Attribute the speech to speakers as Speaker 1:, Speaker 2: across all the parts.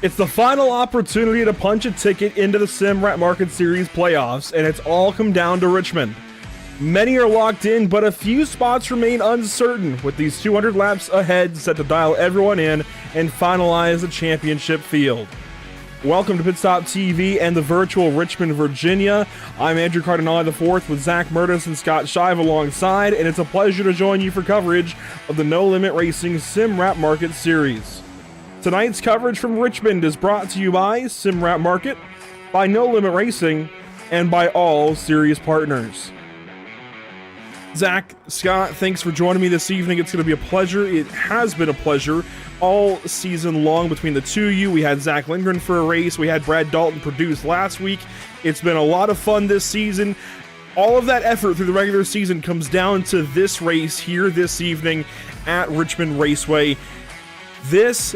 Speaker 1: It's the final opportunity to punch a ticket into the Sim Rap Market Series playoffs, and it's all come down to Richmond. Many are locked in, but a few spots remain uncertain, with these 200 laps ahead set to dial everyone in and finalize the championship field. Welcome to Pit Stop TV and the virtual Richmond, Virginia. I'm Andrew Cardinale IV with Zach Murtis and Scott Shive alongside, and it's a pleasure to join you for coverage of the No Limit Racing Sim Rap Market Series. Tonight's coverage from Richmond is brought to you by Sim Rap Market, by No Limit Racing, and by all series partners. Zach, Scott, thanks for joining me this evening. It's going to be a pleasure. It has been a pleasure all season long between the two of you. We had Zach Lindgren for a race. We had Brad Dalton produce last week. It's been a lot of fun this season. All of that effort through the regular season comes down to this race here this evening at Richmond Raceway. This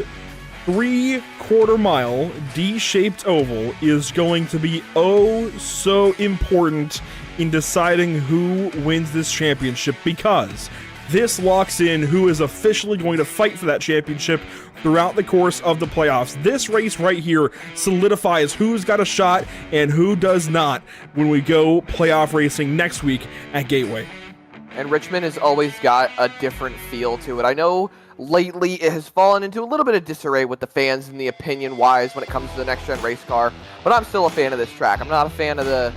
Speaker 1: 3/4 mile D-shaped oval is going to be oh so important in deciding who wins this championship, because this locks in who is officially going to fight for that championship throughout the course of the playoffs. This race right here solidifies who's got a shot and who does not when we go playoff racing next week at Gateway.
Speaker 2: And Richmond has always got a different feel to it. I know lately it has fallen into a little bit of disarray with the fans and the opinion-wise when it comes to the next-gen race car, but I'm still a fan of this track. I'm not a fan of the,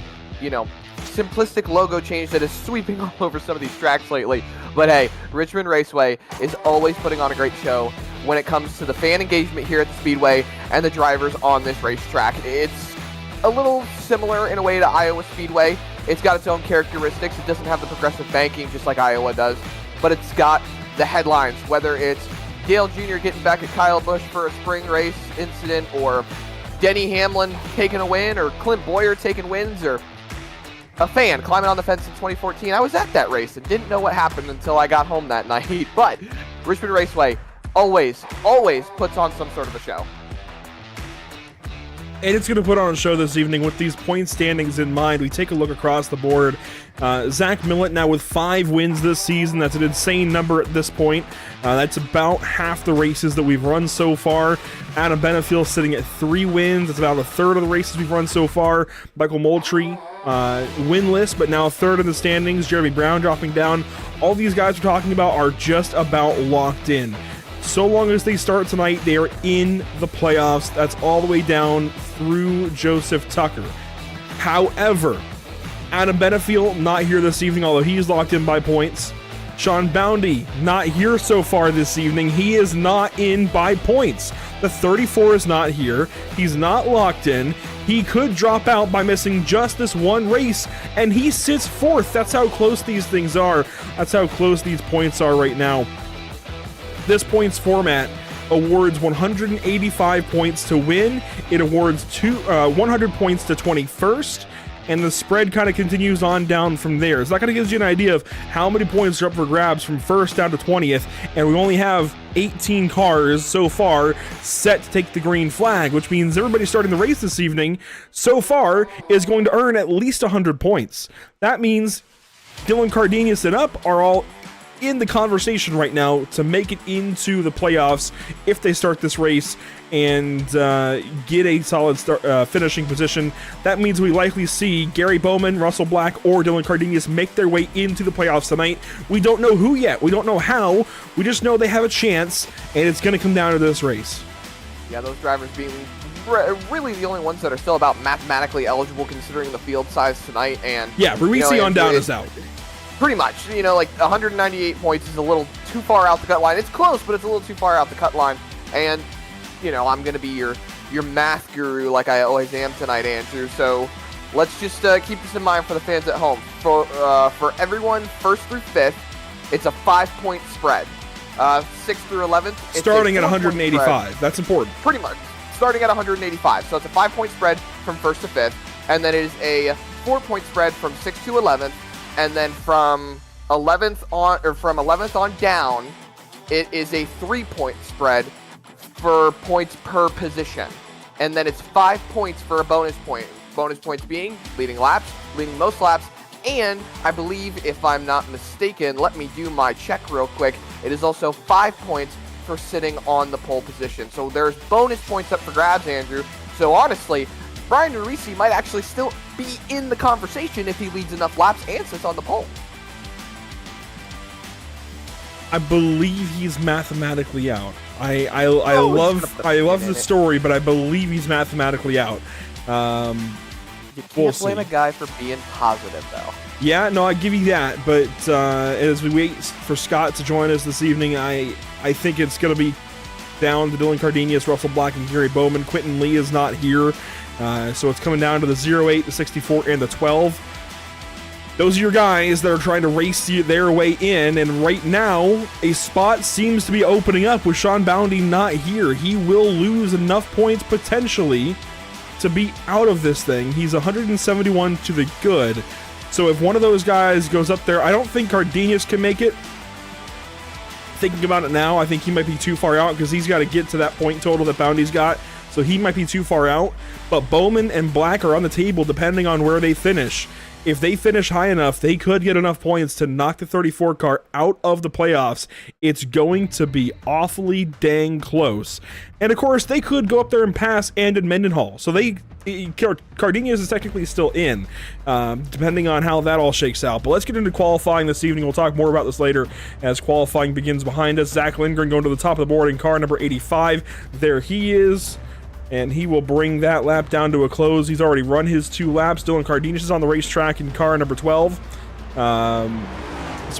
Speaker 2: simplistic logo change that is sweeping all over some of these tracks lately. But hey, Richmond Raceway is always putting on a great show when it comes to the fan engagement here at the Speedway and the drivers on this racetrack. It's a little similar in a way to Iowa Speedway. It's got its own characteristics. It doesn't have the progressive banking just like Iowa does, but it's got the headlines, whether it's Dale Jr. getting back at Kyle Busch for a spring race incident, or Denny Hamlin taking a win, or Clint Boyer taking wins, or a fan climbing on the fence in 2014. I was at that race and didn't know what happened until I got home that night. But Richmond Raceway always puts on some sort of a show.
Speaker 1: And it's going to put on a show this evening with these point standings in mind. We take a look across the board. Zach Millett now with 5 wins this season. That's an insane number at this point. That's about half the races that we've run so far. Adam Benefiel sitting at 3 wins. That's about a third of the races we've run so far. Michael Moultrie winless, but now third in the standings. Jeremy Brown dropping down. All these guys we're talking about are just about locked in. So long as they start tonight, they are in the playoffs. That's all the way down through Joseph Tucker. However, Adam Benefiel not here this evening, although he's locked in by points. Sean Boundy not here so far this evening. He is not in by points. The 34 is not here. He's not locked in. He could drop out by missing just this one race, and he sits fourth. That's how close these things are. That's how close these points are right now. This points format awards 185 points to win. It awards 100 points to 21st, and the spread kind of continues on down from there. So that kind of gives you an idea of how many points are up for grabs from first down to 20th, and we only have 18 cars so far set to take the green flag, which means everybody starting the race this evening so far is going to earn at least 100 points. That means Dylan Cardenas and up are all in the conversation right now to make it into the playoffs if they start this race and get a solid finishing position. That means we likely see Gary Bowman, Russell Black, or Dylan Cardenas make their way into the playoffs tonight. We don't know who yet. We don't know how. We just know they have a chance, and it's going to come down to this race.
Speaker 2: Yeah, those drivers being really the only ones that are still about mathematically eligible considering the field size tonight. And
Speaker 1: yeah, Ruisi on down is out.
Speaker 2: Pretty much, 198 points is a little too far out the cut line. It's close, but it's a little too far out the cut line. And, I'm going to be your math guru like I always am tonight, Andrew. So let's just keep this in mind for the fans at home. For everyone, 1st through 5th, it's a 5-point spread. 6th through 11th, it's
Speaker 1: starting at 185. That's important.
Speaker 2: Pretty much. Starting at 185. So it's a 5-point spread from 1st to 5th. And then it is a 4-point spread from 6th to 11th. And then from 11th on down, it is a 3-point spread for points per position. And then it's 5 points for a bonus point. Bonus points being leading laps, leading most laps, and I believe, if I'm not mistaken, let me do my check real quick, it is also 5 points for sitting on the pole position. So there's bonus points up for grabs, Andrew. So honestly, Brian Nerisi might actually still be in the conversation if he leads enough laps and sits on the pole.
Speaker 1: I believe he's mathematically out. I love the story, but I believe he's mathematically out.
Speaker 2: You can't blame a guy for being positive, though.
Speaker 1: Yeah, no, I give you that. But as we wait for Scott to join us this evening, I think it's going to be down to Dylan Cardenas, Russell Black, and Gary Bowman. Quentin Lee is not here, so it's coming down to the 08, the 64, and the 12. Those are your guys that are trying to race their way in, and right now, a spot seems to be opening up with Sean Boundy not here. He will lose enough points potentially to be out of this thing. He's 171 to the good. So if one of those guys goes up there, I don't think Cardenas can make it. Thinking about it now, I think he might be too far out because he's got to get to that point total that Boundy's got. So he might be too far out. But Bowman and Black are on the table depending on where they finish. If they finish high enough, they could get enough points to knock the 34 car out of the playoffs. It's going to be awfully dang close. And of course, they could go up there and pass Andon Mendenhall. So Cardenas is technically still in, depending on how that all shakes out. But let's get into qualifying this evening. We'll talk more about this later as qualifying begins behind us. Zach Lindgren going to the top of the board in car number 85. There he is. And he will bring that lap down to a close. He's already run his 2 laps. Dylan Cardenas is on the racetrack in car number 12. So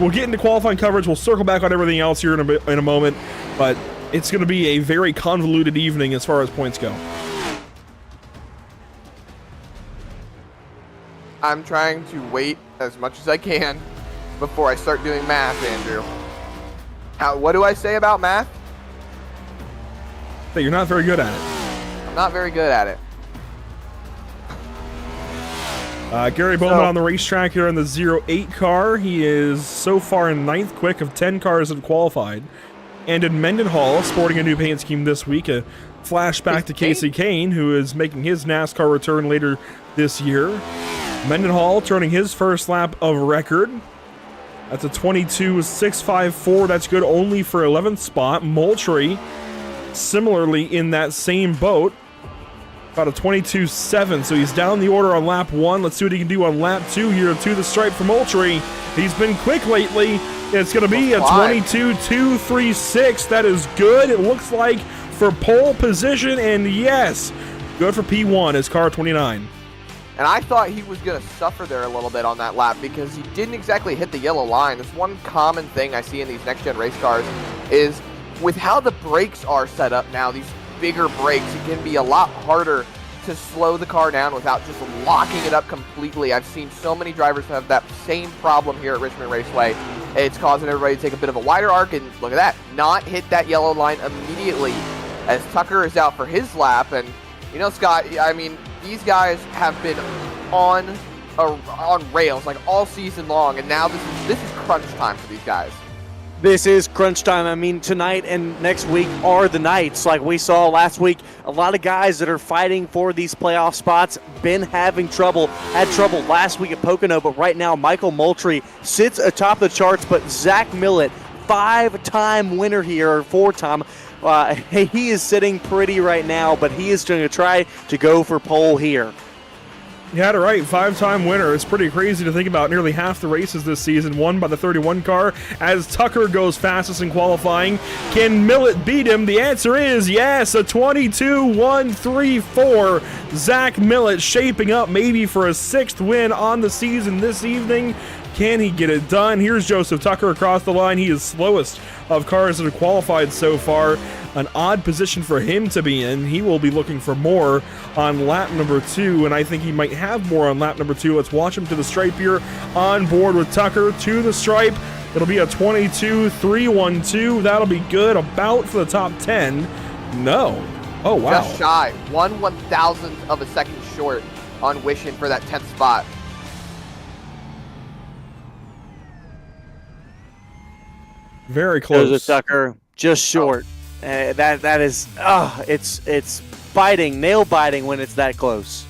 Speaker 1: we'll get into qualifying coverage. We'll circle back on everything else here in a moment. But it's going to be a very convoluted evening as far as points go.
Speaker 2: I'm trying to wait as much as I can before I start doing math, Andrew. What do I say about math?
Speaker 1: That you're not very good at it.
Speaker 2: Not very good at it.
Speaker 1: Gary Bowman on the racetrack here in the 08 car. He is so far in 9th quick of 10 cars that have qualified. And in Mendenhall, sporting a new paint scheme this week, a flashback to Casey Kane, who is making his NASCAR return later this year. Mendenhall turning his first lap of record. That's a 22.654. That's good only for 11th spot. Moultrie, similarly in that same boat, about a 22.7, so he's down the order on lap 1. Let's see what he can do on lap 2 here to the stripe for Moultrie. He's been quick lately. It's going to be a 22.236. That is good, it looks like, for pole position, and yes, good for P1 as car 29.
Speaker 2: And I thought he was going to suffer there a little bit on that lap because he didn't exactly hit the yellow line. There's one common thing I see in these next-gen race cars is with how the brakes are set up now, these bigger brakes, it can be a lot harder to slow the car down without just locking it up completely. I've seen so many drivers have that same problem here at Richmond Raceway. It's causing everybody to take a bit of a wider arc, and look at that, not hit that yellow line immediately as Tucker is out for his lap. And you know, Scott, I mean, these guys have been on rails like all season long, and now this is crunch time for these guys.
Speaker 3: This is crunch time. I mean, tonight and next week are the nights. Like we saw last week, a lot of guys that are fighting for these playoff spots been having trouble. Had trouble last week at Pocono, but right now Michael Moultrie sits atop the charts. But Zach Millett, 5-time winner here, or 4-time, he is sitting pretty right now, but he is going to try to go for pole here.
Speaker 1: You had it right, 5-time winner. It's pretty crazy to think about. Nearly half the races this season won by the 31 car as Tucker goes fastest in qualifying. Can Millett beat him? The answer is yes, a 22.134. Zach Millett shaping up maybe for a 6th win on the season this evening. Can he get it done? Here's Joseph Tucker across the line. He is slowest of cars that have qualified so far. An odd position for him to be in. He will be looking for more on lap number 2, and I think he might have more on lap number 2. Let's watch him to the stripe here. On board with Tucker to the stripe. It'll be a 22.312. That'll be good about for the top 10. No. Oh, wow.
Speaker 2: Just shy. 1/1000th of a second short on wishing for that 10th spot.
Speaker 1: Very close.
Speaker 3: There's a Tucker, just short. That is, it's biting, nail biting when it's that close.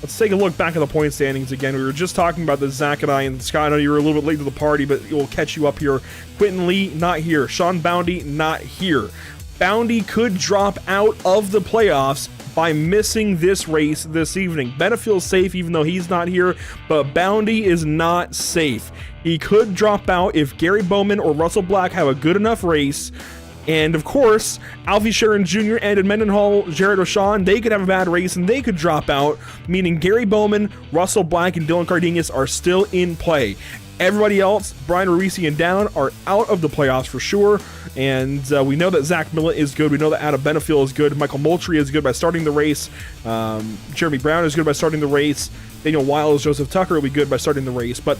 Speaker 1: Let's take a look back at the point standings again. We were just talking about the Zach and I, and Scott, I know you were a little bit late to the party, but we'll catch you up here. Quentin Lee, not here. Sean Boundy, not here. Boundy could drop out of the playoffs by missing this race this evening. Benefield's safe even though he's not here, but Boundy is not safe. He could drop out if Gary Bowman or Russell Black have a good enough race. And of course, Alfie Sharon Jr. and Mendenhall, Jared O'Shawn, they could have a bad race and they could drop out, meaning Gary Bowman, Russell Black, and Dylan Cardenas are still in play. Everybody else, Brian Ruisi and Down, are out of the playoffs for sure. And we know that Zach Millett is good. We know that Adam Benefield is good. Michael Moultrie is good by starting the race. Jeremy Brown is good by starting the race. Daniel Wiles, Joseph Tucker will be good by starting the race. But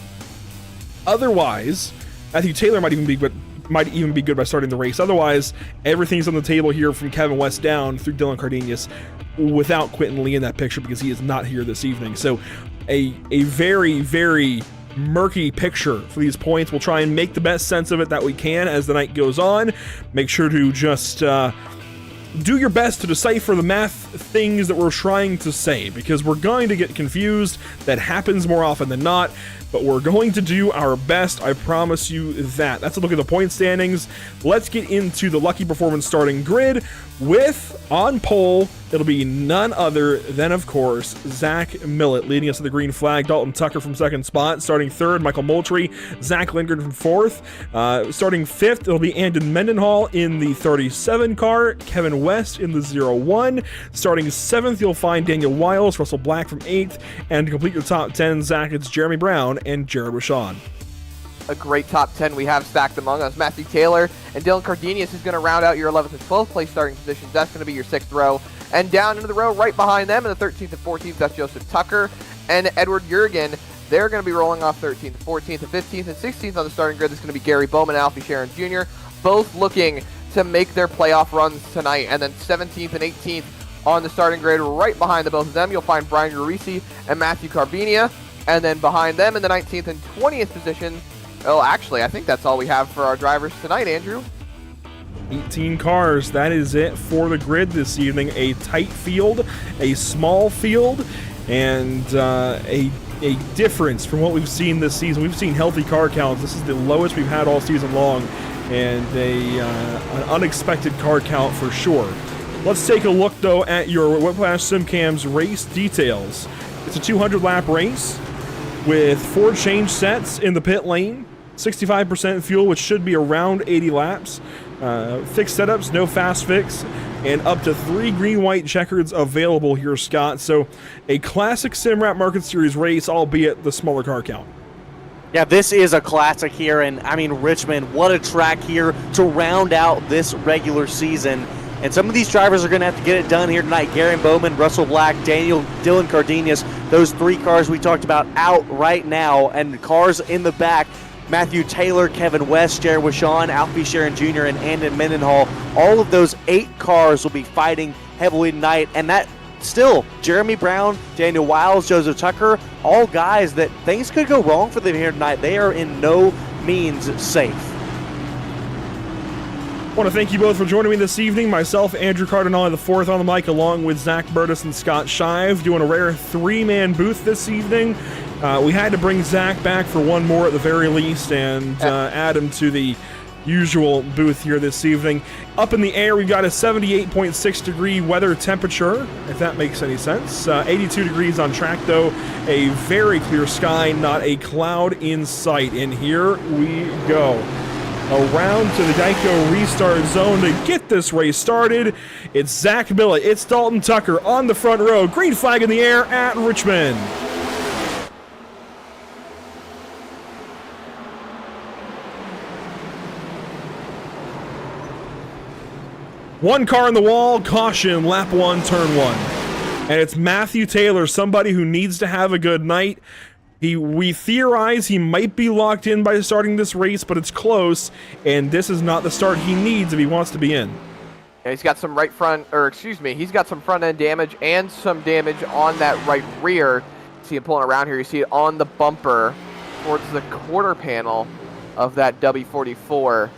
Speaker 1: otherwise, Matthew Taylor might even be good by starting the race. Otherwise, everything's on the table here from Kevin West down through Dylan Cardenas without Quentin Lee in that picture because he is not here this evening. So a very, very murky picture for these points. We'll try and make the best sense of it that we can as the night goes on. Make sure to just do your best to decipher the math things that we're trying to say, because we're going to get confused. That happens more often than not, but we're going to do our best. I promise you that. That's a look at the point standings. Let's get into the Lucky Performance starting grid with, on pole, it'll be none other than, of course, Zach Millett leading us to the green flag. Dalton Tucker from second spot. Starting third, Michael Moultrie. Zach Lindgren from fourth. Starting fifth, it'll be Andon Mendenhall in the 37 car. Kevin West in the 01. Starting seventh, you'll find Daniel Wiles, Russell Black from eighth. And to complete your top 10, Zach, it's Jeremy Brown and Jared Rashawn.
Speaker 2: A great top 10 we have stacked among us. Matthew Taylor and Dylan Cardenas is going to round out your 11th and 12th place starting positions. That's going to be your 6th row. And down into the row right behind them in the 13th and 14th, that's Joseph Tucker and Edward Jurgen. They're going to be rolling off 13th and 14th and 15th and 16th on the starting grid. That's going to be Gary Bowman and Alfie Sharon Jr., both looking to make their playoff runs tonight. And then 17th and 18th on the starting grid right behind the both of them, you'll find Brian Ruisi and Matthew Carbenia. And then behind them in the 19th and 20th position, oh, actually, I think that's all we have for our drivers tonight, Andrew.
Speaker 1: 18 cars, that is it for the grid this evening. A tight field, a small field, and a difference from what we've seen this season. We've seen healthy car counts. This is the lowest we've had all season long, and an unexpected car count for sure. Let's take a look, though, at your Whiplash SimCam's race details. It's a 200-lap race with 4 change sets in the pit lane, 65% fuel, which should be around 80 laps, fixed setups, no fast fix, and up to 3 green-white checkers available here, Scott. So a classic SimRap Market Series race, albeit the smaller car count.
Speaker 3: Yeah, this is a classic here, and I mean, Richmond, what a track here to round out this regular season. And some of these drivers are going to have to get it done here tonight. Gary Bowman, Russell Black, Dylan Cardenas, those 3 cars we talked about out right now, and cars in the back, Matthew Taylor, Kevin West, Jared Rashawn, Alfie Sharon Jr., and Andon Mendenhall. All of those 8 cars will be fighting heavily tonight, and that still, Jeremy Brown, Daniel Wiles, Joseph Tucker, all guys that things could go wrong for them here tonight. They are in no means safe.
Speaker 1: I want to thank you both for joining me this evening. Myself, Andrew Cardinale IV on the mic, along with Zach Burtis and Scott Shive, doing a rare 3-man booth this evening. We had to bring Zach back for one more at the very least and add him to the usual booth here this evening. Up in the air, we've got a 78.6 degree weather temperature, if that makes any sense. 82 degrees on track, though. A very clear sky, not a cloud in sight. And here we go. Around to the Geico restart zone to get this race started. It's Zach Millett, it's Dalton Tucker on the front row. Green flag in the air at Richmond. One car in the wall, caution, lap 1, turn 1. And it's Matthew Taylor, somebody who needs to have a good night. We theorize he might be locked in by starting this race, but it's close, and this is not the start he needs if he wants to be in.
Speaker 2: Yeah, he's got some he's got some front end damage and some damage on that right rear. See him pulling around here. You see it on the bumper towards the quarter panel of that W44.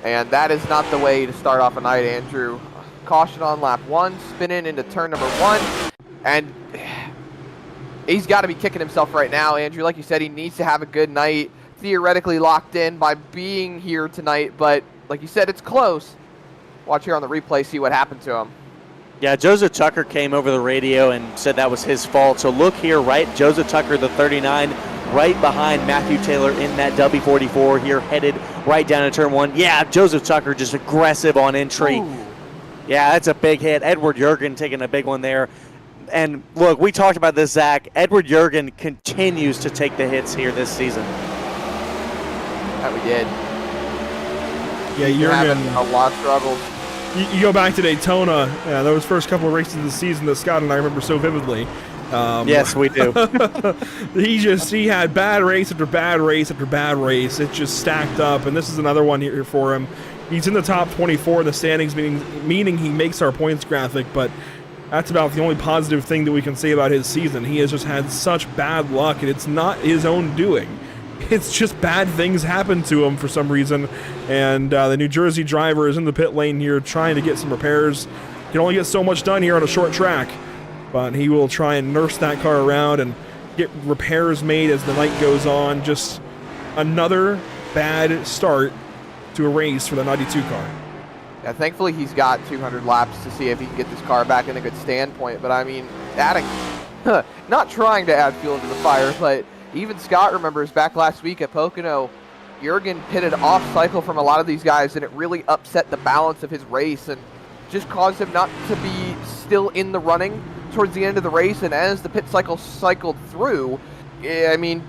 Speaker 2: And that is not the way to start off a night, Andrew. Caution on lap 1, spinning into turn number 1. And he's got to be kicking himself right now, Andrew. Like you said, he needs to have a good night, theoretically locked in by being here tonight, but like you said, it's close. Watch here on the replay, see what happened to him.
Speaker 3: Yeah, Joseph Tucker came over the radio and said that was his fault. So look here, right? Joseph Tucker, the 39, right behind Matthew Taylor in that W44 here, headed right down to turn 1. Yeah, Joseph Tucker just aggressive on entry.
Speaker 2: Ooh.
Speaker 3: Yeah, that's a big hit. Edward Jurgen taking a big one there. And look, we talked about this, Zach. Edward Jurgen continues to take the hits here this season.
Speaker 2: That we did.
Speaker 1: Yeah, Jurgen.
Speaker 2: Having a lot of struggles.
Speaker 1: You go back to Daytona, those first couple of races of the season that Scott and I remember so vividly.
Speaker 3: Yes, we do.
Speaker 1: he had bad race after bad race after bad race. It just stacked up, and this is another one here for him. He's in the top 24 in the standings, meaning he makes our points graphic, but that's about the only positive thing that we can say about his season. He has just had such bad luck, and it's not his own doing. It's just bad things happen to him for some reason, and the New Jersey driver is in the pit lane here trying to get some repairs. He can only get so much done here on a short track, but he will try and nurse that car around and get repairs made as the night goes on. Just another bad start to a race for the 92 car.
Speaker 2: Yeah, thankfully he's got 200 laps to see if he can get this car back in a good standpoint, but I mean, not trying to add fuel to the fire, but even Scott remembers back last week at Pocono, Jurgen pitted off cycle from a lot of these guys, and it really upset the balance of his race and just caused him not to be still in the running towards the end of the race. And as the pit cycle cycled through, I mean,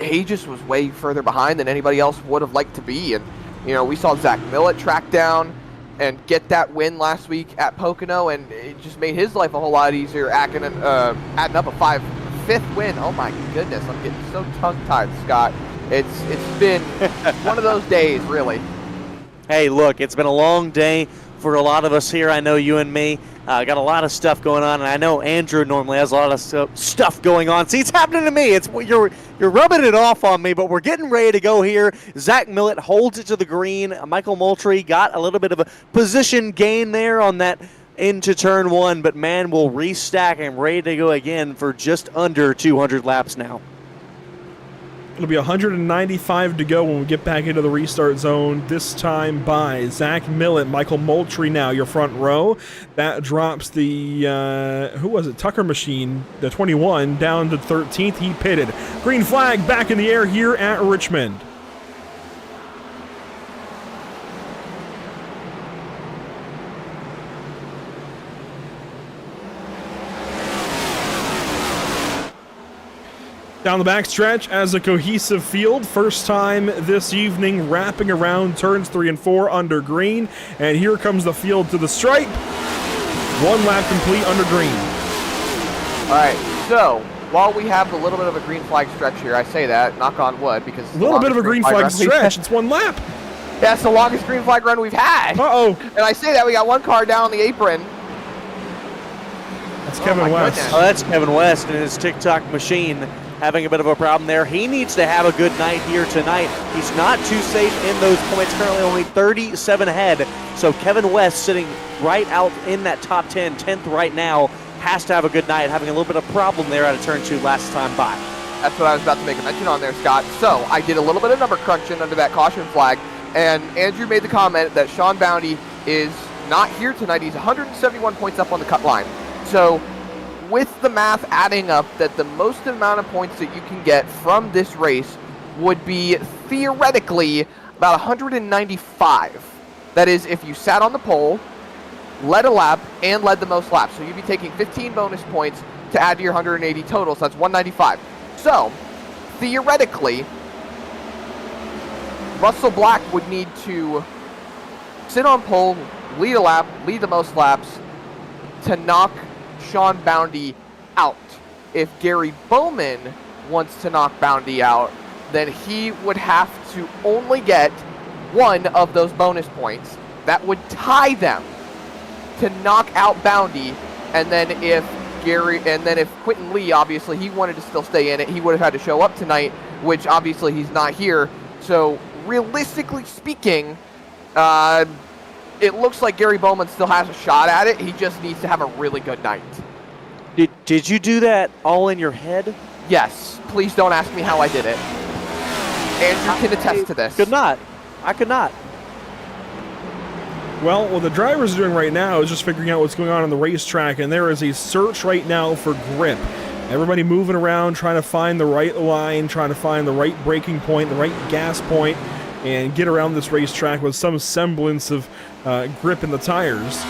Speaker 2: he just was way further behind than anybody else would have liked to be. And, you know, we saw Zach Millett track down and get that win last week at Pocono, and it just made his life a whole lot easier, adding up a fifth win. Oh my goodness, I'm getting so tongue-tied, Scott. It's been one of those days, really.
Speaker 3: Hey, look, it's been a long day for a lot of us here. I know you and me got a lot of stuff going on, and I know Andrew normally has a lot of stuff going on. See, it's happening to me. It's you're rubbing it off on me, but we're getting ready to go here. Zach Millett holds it to the green. Michael Moultrie got a little bit of a position gain there on that into turn 1, but man, we'll restack and ready to go again for just under 200 laps now.
Speaker 1: It'll be 195 to go when we get back into the restart zone, this time by Zach Millett. Michael Moultrie now, your front row. That drops the, who was it, Tucker Machine, the 21, down to 13th. He pitted. Green flag back in the air here at Richmond. Down the backstretch as a cohesive field. First time this evening wrapping around turns 3 and 4 under green. And here comes the field to the stripe. 1 lap complete under green.
Speaker 2: All right, so while we have a little bit of a green flag stretch here, I say that, knock on wood, because it's
Speaker 1: a little bit of a green flag stretch. It's 1 lap.
Speaker 2: That's the longest green flag run we've had.
Speaker 1: Uh-oh.
Speaker 2: And I say that, we got 1 car down on the apron.
Speaker 1: That's Kevin West.
Speaker 2: Goodness.
Speaker 3: Oh, that's Kevin West and his TikTok machine having a bit of a problem there. He needs to have a good night here tonight. He's not too safe in those points, currently only 37 ahead. So Kevin West sitting right out in that top 10, 10th right now, has to have a good night, having a little bit of problem there out of turn 2 last time by.
Speaker 2: That's what I was about to make a mention on there, Scott. So I did a little bit of number crunching under that caution flag, and Andrew made the comment that Sean Bounty is not here tonight. He's 171 points up on the cut line. So with the math adding up, that the most amount of points that you can get from this race would be theoretically about 195. That is, if you sat on the pole, led a lap, and led the most laps. So you'd be taking 15 bonus points to add to your 180 total, so that's 195. So, theoretically, Russell Black would need to sit on pole, lead a lap, lead the most laps, to knock Sean Bounty out. If Gary Bowman wants to knock Bounty out, then he would have to only get 1 of those bonus points. That would tie them to knock out Bounty, and then if Quentin Lee, obviously he wanted to still stay in it, he would have had to show up tonight, which obviously he's not here. So realistically speaking, it looks like Gary Bowman still has a shot at it. He just needs to have a really good night.
Speaker 3: Did you do that all in your head?
Speaker 2: Yes. Please don't ask me how I did it. Andrew can attest to this.
Speaker 3: Could not. I could not.
Speaker 1: Well, what the drivers are doing right now is just figuring out what's going on the racetrack, and there is a search right now for grip. Everybody moving around, trying to find the right line, trying to find the right braking point, the right gas point, and get around this racetrack with some semblance of grip in the tires.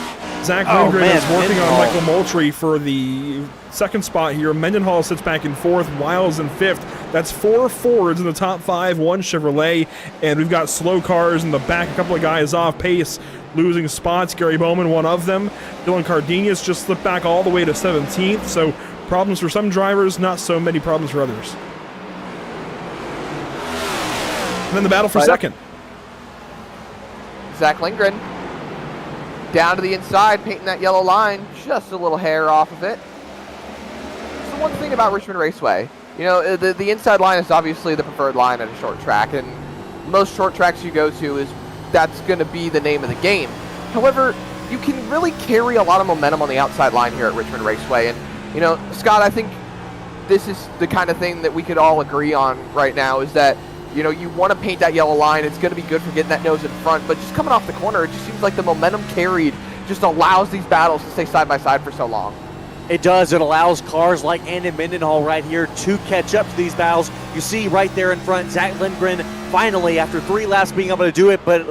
Speaker 1: Zach Lindgren is working on Michael Moultrie for the second spot here. Mendenhall sits back in fourth, Wiles in fifth. That's 4 Fords in the top 5, 1 Chevrolet, and we've got slow cars in the back, a couple of guys off pace, losing spots. Gary Bowman, one of them. Dylan Cardenas just slipped back all the way to 17th, so problems for some drivers, not so many problems for others. And then the battle for second.
Speaker 2: Zach Lindgren down to the inside, painting that yellow line, just a little hair off of it. So one thing about Richmond Raceway, you know, the inside line is obviously the preferred line at a short track, and most short tracks you go to that's going to be the name of the game. However, you can really carry a lot of momentum on the outside line here at Richmond Raceway, and you know, Scott, I think this is the kind of thing that we could all agree on right now, is that, you know, you want to paint that yellow line. It's going to be good for getting that nose in front, but just coming off the corner, it just seems like the momentum carried just allows these battles to stay side by side for so long.
Speaker 3: It does. It allows cars like Andon Mendenhall right here to catch up to these battles. You see right there in front, Zach Lindgren finally, after 3 laps, being able to do it, but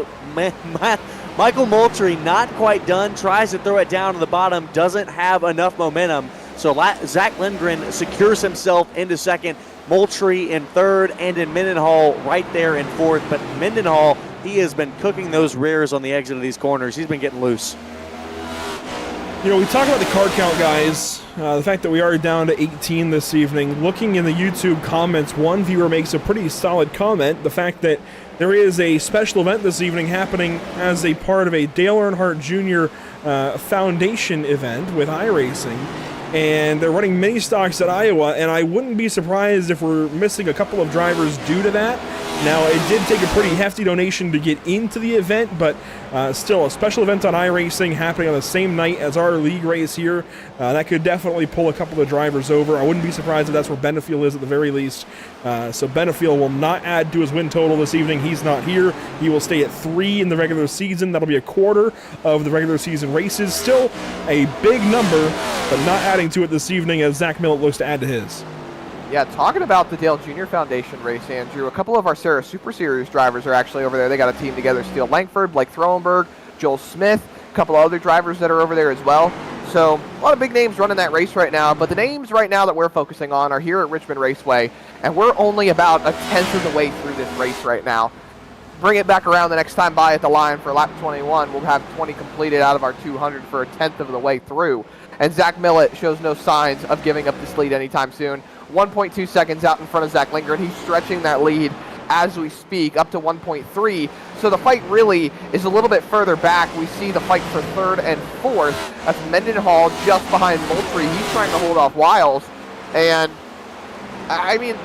Speaker 3: Michael Moultrie not quite done, tries to throw it down to the bottom, doesn't have enough momentum. So Zach Lindgren secures himself into second, Moultrie in third, and in Mendenhall right there in fourth. But Mendenhall, he has been cooking those rears on the exit of these corners. He's been getting loose.
Speaker 1: You know, we talk about the car count, guys. The fact that we are down to 18 this evening. Looking in the YouTube comments, one viewer makes a pretty solid comment. The fact that there is a special event this evening happening as a part of a Dale Earnhardt Jr. Foundation event with iRacing. And they're running mini stocks at Iowa, and I wouldn't be surprised if we're missing a couple of drivers due to that. Now, it did take a pretty hefty donation to get into the event, but still a special event on iRacing happening on the same night as our league race here. That could definitely pull a couple of drivers over. I wouldn't be surprised if that's where Benefiel is at the very least. So Benefiel will not add to his win total this evening. He's not here. He will stay at 3 in the regular season. That'll be a quarter of the regular season races. Still a big number, but not adding to it this evening as Zach Millett looks to add to his.
Speaker 2: Yeah, talking about the Dale Jr. Foundation race, Andrew, a couple of our Sarah Super Series drivers are actually over there. They got a team together, Steele Langford, Blake Throwenberg, Joel Smith, a couple of other drivers that are over there as well. So a lot of big names running that race right now, but the names right now that we're focusing on are here at Richmond Raceway, and we're only about a tenth of the way through this race right now. Bring it back around the next time by at the line for lap 21. We'll have 20 completed out of our 200 for a tenth of the way through. And Zach Millett shows no signs of giving up this lead anytime soon. 1.2 seconds out in front of Zach Lindgren. He's stretching that lead as we speak up to 1.3. So the fight really is a little bit further back. We see the fight for third and fourth. That's Mendenhall just behind Moultrie. He's trying to hold off Wiles. And, I mean,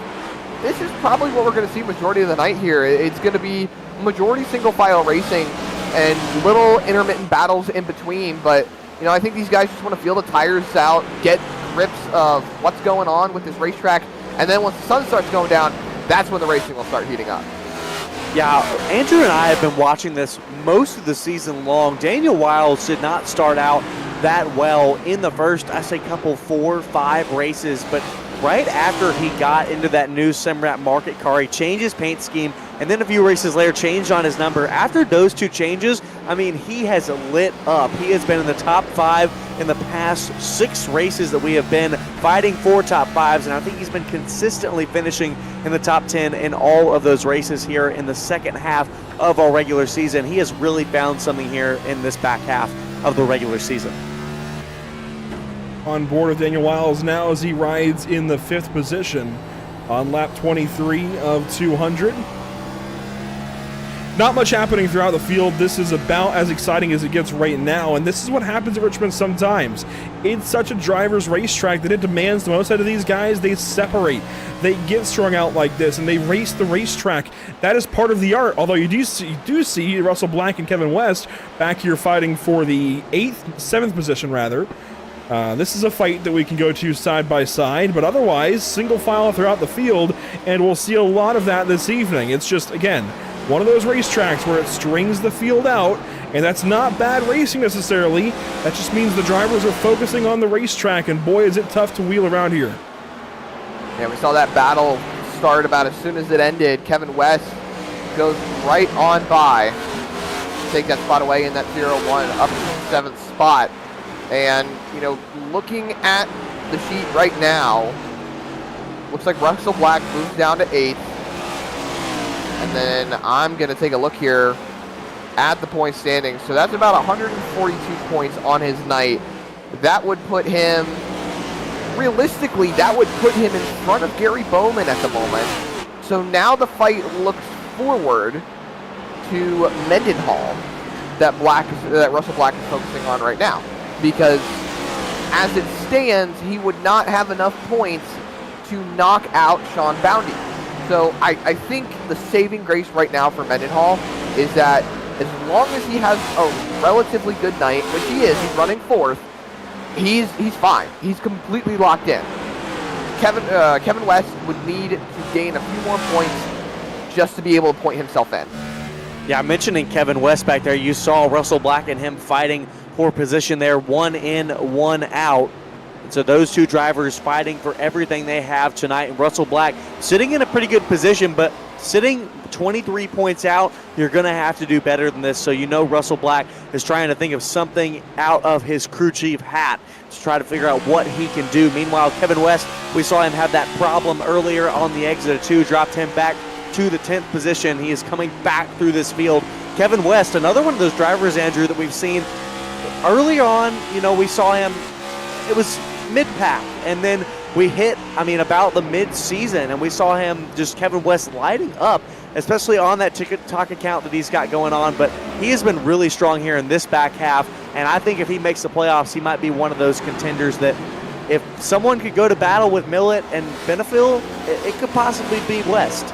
Speaker 2: this is probably what we're going to see majority of the night here. It's going to be majority single file racing and little intermittent battles in between. But, you know, I think these guys just want to feel the tires out, get grips of what's going on with this racetrack, and then once the sun starts going down, that's when the racing will start heating up.
Speaker 3: Yeah, Andrew and I have been watching this most of the season long. Daniel Wiles did not start out that well in the first, I say, couple 4 or 5 races, but right after he got into that new Simrat market car, he changed his paint scheme, and then a few races later changed on his number. After those 2 changes, I mean, he has lit up. He has been in the top 5 in the past 6 races that we have been fighting for top 5s, and I think he's been consistently finishing in the top 10 in all of those races here in the second half of our regular season. He has really found something here in this back half of the regular season.
Speaker 1: On board with Daniel Wiles now as he rides in the 5th position on lap 23 of 200. Not much happening throughout the field. This is about as exciting as it gets right now, and this is what happens at Richmond sometimes. It's such a driver's racetrack that it demands the most out of these guys. They separate. They get strung out like this, and they race the racetrack. That is part of the art, although you do see Russell Black and Kevin West back here fighting for the 7th position, rather. This is a fight that we can go to side by side, but otherwise, single file throughout the field, and we'll see a lot of that this evening. It's just, again, one of those racetracks where it strings the field out, and that's not bad racing necessarily. That just means the drivers are focusing on the racetrack, and boy, is it tough to wheel around here.
Speaker 2: Yeah, we saw that battle start about as soon as it ended. Kevin West goes right on by to take that spot away in that 0-1 up to the 7th spot. And, you know, looking at the sheet right now, looks like Russell Black moves down to 8th. And then I'm going to take a look here at the point standings. So that's about 142 points on his night. That would put him, realistically, that would put him in front of Gary Bowman at the moment. So now the fight looks forward to Mendenhall that Russell Black is focusing on right now. Because as it stands, he would not have enough points to knock out Sean Bounty. So I think the saving grace right now for Mendenhall is that as long as he has a relatively good night, which he is, he's running 4th, he's fine. He's completely locked in. Kevin West would need to gain a few more points just to be able to point himself in.
Speaker 3: Yeah, mentioning Kevin West back there, you saw Russell Black and him fighting for position there, 1 in, 1 out. And so those two drivers fighting for everything they have tonight. And Russell Black sitting in a pretty good position, but sitting 23 points out, you're going to have to do better than this. So you know Russell Black is trying to think of something out of his crew chief hat to try to figure out what he can do. Meanwhile, Kevin West, we saw him have that problem earlier on the exit of 2, dropped him back to the 10th position. He is coming back through this field. Kevin West, another one of those drivers, Andrew, that we've seen early on. You know, we saw him, it was mid-pack, and then we hit, about the mid-season, and we saw him, just Kevin West lighting up, especially on that TikTok account that he's got going on. But he has been really strong here in this back half, and I think if he makes the playoffs, he might be one of those contenders that if someone could go to battle with Millett and Benefield, it could possibly be West.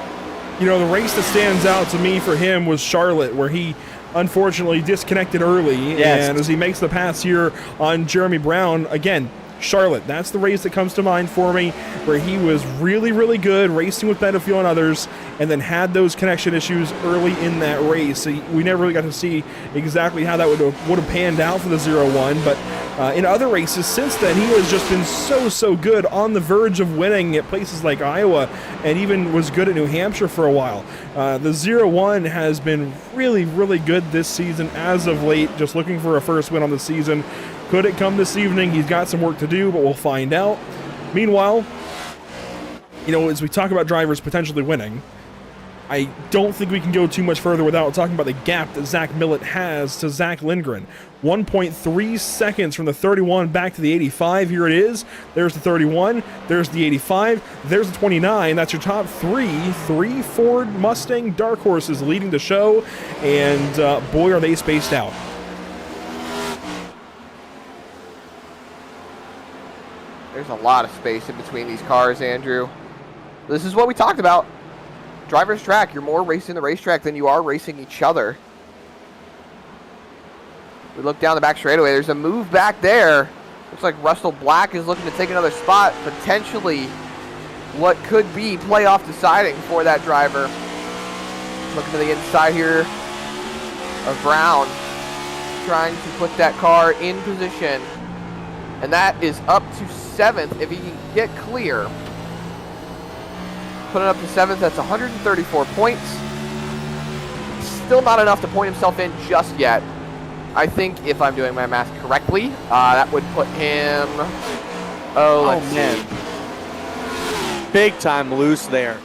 Speaker 1: You know, the race that stands out to me for him was Charlotte, where he unfortunately disconnected early. Yes. And as he makes the pass here on Jeremy Brown, again, Charlotte, that's the race that comes to mind for me, where he was really, really good, racing with Benefield and others, and then had those connection issues early in that race. So we never really got to see exactly how that would have panned out for the 0-1, but in other races since then, he has just been so good, on the verge of winning at places like Iowa, and even was good at New Hampshire for a while. The 0-1 has been really, really good this season as of late, just looking for a first win on the season. Could it come this evening? He's got some work to do, but we'll find out. Meanwhile, you know, as we talk about drivers potentially winning, I don't think we can go too much further without talking about the gap that Zach Millett has to Zach Lindgren. 1.3 seconds from the 31 back to the 85. Here it is. There's the 31. There's the 85. There's the 29. That's your top three. 3 Ford Mustang dark horses leading the show, and boy, are they spaced out.
Speaker 2: There's a lot of space in between these cars, Andrew. This is what we talked about. Driver's track, you're more racing the racetrack than you are racing each other. We look down the back straightaway. There's a move back there. Looks like Russell Black is looking to take another spot. Potentially what could be playoff deciding for that driver. Looking to the inside here of Brown. Trying to put that car in position. And that is up to 7th if he can get clear. Put it up to 7th, that's 134 points. Still not enough to point himself in just yet. I think if I'm doing my math correctly, that would put him, let's see.
Speaker 3: Big time loose there.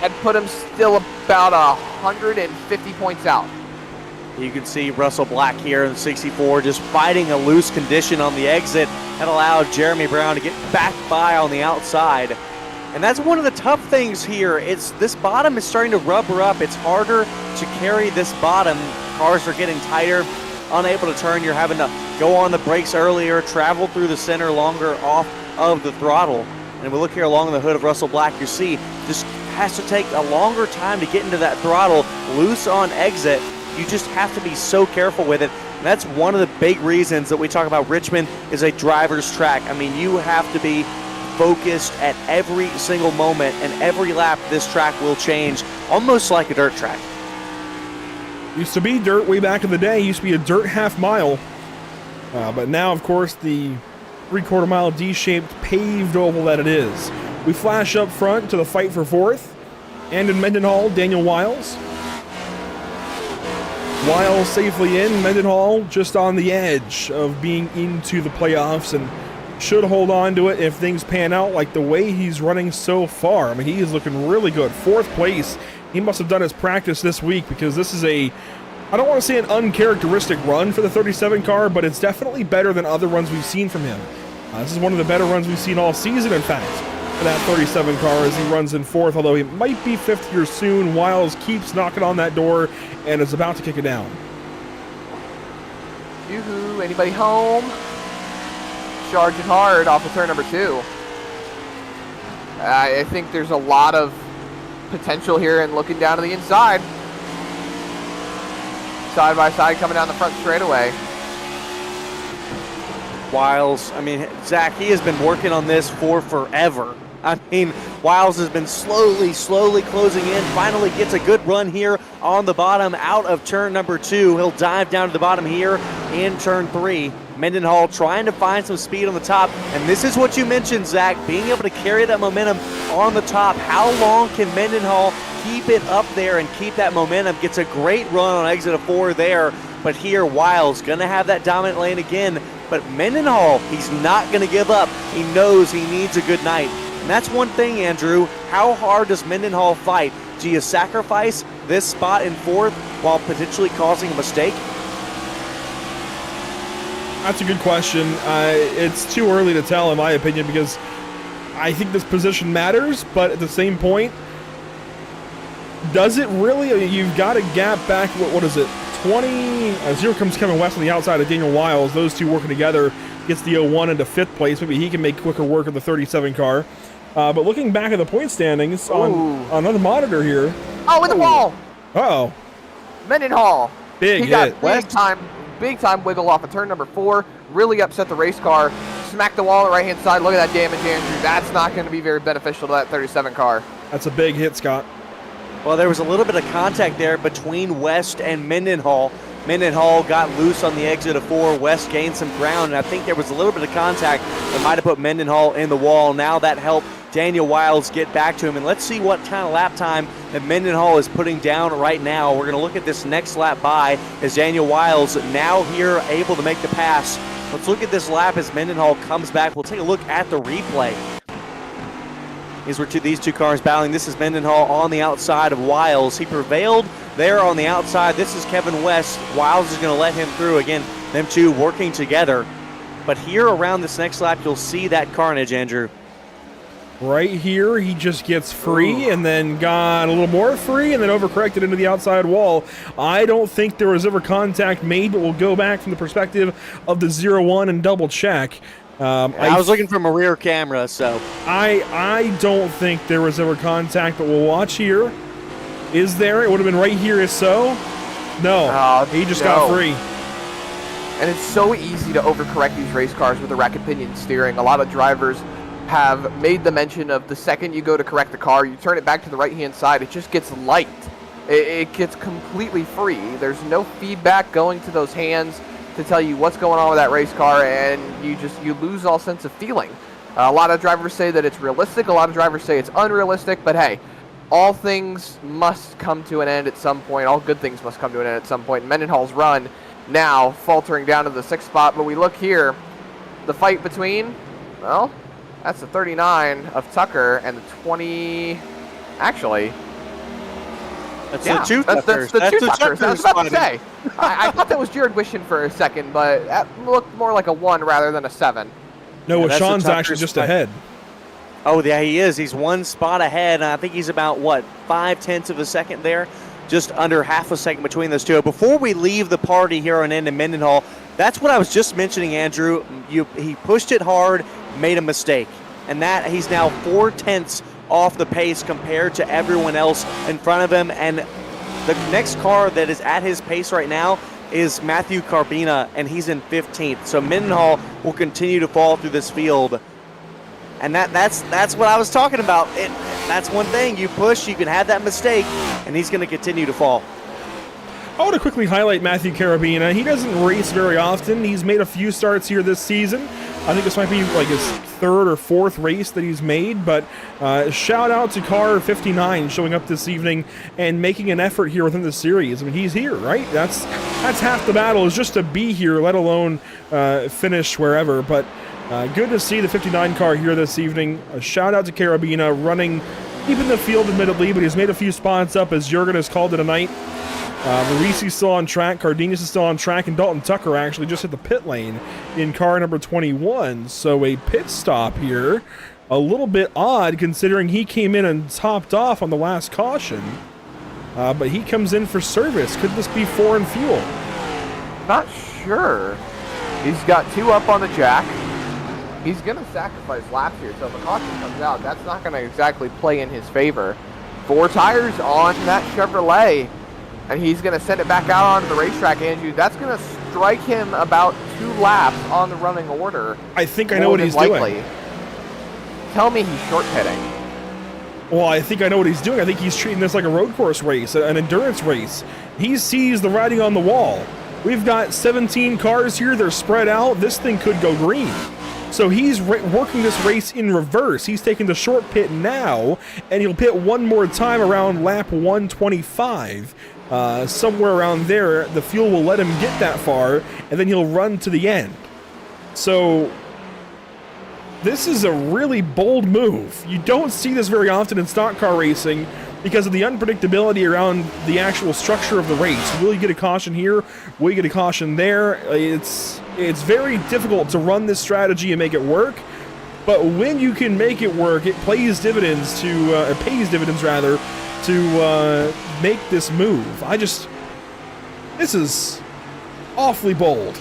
Speaker 2: That'd put him still about 150 points out.
Speaker 3: You can see Russell Black here in 64 just fighting a loose condition on the exit that allowed Jeremy Brown to get back by on the outside. And that's one of the tough things here. It's this bottom is starting to rubber up. It's harder to carry this bottom. Cars are getting tighter, unable to turn. You're having to go on the brakes earlier, travel through the center longer off of the throttle. And we look here along the hood of Russell Black, you see just has to take a longer time to get into that throttle, loose on exit. You just have to be so careful with it. And that's one of the big reasons that we talk about Richmond is a driver's track. I mean, you have to be focused at every single moment, and every lap this track will change, almost like a dirt track.
Speaker 1: Used to be dirt way back in the day. Used to be a dirt half mile. But now, of course, the 3/4 mile D-shaped paved oval that it is. We flash up front to the fight for fourth. And in Mendenhall, Daniel Wiles. Wiles safely in. Mendenhall just on the edge of being into the playoffs and should hold on to it if things pan out like the way he's running so far. I mean, he is looking really good. Fourth place. He must have done his practice this week because this is I don't want to say an uncharacteristic run for the 37 car, but it's definitely better than other runs we've seen from him. This is one of the better runs we've seen all season, in fact, for that 37 car as he runs in fourth, although he might be fifth here soon. Wiles keeps knocking on that door and is about to kick it down.
Speaker 2: Yoo-hoo, anybody home? Charging hard off of turn number 2. I think there's a lot of potential here and looking down to the inside. Side by side coming down the front straightaway.
Speaker 3: Wiles, I mean, Zach, he has been working on this for forever. I mean, Wiles has been slowly closing in, finally gets a good run here on the bottom out of turn number 2. He'll dive down to the bottom here in turn 3. Mendenhall trying to find some speed on the top, and this is what you mentioned, Zach, being able to carry that momentum on the top. How long can Mendenhall keep it up there and keep that momentum? Gets a great run on exit of 4 there, but here Wiles gonna have that dominant lane again, but Mendenhall, he's not gonna give up. He knows he needs a good night. And that's one thing, Andrew, how hard does Mendenhall fight? Do you sacrifice this spot in 4th while potentially causing a mistake?
Speaker 1: That's a good question. It's too early to tell, in my opinion, because I think this position matters, but at the same point, does it really? You've got a gap back, what is it, 20? Here comes Kevin West on the outside of Daniel Wiles. Those two working together gets the 01 into 5th place. Maybe he can make quicker work of the 37 car. But looking back at the point standings on another monitor here.
Speaker 2: Oh, in the wall!
Speaker 1: Uh-oh.
Speaker 2: Mendenhall.
Speaker 1: Big
Speaker 2: he
Speaker 1: hit.
Speaker 2: got big time wiggle off of turn number 4. Really upset the race car. Smacked the wall on the right-hand side. Look at that damage, Andrew. That's not going to be very beneficial to that 37 car.
Speaker 1: That's a big hit, Scott.
Speaker 3: Well, there was a little bit of contact there between West and Mendenhall. Mendenhall got loose on the exit of 4. West gained some ground, and I think there was a little bit of contact that might have put Mendenhall in the wall. Now that helped Daniel Wiles get back to him, and let's see what kind of lap time that Mendenhall is putting down right now. We're going to look at this next lap by as Daniel Wiles now here able to make the pass. Let's look at this lap as Mendenhall comes back. We'll take a look at the replay. These two cars battling. This is Mendenhall on the outside of Wiles. He prevailed there on the outside. This is Kevin West. Wiles is going to let him through. Again, them two working together. But here around this next lap, you'll see that carnage, Andrew.
Speaker 1: Right here, he just gets free and then got a little more free and then overcorrected into the outside wall. I don't think there was ever contact made, but we'll go back from the perspective of the 0-1 and double check.
Speaker 3: I was looking from a rear camera, so.
Speaker 1: I don't think there was ever contact, but we'll watch here. Is there? It would have been right here if so. No, he just got free.
Speaker 2: And it's so easy to overcorrect these race cars with the rack pinion steering. A lot of drivers have made the mention of the second you go to correct the car, you turn it back to the right-hand side, it just gets light. It gets completely free. There's no feedback going to those hands to tell you what's going on with that race car, and you lose all sense of feeling. A lot of drivers say that it's realistic, a lot of drivers say it's unrealistic, but hey, all things must come to an end at some point. All good things must come to an end at some point. Mendenhall's run now faltering down to the 6th spot, but we look here, the fight between, well, that's the 39 of Tucker and the 20, actually.
Speaker 3: That's
Speaker 2: yeah,
Speaker 3: the two Tuckers.
Speaker 2: That's the two Tuckers. I was about to say. I thought that was Jared Wishon for a second, but that looked more like a 1 rather than a 7.
Speaker 1: No, Sean's actually just ahead.
Speaker 3: Oh, yeah, he is. He's 1 spot ahead. I think he's about, 5/10 of a second there? Just under half a second between those two. Before we leave the party here on end of Mendenhall, that's what I was just mentioning, Andrew. He pushed it hard, made a mistake. And that he's now 4/10 off the pace compared to everyone else in front of him. And The next car that is at his pace right now is Matthew Carbina, and he's in 15th. So Mendenhall will continue to fall through this field. And that's what I was talking about. That's one thing. You push, you can have that mistake, and he's going to continue to fall.
Speaker 1: I want to quickly highlight Matthew Carabina. He doesn't race very often. He's made a few starts here this season. I think this might be like his third or fourth race that he's made, but shout out to car 59 showing up this evening and making an effort here within the series. I mean, he's here, right? That's half the battle, is just to be here, let alone finish wherever. But good to see the 59 car here this evening. A shout out to Carabina, running deep in the field admittedly, but he's made a few spots up as Jurgen has called it a night. Marisi's still on track, Cardenas is still on track, and Dalton Tucker actually just hit the pit lane in car number 21. So a pit stop here, a little bit odd considering he came in and topped off on the last caution. But he comes in for service. Could this be foreign fuel?
Speaker 2: Not sure. He's got 2 up on the jack. He's going to sacrifice laps here, so if a caution comes out, that's not going to exactly play in his favor. 4 tires on that Chevrolet. And he's going to send it back out onto the racetrack, Andrew. That's going to strike him about 2 laps on the running order.
Speaker 1: I think I know what he's doing.
Speaker 2: Tell me he's short pitting.
Speaker 1: Well, I think I know what he's doing. I think he's treating this like a road course race, an endurance race. He sees the writing on the wall. We've got 17 cars here. They're spread out. This thing could go green. So he's working this race in reverse. He's taking the short pit now, and he'll pit one more time around lap 125. Somewhere around there, the fuel will let him get that far, and then he'll run to the end. So this is a really bold move. You don't see this very often in stock car racing because of the unpredictability around the actual structure of the race. Will you get a caution here? Will you get a caution there? It's very difficult to run this strategy and make it work. But when you can make it work, it pays dividends to make this move. This is awfully bold.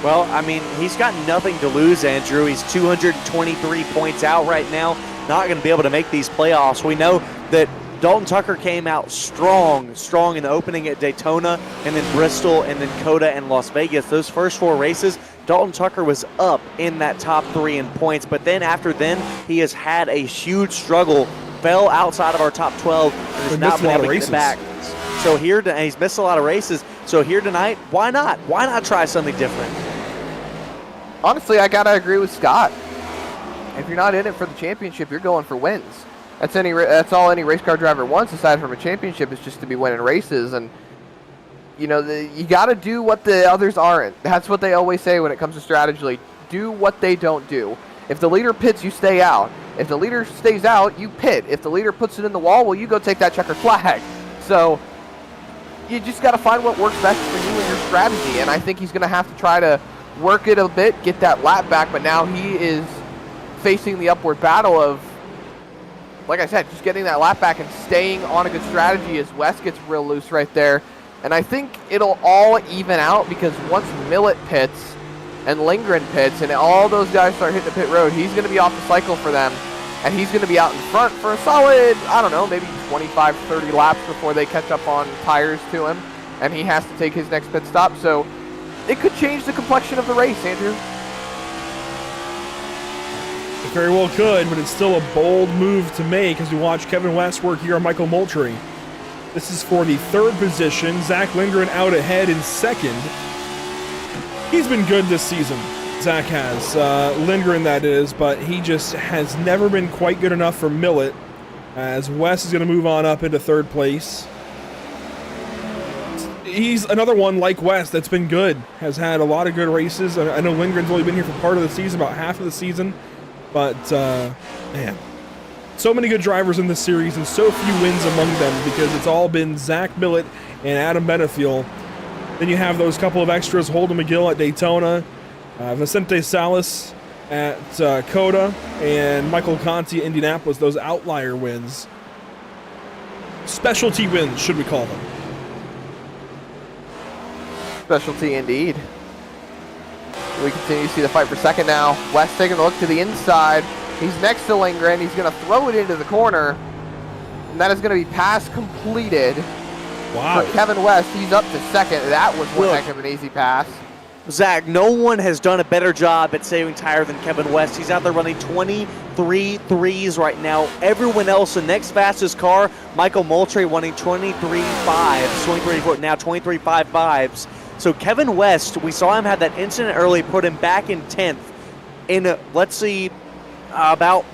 Speaker 3: Well, I mean, he's got nothing to lose, Andrew. He's 223 points out right now. Not going to be able to make these playoffs. We know that Dalton Tucker came out strong in the opening at Daytona, and then Bristol, and then Coda and Las Vegas. Those first 4 races, Dalton Tucker was up in that top 3 in points. But then after then, he has had a huge struggle, fell outside of our top 12, and has not been able to get back. So here, and he's missed a lot of races. So here tonight, why not? Why not try something different?
Speaker 2: Honestly, I gotta agree with Scott. If you're not in it for the championship, you're going for wins. That's all any race car driver wants, aside from a championship, is just to be winning races. And you know, you got to do what the others aren't. That's what they always say when it comes to strategy. Do what they don't do. If the leader pits, you stay out. If the leader stays out, you pit. If the leader puts it in the wall, well, you go take that checkered flag. So you just got to find what works best for you and your strategy. And I think he's going to have to try to work it a bit, get that lap back. But now he is facing the upward battle of, like I said, just getting that lap back and staying on a good strategy as West gets real loose right there. And I think it'll all even out because once Millett pits and Lindgren pits and all those guys start hitting the pit road, he's going to be off the cycle for them. And he's going to be out in front for a solid, I don't know, maybe 25, 30 laps before they catch up on tires to him. And he has to take his next pit stop. So it could change the complexion of the race, Andrew.
Speaker 1: It very well could, but it's still a bold move to make as we watch Kevin West work here on Michael Moultrie. This is for the 3rd position. Zach Lindgren out ahead in 2nd. He's been good this season, Zach has. Lindgren, that is, but he just has never been quite good enough for Millett, as West is going to move on up into 3rd place. He's another one like West that's been good, has had a lot of good races. I know Lindgren's only been here for part of the season, about half of the season, but man, so many good drivers in this series and so few wins among them because it's all been Zach Millett and Adam Benefiel. Then you have those couple of extras, Holden McGill at Daytona, Vicente Salas at Coda, and Michael Conti at Indianapolis, those outlier wins. Specialty wins, should we call them.
Speaker 2: Specialty indeed. We continue to see the fight for 2nd now. West taking a look to the inside. He's next to Lindgren. He's going to throw it into the corner. And that is going to be pass completed
Speaker 1: Wow.
Speaker 2: for Kevin West. He's up to second. That was one heck of an easy pass.
Speaker 3: Zach, no one has done a better job at saving tire than Kevin West. He's out there running 23 threes right now. Everyone else, the next fastest car, Michael Moultrie, running 23.4, now 23.55s. So Kevin West, we saw him have that incident early, put him back in 10th. In, let's see, about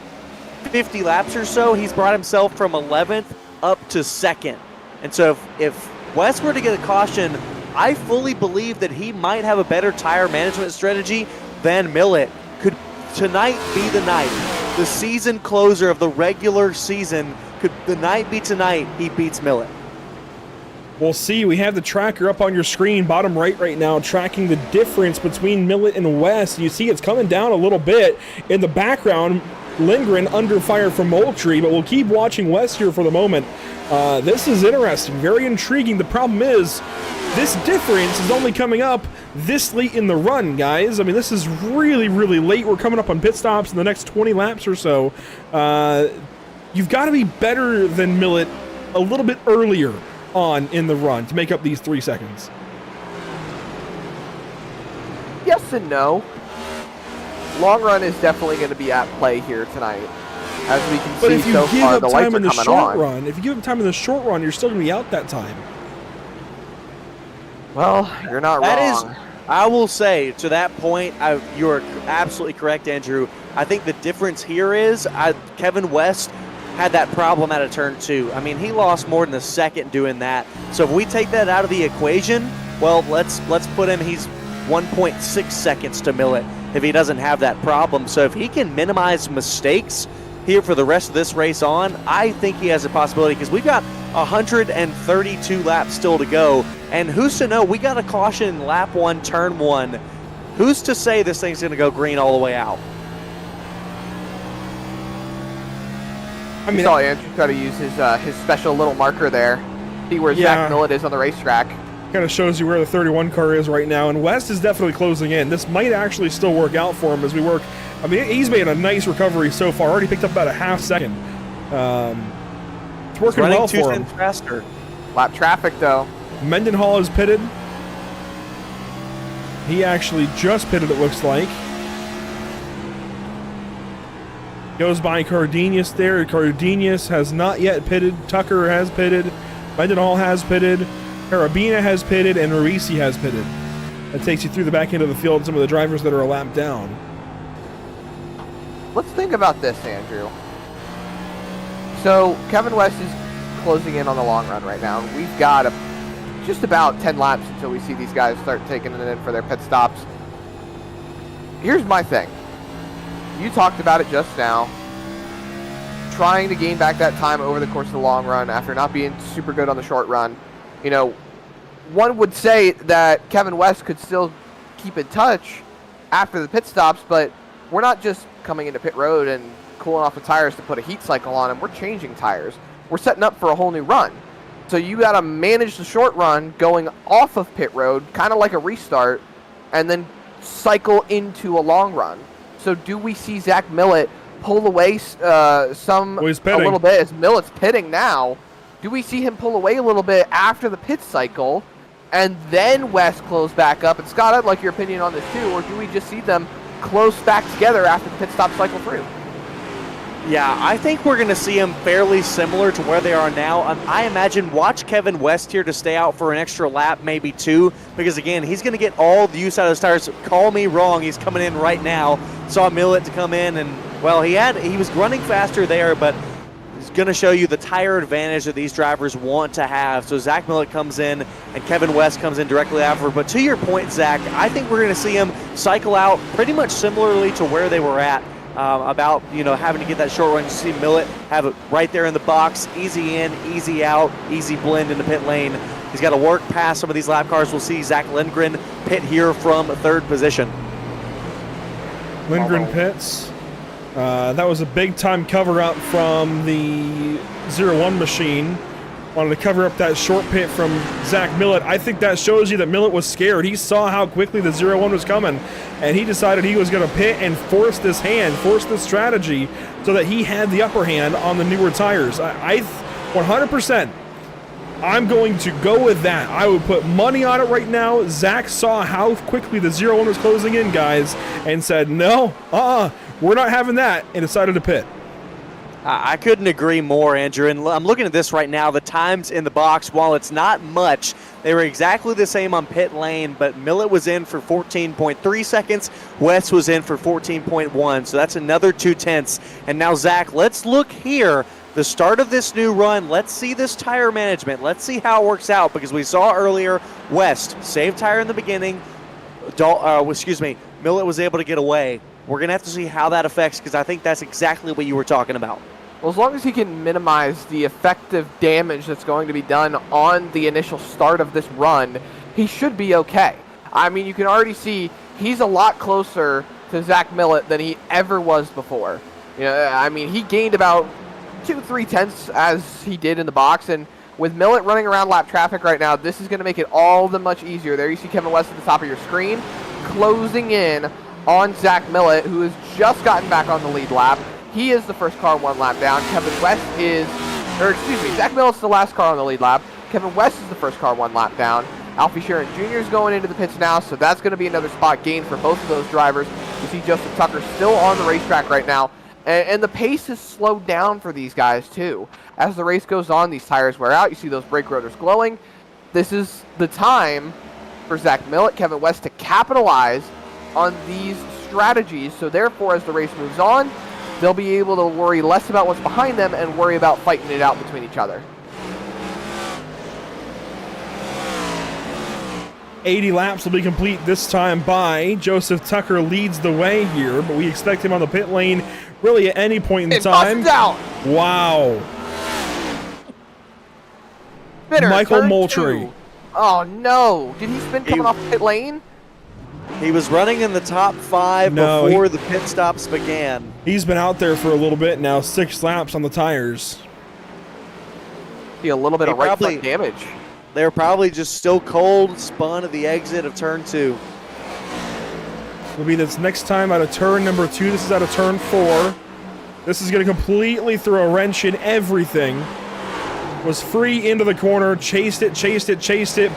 Speaker 3: 50 laps or so, he's brought himself from 11th up to 2nd. And so if West were to get a caution, I fully believe that he might have a better tire management strategy than Millett. Could tonight be the night? The season closer of the regular season, could the night be tonight he beats Millett?
Speaker 1: We'll see. We have the tracker up on your screen, bottom right now, tracking the difference between Millett and West. You see it's coming down a little bit. In the background, Lindgren under fire from Moultrie, but we'll keep watching West here for the moment. This is interesting, very intriguing. The problem is, this difference is only coming up this late in the run, guys. I mean, this is really, really late. We're coming up on pit stops in the next 20 laps or so. You've got to be better than Millett a little bit earlier on in the run to make up these 3 seconds.
Speaker 2: Yes and no. Long run is definitely going to be at play here tonight. As we can
Speaker 1: But
Speaker 2: see
Speaker 1: if you
Speaker 2: so
Speaker 1: give
Speaker 2: far,
Speaker 1: up
Speaker 2: the lights
Speaker 1: time
Speaker 2: are
Speaker 1: in the
Speaker 2: coming
Speaker 1: short
Speaker 2: on.
Speaker 1: run, if you give up time in the short run, you're still going to be out that time.
Speaker 2: Well, you're not
Speaker 3: That
Speaker 2: wrong.
Speaker 3: is, I will say, to that point, you're absolutely correct, Andrew. I think the difference here is Kevin West had that problem out of turn 2. I mean, he lost more than a second doing that. So if we take that out of the equation, well, let's put him, he's 1.6 seconds to Millett if he doesn't have that problem. So if he can minimize mistakes here for the rest of this race on, I think he has a possibility, because we've got 132 laps still to go. And who's to know, we got a caution in lap 1, turn 1. Who's to say this thing's going to go green all the way out?
Speaker 2: I mean, saw Andrew try to use his special little marker there. See where Zach Millett is on the racetrack.
Speaker 1: Kind of shows you where the 31 car is right now, and West is definitely closing in. This might actually still work out for him as we work. I mean, he's made a nice recovery so far. Already picked up about a half second. It's working well for him.
Speaker 3: Faster.
Speaker 2: Lap traffic, though.
Speaker 1: Mendenhall is pitted. He actually just pitted, it looks like. Goes by Cardenas there. Cardenas has not yet pitted. Tucker has pitted. Mendenhall has pitted. Carabina has pitted. And Risi has pitted. That takes you through the back end of the field and some of the drivers that are a lap down.
Speaker 2: Let's think about this, Andrew. So, Kevin West is closing in on the long run right now. We've got just about 10 laps until we see these guys start taking it in for their pit stops. Here's my thing. You talked about it just now. Trying to gain back that time over the course of the long run after not being super good on the short run. You know, one would say that Kevin West could still keep in touch after the pit stops, but we're not just coming into pit road and cooling off the tires to put a heat cycle on them. We're changing tires. We're setting up for a whole new run. So you got to manage the short run going off of pit road, kind of like a restart, and then cycle into a long run. So do we see Zach Millett pull away a little bit as Millett's pitting now? Do we see him pull away a little bit after the pit cycle and then West close back up? And Scott, I'd like your opinion on this too. Or do we just see them close back together after the pit stop cycle through?
Speaker 3: Yeah, I think we're going to see them fairly similar to where they are now. I imagine watch Kevin West here to stay out for an extra lap, maybe 2, because again, he's going to get all the use out of his tires. Call me wrong, he's coming in right now. Saw Millett to come in, and well, he was running faster there, but he's going to show you the tire advantage that these drivers want to have. So Zach Millett comes in, and Kevin West comes in directly after. But to your point, Zach, I think we're going to see him cycle out pretty much similarly to where they were at. About having to get that short run. You see Millett have it right there in the box, easy in, easy out, easy blend in the pit lane. He's got to work past some of these lap cars. We'll see Zach Lindgren pit here from 3rd position.
Speaker 1: Lindgren pits. That was a big time cover up from the 0-1 machine. Wanted to cover up that short pit from Zach Millett. I think that shows you that Millett was scared. He saw how quickly the 0-1 was coming, and he decided he was going to pit and force this strategy so that he had the upper hand on the newer tires. 100%. I'm going to go with that. I would put money on it right now. Zach saw how quickly the 0-1 was closing in, guys, and said, no, we're not having that, and decided to pit.
Speaker 3: I couldn't agree more, Andrew. And I'm looking at this right now. The times in the box, while it's not much, they were exactly the same on pit lane, but Millett was in for 14.3 seconds. West was in for 14.1, so that's another 2/10. And now, Zach, let's look here. The start of this new run, let's see this tire management. Let's see how it works out, because we saw earlier West save tire in the beginning. Millett was able to get away. We're going to have to see how that affects, because I think that's exactly what you were talking about.
Speaker 2: Well, as long as he can minimize the effective damage that's going to be done on the initial start of this run, he should be okay. I mean, you can already see he's a lot closer to Zach Millett than he ever was before. You know, I mean, he gained about 2-3 tenths as he did in the box, and with Millett running around lap traffic right now, this is going to make it all the much easier. There you see Kevin West at the top of your screen, closing in on Zach Millett, who has just gotten back on the lead lap. He is the first car 1 lap down. Zach Millett's the last car on the lead lap. Kevin West is the first car 1 lap down. Alfie Sharon Jr. is going into the pits now, so that's going to be another spot gain for both of those drivers. You see Joseph Tucker still on the racetrack right now, and the pace has slowed down for these guys too. As the race goes on, these tires wear out. You see those brake rotors glowing. This is the time for Zach Millett, Kevin West to capitalize on these strategies, so therefore as the race moves on, they'll be able to worry less about what's behind them and worry about fighting it out between each other.
Speaker 1: 80 laps will be complete this time by Joseph Tucker. Leads the way here, but we expect him on the pit lane really at any point in time.
Speaker 2: Out.
Speaker 1: Wow.
Speaker 2: Spinner,
Speaker 1: Michael
Speaker 2: turn
Speaker 1: Moultrie.
Speaker 2: 2. Oh no, did he spin coming off pit lane?
Speaker 3: He was running in the top 5 before the pit stops began.
Speaker 1: He's been out there for a little bit now, 6 laps on the tires.
Speaker 2: See a little bit of right front damage.
Speaker 3: They were probably just still cold, spun at the exit of turn 2.
Speaker 1: Will be this next time out of turn number 2. This is out of turn 4. This is going to completely throw a wrench in everything. Was free into the corner, chased it,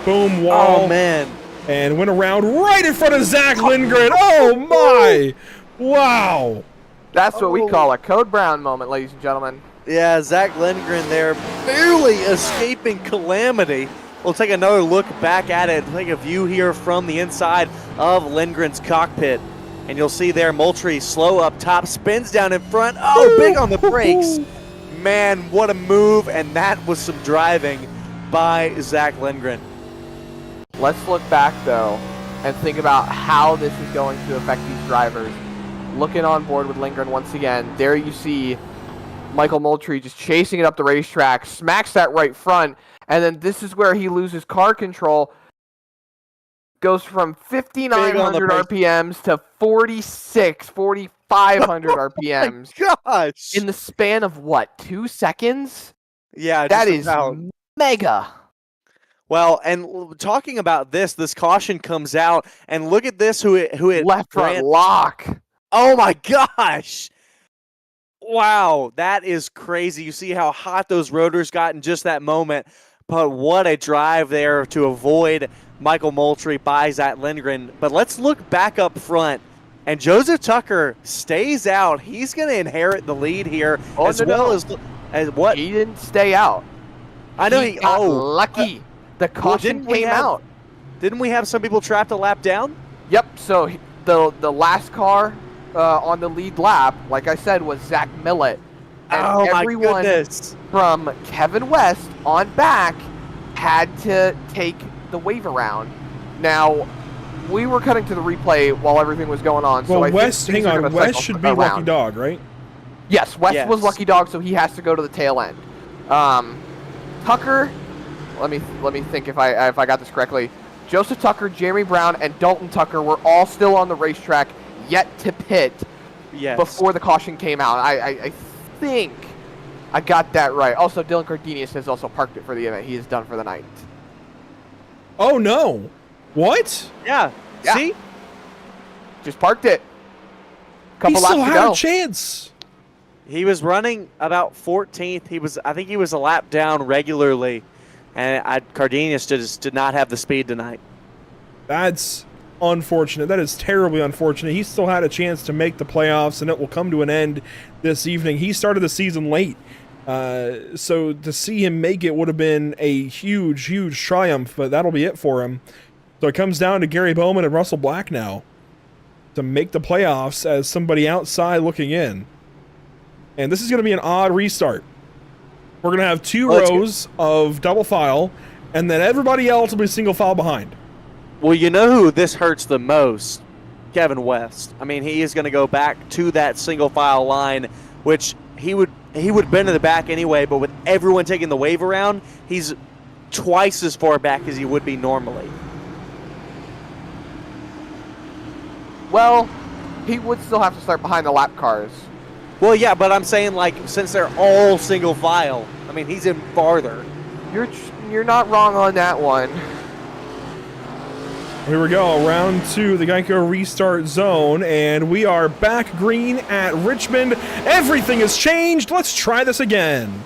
Speaker 1: boom, wall.
Speaker 3: Oh, man.
Speaker 1: And went around right in front of Zach Lindgren. Oh, my. Wow.
Speaker 2: That's what we call a Code Brown moment, ladies and gentlemen.
Speaker 3: Yeah, Zach Lindgren there barely escaping calamity. We'll take another look back at it, take a view here from the inside of Lindgren's cockpit. And you'll see there Moultrie slow up top, spins down in front. Oh, big on the brakes. Man, what a move, and that was some driving by Zach Lindgren.
Speaker 2: Let's look back, though, and think about how this is going to affect these drivers. Looking on board with Lindgren once again, there you see Michael Moultrie just chasing it up the racetrack, smacks that right front, and then this is where he loses car control. Goes from 5,900 RPMs to 4,500 RPMs.
Speaker 3: Oh my gosh!
Speaker 2: In the span of what, 2 seconds?
Speaker 3: Yeah,
Speaker 2: that is mega.
Speaker 3: Well, and talking about this caution comes out, and look at this, who it
Speaker 2: left front lock.
Speaker 3: Oh my gosh! Wow, that is crazy. You see how hot those rotors got in just that moment, but what a drive there to avoid Michael Moultrie by Zach Lindgren. But let's look back up front, and Joseph Tucker stays out. He's going to inherit the lead here, as what?
Speaker 2: He didn't stay out.
Speaker 3: I know
Speaker 2: he got lucky. The caution came out.
Speaker 3: Didn't we have some people trapped a lap down?
Speaker 2: Yep. So the last car on the lead lap, like I said, was Zach Millett. And everyone from Kevin West on back had to take the wave around. Now, we were cutting to the replay while everything was going on.
Speaker 1: Well,
Speaker 2: so
Speaker 1: West should be Lucky Dog, right?
Speaker 2: Yes, West was Lucky Dog, so he has to go to the tail end. Tucker, let me think if I got this correctly. Joseph Tucker, Jeremy Brown, and Dalton Tucker were all still on the racetrack, yet to pit before the caution came out. I think I got that right. Also, Dylan Cardenius has also parked it for the event. He is done for the night.
Speaker 1: Oh, no. What?
Speaker 3: Yeah. See?
Speaker 2: Just parked it.
Speaker 1: He still had a chance.
Speaker 3: He was running about 14th. I think he was a lap down regularly, and Cardenas just did not have the speed tonight.
Speaker 1: That's unfortunate. That is terribly unfortunate. He still had a chance to make the playoffs, and it will come to an end this evening. He started the season late, so to see him make it would have been a huge, huge triumph, but that'll be it for him. So it comes down to Gary Bowman and Russell Black now to make the playoffs as somebody outside looking in. And this is going to be an odd restart. We're going to have two rows of double file, and then everybody else will be single file behind.
Speaker 3: Well, you know who this hurts the most? Kevin West. I mean, he is going to go back to that single file line, which he would have been in the back anyway, but with everyone taking the wave around, he's twice as far back as he would be normally.
Speaker 2: Well, he would still have to start behind the lap cars.
Speaker 3: Well, yeah, but I'm saying, like, since they're all single file, I mean, he's in farther.
Speaker 2: You're not wrong on that one.
Speaker 1: Here we go, round 2, the Geico restart zone, and we are back green at Richmond. Everything has changed. Let's try this again.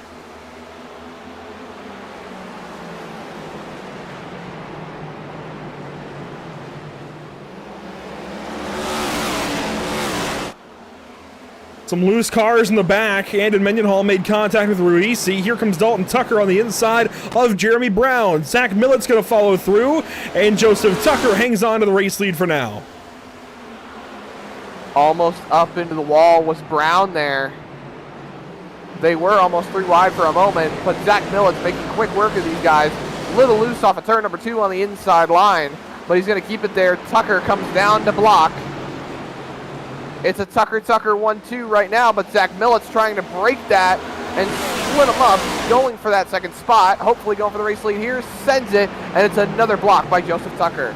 Speaker 1: Some loose cars in the back, and Mendenhall made contact with Ruisi. Here comes Dalton Tucker on the inside of Jeremy Brown. Zach Millett's going to follow through, and Joseph Tucker hangs on to the race lead for now.
Speaker 2: Almost up into the wall was Brown there. They were almost 3 wide for a moment, but Zach Millett's making quick work of these guys. A little loose off of turn number 2 on the inside line, but he's going to keep it there. Tucker comes down to block. It's a Tucker 1-2 right now, but Zach Millett's trying to break that and split them up, going for that second spot, hopefully going for the race lead here, sends it, and it's another block by Joseph Tucker.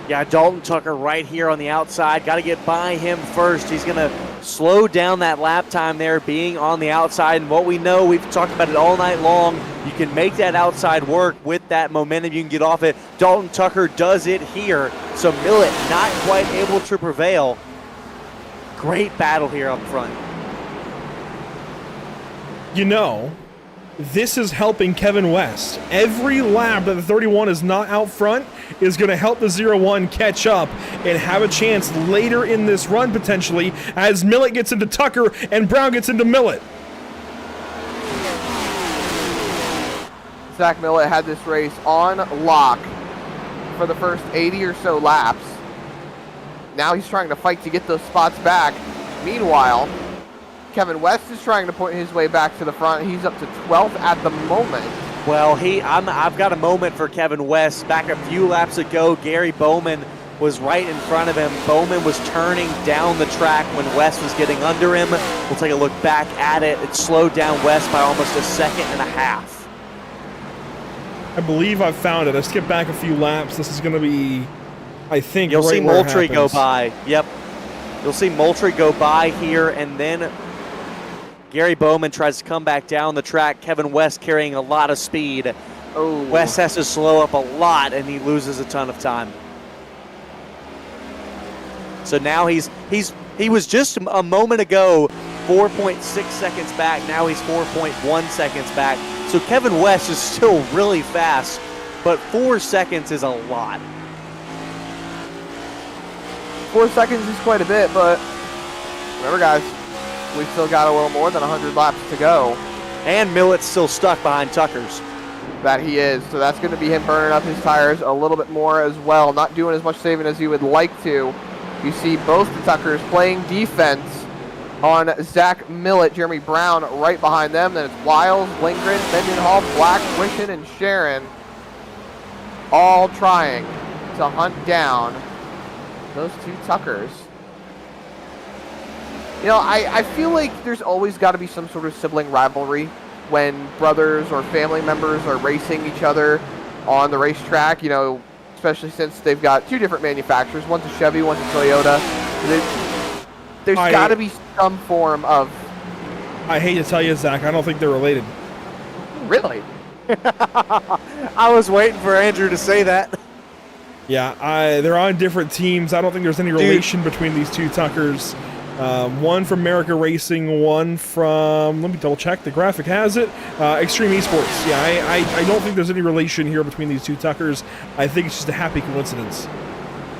Speaker 3: Yeah, Dalton Tucker right here on the outside. Got to get by him first. He's going to slow down that lap time there, being on the outside. And what we know, we've talked about it all night long, you can make that outside work with that momentum. You can get off it. Dalton Tucker does it here. So Millett not quite able to prevail. Great battle here up front.
Speaker 1: You know, this is helping Kevin West. Every lap that the 31 is not out front is going to help the 01 catch up and have a chance later in this run potentially as Millett gets into Tucker and Brown gets into Millett.
Speaker 2: Zach Millett had this race on lock for the first 80 or so laps. Now he's trying to fight to get those spots back. Meanwhile, Kevin West is trying to point his way back to the front. He's up to 12th at the moment.
Speaker 3: Well, I've got a moment for Kevin West. Back a few laps ago, Gary Bowman was right in front of him. Bowman was turning down the track when West was getting under him. We'll take a look back at it. It slowed down West by almost a second and a half.
Speaker 1: I believe I've found it. I skipped back a few laps. This is going to be, I think,
Speaker 3: you'll
Speaker 1: right
Speaker 3: see
Speaker 1: where
Speaker 3: Moultrie
Speaker 1: it
Speaker 3: go
Speaker 1: happens.
Speaker 3: by. Yep. You'll see Moultrie go by here, and then Gary Bowman tries to come back down the track. Kevin West carrying a lot of speed.
Speaker 2: Oh.
Speaker 3: West has to slow up a lot, and he loses a ton of time. So now he was just a moment ago 4.6 seconds back. Now he's 4.1 seconds back. So Kevin West is still really fast, but 4 seconds is a lot.
Speaker 2: 4 seconds is quite a bit, but remember, guys, we've still got a little more than 100 laps to go.
Speaker 3: And Millett's still stuck behind Tucker's.
Speaker 2: That he is, so that's going to be him burning up his tires a little bit more as well, not doing as much saving as he would like to. You see both the Tuckers playing defense on Zach Millett, Jeremy Brown right behind them. Then it's Wiles, Lindgren, Mendenhall, Black, Wishon, and Sharon all trying to hunt down those two Tuckers. You know, I feel like there's always got to be some sort of sibling rivalry when brothers or family members are racing each other on the racetrack, you know, especially since they've got two different manufacturers. One's a Chevy, one's a Toyota. There's got to be some form of...
Speaker 1: I hate to tell you, Zach, I don't think they're related.
Speaker 2: Really?
Speaker 3: I was waiting for Andrew to say that.
Speaker 1: Yeah, they're on different teams. I don't think there's any relation between these two Tuckers. One from America Racing, one from, let me double check, the graphic has it, Extreme Esports. Yeah, I don't think there's any relation here between these two Tuckers. I think it's just a happy coincidence.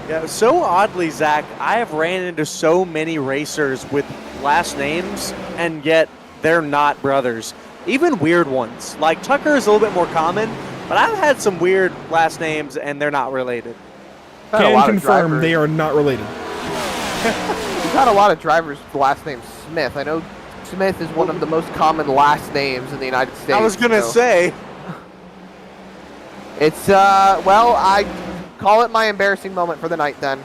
Speaker 3: Yeah, so oddly, Zach, I have ran into so many racers with last names, and yet they're not brothers. Even weird ones. Like Tucker is a little bit more common, but I've had some weird last names, and they're not related.
Speaker 1: Can confirm they are not related.
Speaker 2: We've had a lot of drivers with the last name Smith. I know Smith is one of the most common last names in the United States.
Speaker 3: I was going to say.
Speaker 2: It's, well, I call it my embarrassing moment for the night then.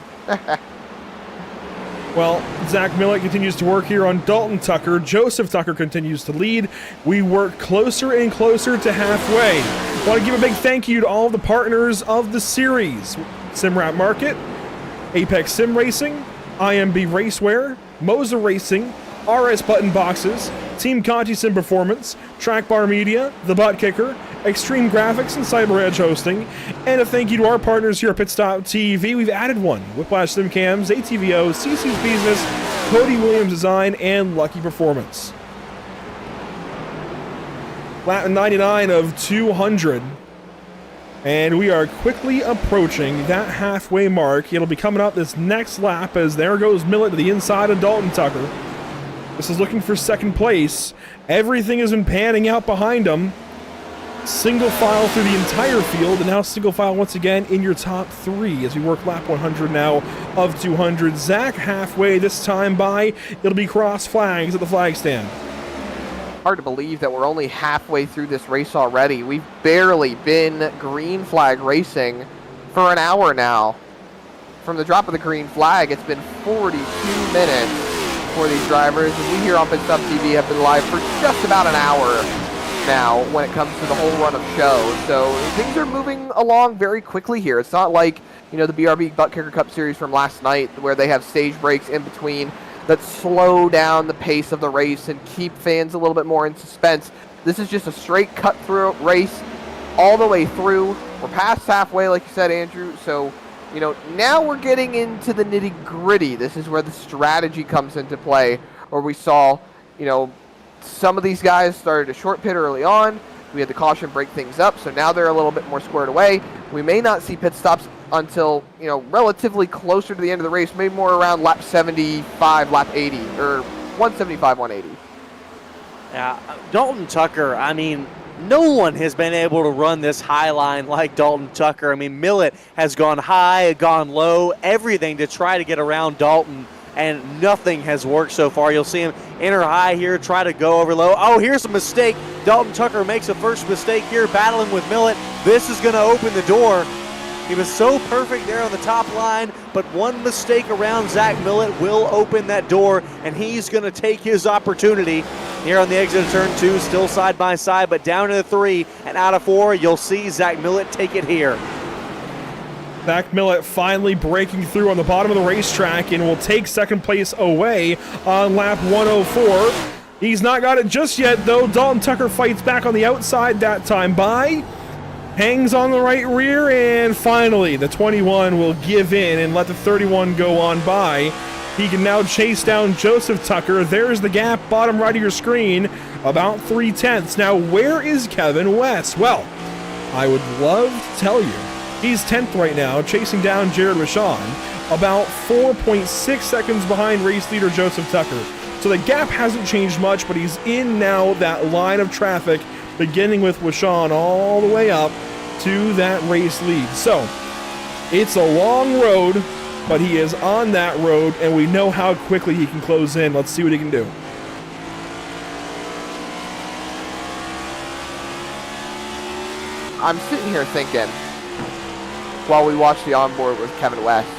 Speaker 1: Well, Zach Millett continues to work here on Dalton Tucker. Joseph Tucker continues to lead. We work closer and closer to halfway. I want to give a big thank you to all of the partners of the series. SimRat Market, Apex Sim Racing, IMB Racewear, Moser Racing, RS Button Boxes, Team Conti Sim Performance, Trackbar Media, The Butt Kicker, Extreme Graphics, and Cyber Edge Hosting. And a thank you to our partners here at Pitstop TV. We've added one: Whiplash Sim Cams, ATVO, CC's Business, Cody Williams Design, and Lucky Performance. Lap 99 of 200. And we are quickly approaching that halfway mark. It'll be coming up this next lap as there goes Millett to the inside of Dalton Tucker. This is looking for second place. Everything has been panning out behind him. Single file through the entire field, and now single file once again in your top three as we work lap 100 now of 200. Zach halfway this time by. It'll be cross flags at the flag stand.
Speaker 2: Hard to believe that we're only halfway through this race already. We've barely been green flag racing for an hour now. From the drop of the green flag, it's been 42 minutes for these drivers, and we here on Pitstop TV have been live for just about an hour now when it comes to the whole run of show. So things are moving along very quickly here. It's not like, you know, the BRB Butt Kicker Cup series from last night where they have stage breaks in between that slow down the pace of the race and keep fans a little bit more in suspense. This is just a straight cut-through race all the way through. We're past halfway, like you said, Andrew, so, you know, now we're getting into the nitty-gritty. This is where the strategy comes into play, where we saw, you know, some of these guys started a short pit early on. We had the caution break things up, so now they're a little bit more squared away. We may not see pit stops until, you know, relatively closer to the end of the race, maybe more around lap 75, lap 80, or 175, 180.
Speaker 3: Yeah, Dalton Tucker, I mean, no one has been able to run this high line like Dalton Tucker. I mean, Millett has gone high, gone low, everything to try to get around Dalton, and nothing has worked so far. You'll see him enter high here, try to go over low. Oh, here's a mistake. Dalton Tucker makes a first mistake here, battling with Millett. This is going to open the door. He was so perfect there on the top line, but one mistake around Zach Millett will open that door, and he's going to take his opportunity here on the exit of turn 2, still side by side, but down to the 3 and out of 4, you'll see Zach Millett take it here.
Speaker 1: Zach Millett finally breaking through on the bottom of the racetrack and will take second place away on lap 104. He's not got it just yet, though. Dalton Tucker fights back on the outside that time by. Hangs on the right rear, and finally the 21 will give in and let the 31 go on by. He can now chase down Joseph Tucker. There's the gap, bottom right of your screen, about 3/10. Now, where is Kevin West? Well, I would love to tell you. He's 10th right now, chasing down Jared Rashawn, about 4.6 seconds behind race leader Joseph Tucker. So the gap hasn't changed much, but he's in now that line of traffic, beginning with Rashawn all the way up to that race lead. So it's a long road, but he is on that road, and we know how quickly he can close in. Let's see what he can do.
Speaker 2: I'm sitting here thinking, while we watch the onboard with Kevin West,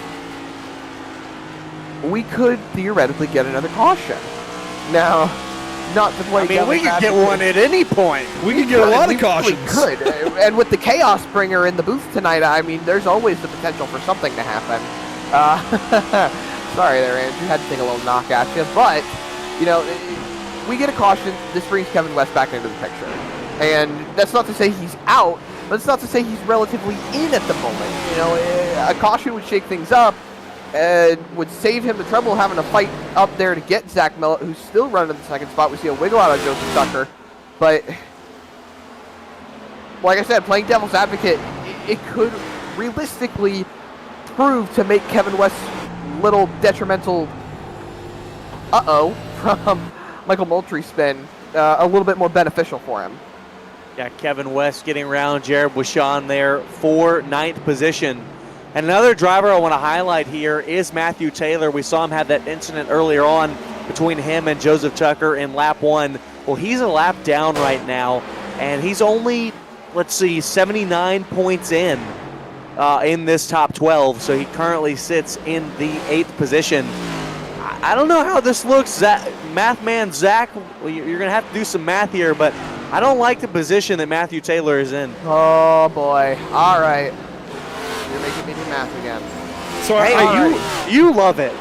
Speaker 2: we could theoretically get another caution. Now, not to play.
Speaker 3: I mean, we could get one at any point.
Speaker 1: We could get a lot of cautions.
Speaker 2: We could. And with the Chaos Bringer in the booth tonight, I mean, there's always the potential for something to happen. Sorry there, Andrew. Had to take a little knock at you. But, you know, we get a caution. This brings Kevin West back into the picture. And that's not to say he's out, but it's not to say he's relatively in at the moment. You know, a caution would shake things up. would save him the trouble of having to fight up there to get Zach Millett, who's still running in the second spot. We see a wiggle out of Joseph Tucker. But, like I said, playing devil's advocate, it could realistically prove to make Kevin West's little detrimental from Michael Moultrie spin a little bit more beneficial for him.
Speaker 3: Yeah, Kevin West getting around Jared Wishon there for 9th position. And another driver I want to highlight here is Matthew Taylor. We saw him have that incident earlier on between him and Joseph Tucker in lap 1. Well, he's a lap down right now, and he's only, 79 points in this top 12, so he currently sits in the 8th position. I don't know how this looks, math man Zach. You're going to have to do some math here, but I don't like the position that Matthew Taylor is in.
Speaker 2: Oh, boy. All right. You're making me do math again.
Speaker 1: So
Speaker 3: hey, you love it.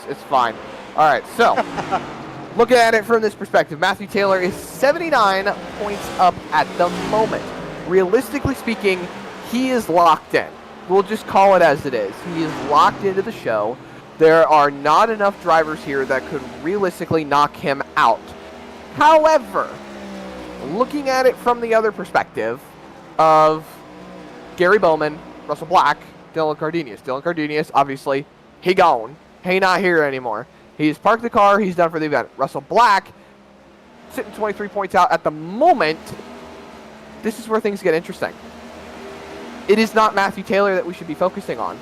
Speaker 2: It's fine. All right, so looking at it from this perspective, Matthew Taylor is 79 points up at the moment. Realistically speaking, he is locked in. We'll just call it as it is. He is locked into the show. There are not enough drivers here that could realistically knock him out. However, looking at it from the other perspective of Gary Bowman, Russell Black, Dylan Cardenas. Dylan Cardenas, obviously, he gone. He not here anymore. He's parked the car. He's done for the event. Russell Black, sitting 23 points out at the moment. This is where things get interesting. It is not Matthew Taylor that we should be focusing on.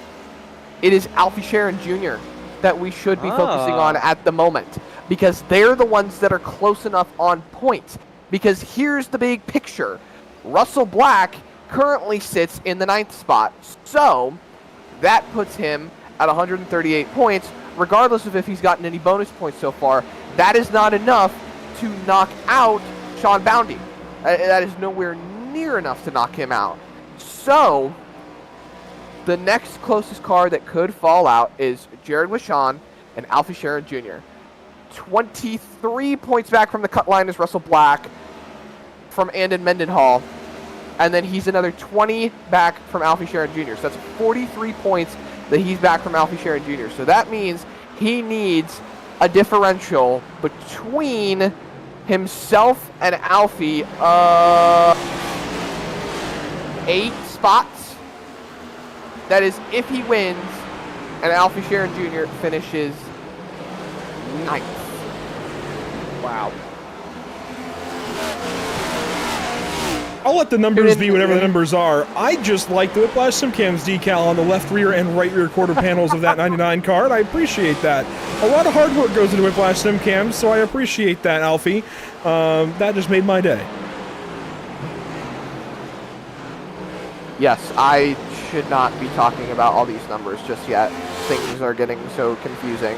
Speaker 2: It is Alfie Sharon Jr. that we should be focusing on at the moment, because they're the ones that are close enough on points. Because here's the big picture. Russell Black currently sits in the 9th spot, so that puts him at 138 points, regardless of if he's gotten any bonus points so far. That is not enough to knock out Sean Boundy. That is nowhere near enough to knock him out. So the next closest car that could fall out is Jared Wishon and Alfie Sharon Jr. 23 points back from the cut line is Russell Black from Andon Mendenhall. And then he's another 20 back from Alfie Sharon Jr. So that's 43 points that he's back from Alfie Sharon Jr. So that means he needs a differential between himself and Alfie 8 spots. That is if he wins and Alfie Sharon Jr. finishes 9th. Wow.
Speaker 1: I'll let the numbers be whatever the numbers are. I just like the Whiplash SimCams decal on the left rear and right rear quarter panels of that 99 car, and I appreciate that. A lot of hard work goes into Whiplash SimCams, so I appreciate that, Alfie. That just made my day.
Speaker 2: Yes, I should not be talking about all these numbers just yet. Things are getting so confusing.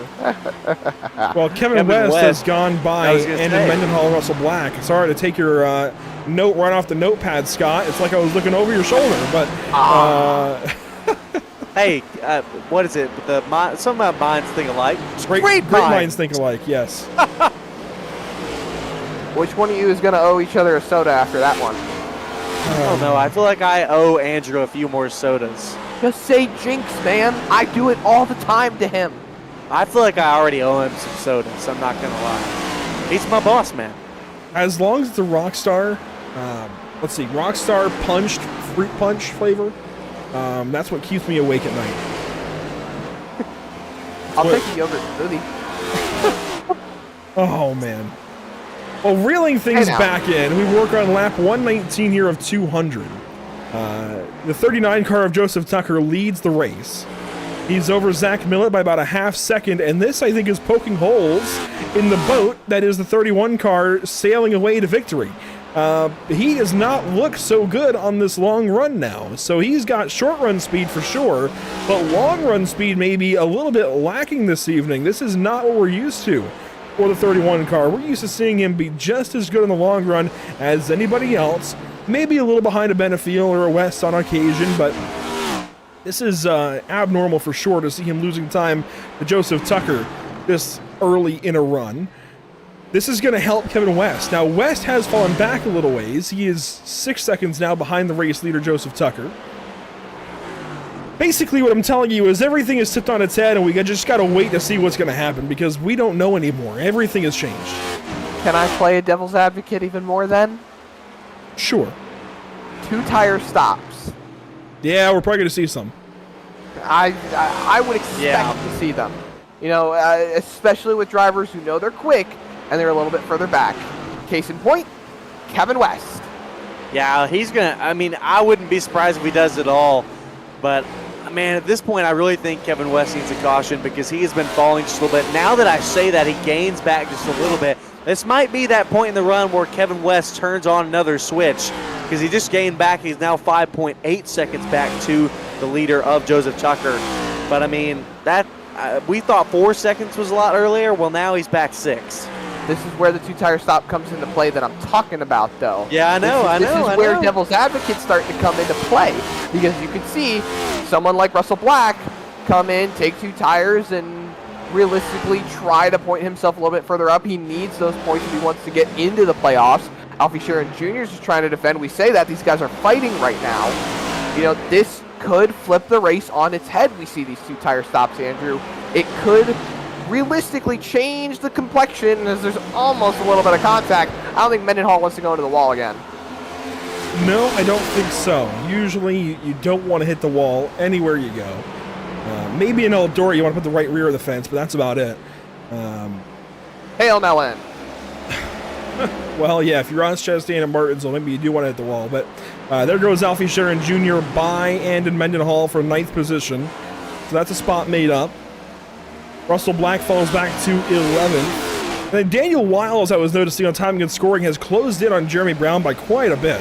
Speaker 1: Well, Kevin West has gone by Andon Mendenhall and Russell Black. Sorry to take your note right off the notepad, Scott. It's like I was looking over your shoulder, but
Speaker 3: hey, what is it? Some minds think alike.
Speaker 1: Great minds think alike. Yes.
Speaker 2: Which one of you is going to owe each other a soda after that one?
Speaker 3: I don't know. I feel like I owe Andrew a few more sodas.
Speaker 2: Just say Jinx, man. I do it all the time to him.
Speaker 3: I feel like I already owe him some sodas. I'm not going to lie. He's my boss, man.
Speaker 1: As long as it's a Rockstar, let's see, Rockstar punched fruit punch flavor, that's what keeps me awake at night.
Speaker 2: I'll take a yogurt smoothie.
Speaker 1: Oh, man. Well, reeling things back in, we work on lap 119 here of 200. The 39 car of Joseph Tucker leads the race. He's over Zach Millett by about a half second, and this, I think, is poking holes in the boat that is the 31 car sailing away to victory. He does not look so good on this long run now, so he's got short run speed for sure, but long run speed may be a little bit lacking this evening. This is not what we're used to for the 31 car. We're used to seeing him be just as good in the long run as anybody else, maybe a little behind a Benefiel or a West on occasion, but this is abnormal for sure to see him losing time to Joseph Tucker this early in a run. This is going to help Kevin West. Now, West has fallen back a little ways. He is 6 seconds now behind the race leader, Joseph Tucker. Basically, what I'm telling you is everything is tipped on its head, and we just got to wait to see what's going to happen because we don't know anymore. Everything has changed.
Speaker 2: Can I play a devil's advocate even more then?
Speaker 1: Sure.
Speaker 2: 2 tire stops.
Speaker 1: Yeah, we're probably going to see some.
Speaker 2: I would expect to see them. You know, especially with drivers who know they're quick and they're a little bit further back. Case in point, Kevin West.
Speaker 3: Yeah, he's going to, I mean, I wouldn't be surprised if he does it all. But, man, at this point, I really think Kevin West needs a caution because he has been falling just a little bit. Now that I say that, he gains back just a little bit. This might be that point in the run where Kevin West turns on another switch because he just gained back. He's now 5.8 seconds back to the leader of Joseph Tucker. But, I mean, that we thought 4 seconds was a lot earlier. Well, now he's back 6.
Speaker 2: This is where the 2 tire stop comes into play that I'm talking about, though.
Speaker 3: Yeah, I know,
Speaker 2: This is where devil's advocates start to come into play because you can see someone like Russell Black come in, take 2 tires, and realistically try to point himself a little bit further up. He needs those points if he wants to get into the playoffs. Alfie Sharon Jr. is just trying to defend. We say that. These guys are fighting right now. You know, this could flip the race on its head. We see these 2 tire stops, Andrew. It could realistically change the complexion as there's almost a little bit of contact. I don't think Mendenhall wants to go into the wall again.
Speaker 1: No, I don't think so. Usually you don't want to hit the wall anywhere you go. Maybe in Eldora you want to put the right rear of the fence, but that's about it.
Speaker 2: Hail Mellon.
Speaker 1: Well, yeah, if you're on Chastain and Martinsville, maybe you do want to hit the wall. But there goes Alfie Sharon Jr. by Andon Mendenhall for 9th position. So that's a spot made up. Russell Black falls back to 11th. And then Daniel Wiles, I was noticing on timing and scoring, has closed in on Jeremy Brown by quite a bit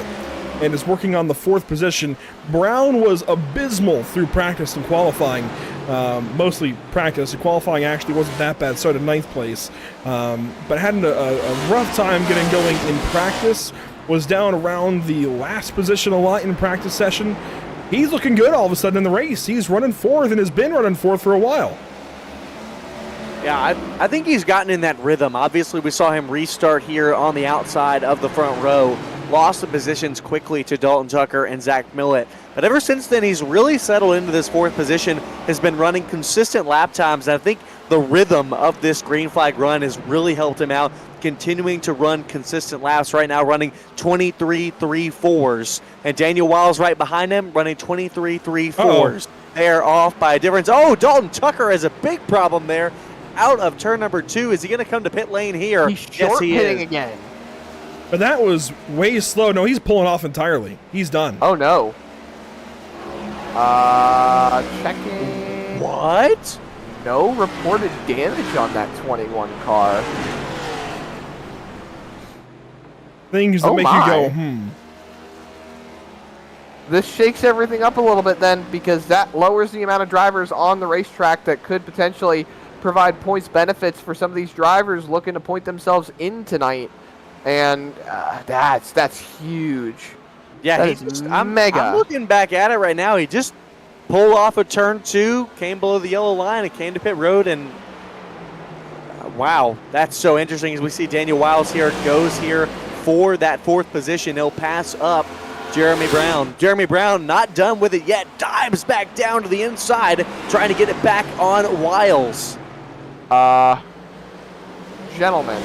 Speaker 1: and is working on the 4th position. Brown was abysmal through practice and qualifying, mostly practice. The qualifying actually wasn't that bad, started 9th place, but had a rough time getting going in practice, was down around the last position a lot in practice session. He's looking good all of a sudden in the race. He's running 4th and has been running 4th for a while.
Speaker 3: Yeah, I think he's gotten in that rhythm. Obviously, we saw him restart here on the outside of the front row. Lost the positions quickly to Dalton Tucker and Zach Millett. But ever since then, he's really settled into this 4th position, has been running consistent lap times. And I think the rhythm of this green flag run has really helped him out, continuing to run consistent laps. Right now running 23.34s. And Daniel Wiles right behind him running 23.34s. They're off by a difference. Oh, Dalton Tucker has a big problem there. Out of turn number 2. Is he going to come to pit lane here?
Speaker 2: He's short pitting again.
Speaker 1: But that was way slow. No, he's pulling off entirely. He's done.
Speaker 2: Oh, no. Checking.
Speaker 3: What?
Speaker 2: No reported damage on that 21 car.
Speaker 1: Things that make you go,
Speaker 2: This shakes everything up a little bit then because that lowers the amount of drivers on the racetrack that could potentially provide points benefits for some of these drivers looking to point themselves in tonight. And that's huge.
Speaker 3: Yeah,
Speaker 2: I'm mega.
Speaker 3: I'm looking back at it right now. He just pulled off of turn 2, came below the yellow line, and came to pit road. And wow, that's so interesting. As we see Daniel Wiles here goes here for that 4th position. He'll pass up Jeremy Brown. Jeremy Brown not done with it yet. Dives back down to the inside, trying to get it back on Wiles.
Speaker 2: Gentlemen.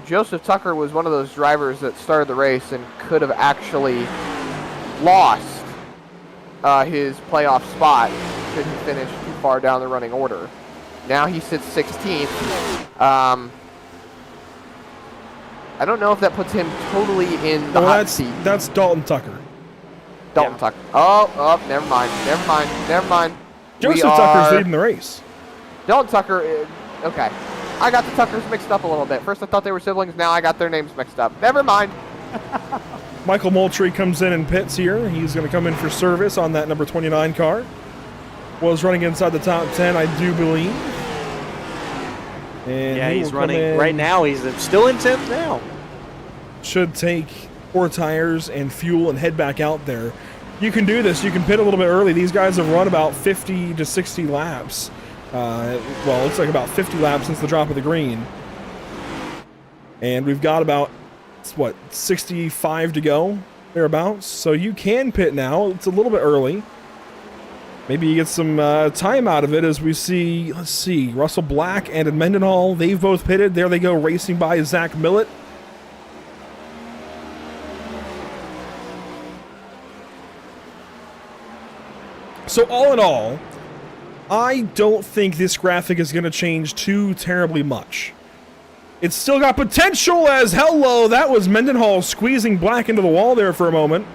Speaker 2: Joseph Tucker was one of those drivers that started the race and could have actually lost his playoff spot should he finish too far down the running order. Now he sits 16th. I don't know if that puts him totally in the hot seat.
Speaker 1: That's Dalton Tucker.
Speaker 2: Dalton Tucker. Oh, never mind.
Speaker 1: Joseph Tucker's leading the race.
Speaker 2: Dalton Tucker, okay. I got the Tuckers mixed up a little bit. First I thought they were siblings, now I got their names mixed up. Never mind.
Speaker 1: Michael Moultrie comes in and pits here. He's going to come in for service on that number 29 car. Was running inside the top 10, I do believe. And
Speaker 3: yeah, he's running right now. He's still in 10th now.
Speaker 1: Should take 4 tires and fuel and head back out there. You can do this. You can pit a little bit early. These guys have run about 50 to 60 laps. Well, it looks like about 50 laps since the drop of the green. And we've got about, 65 to go, thereabouts. So you can pit now. It's a little bit early. Maybe you get some time out of it as we see, let's see, Russell Black and Mendenhall, they've both pitted. There they go, racing by Zach Millett. So all in all, I don't think this graphic is going to change too terribly much. It's still got potential as hello. That was Mendenhall squeezing Black into the wall there for a moment.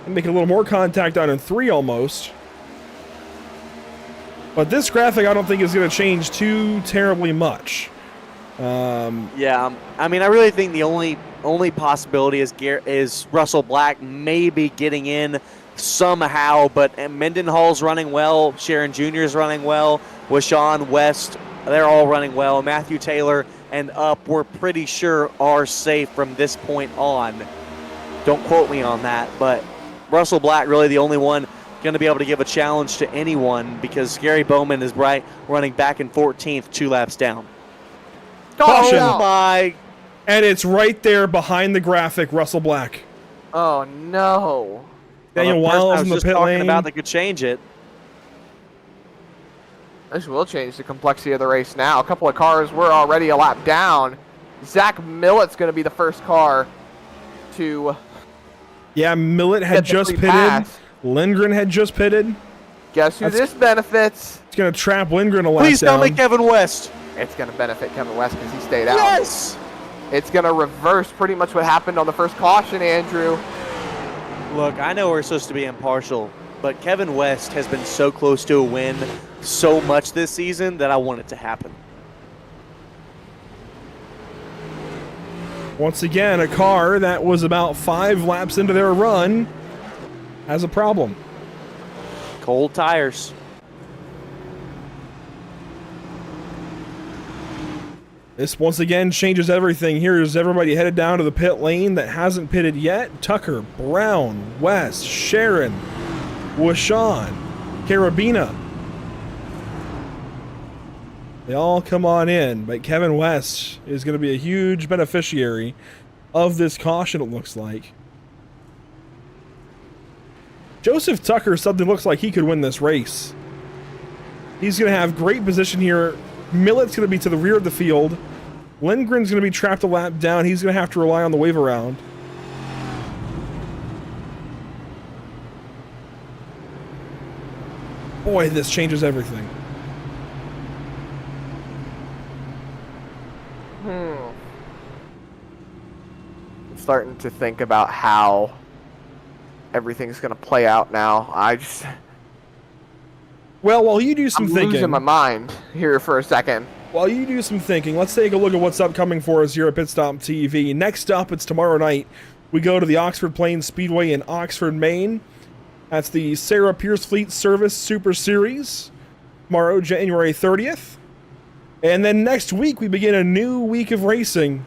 Speaker 1: And make a little more contact on in 3 almost. But this graphic I don't think is going to change too terribly much.
Speaker 3: Yeah, I mean, I really think the only possibility is Russell Black maybe getting in somehow, but Mendenhall's running well, Sharon Jr. is running well, Washawn West, they're all running well. Matthew Taylor and Up, we're pretty sure are safe from this point on. Don't quote me on that, but Russell Black really the only one going to be able to give a challenge to anyone because Gary Bowman is running back in 14th, 2 laps down.
Speaker 1: Caution.
Speaker 3: Oh my!
Speaker 1: And it's right there behind the graphic, Russell Black.
Speaker 2: Oh no!
Speaker 1: Daniel Wiles in the pit lane.
Speaker 3: About that could change it.
Speaker 2: This will change the complexity of the race now. A couple of cars were already a lap down. Zach Millett's going to be the first car to.
Speaker 1: Yeah, Millett had just pitted.
Speaker 2: Pass.
Speaker 1: Lindgren had just pitted.
Speaker 2: Guess who this benefits?
Speaker 1: It's going to trap Lindgren a lap
Speaker 3: Please
Speaker 1: down.
Speaker 3: tell me Kevin West.
Speaker 2: It's going to benefit Kevin West because he stayed out.
Speaker 3: Yes!
Speaker 2: It's going to reverse pretty much what happened on the first caution, Andrew.
Speaker 3: Look, I know we're supposed to be impartial, but Kevin West has been so close to a win so much this season that I want it to happen.
Speaker 1: Once again, a car that was about 5 laps into their run has a problem.
Speaker 3: Cold tires.
Speaker 1: This once again changes everything. Here's everybody headed down to the pit lane that hasn't pitted yet. Tucker, Brown, West, Sharon, Washawn, Carabina. They all come on in, but Kevin West is going to be a huge beneficiary of this caution, it looks like. Joseph Tucker, something looks like he could win this race. He's going to have great position here. Millett's going to be to the rear of the field. Lindgren's going to be trapped a lap down. He's going to have to rely on the wave around. Boy, this changes everything.
Speaker 2: I'm starting to think about how everything's going to play out now.
Speaker 1: Well, while you do some
Speaker 2: I'm
Speaker 1: thinking,
Speaker 2: losing my mind here for a second.
Speaker 1: While you do some thinking, let's take a look at what's upcoming for us here at Pit Stop TV. Next up, it's tomorrow night. We go to the Oxford Plains Speedway in Oxford, Maine. That's the Sarah Pierce Fleet Service Super Series. Tomorrow, January 30th. And then next week, we begin a new week of racing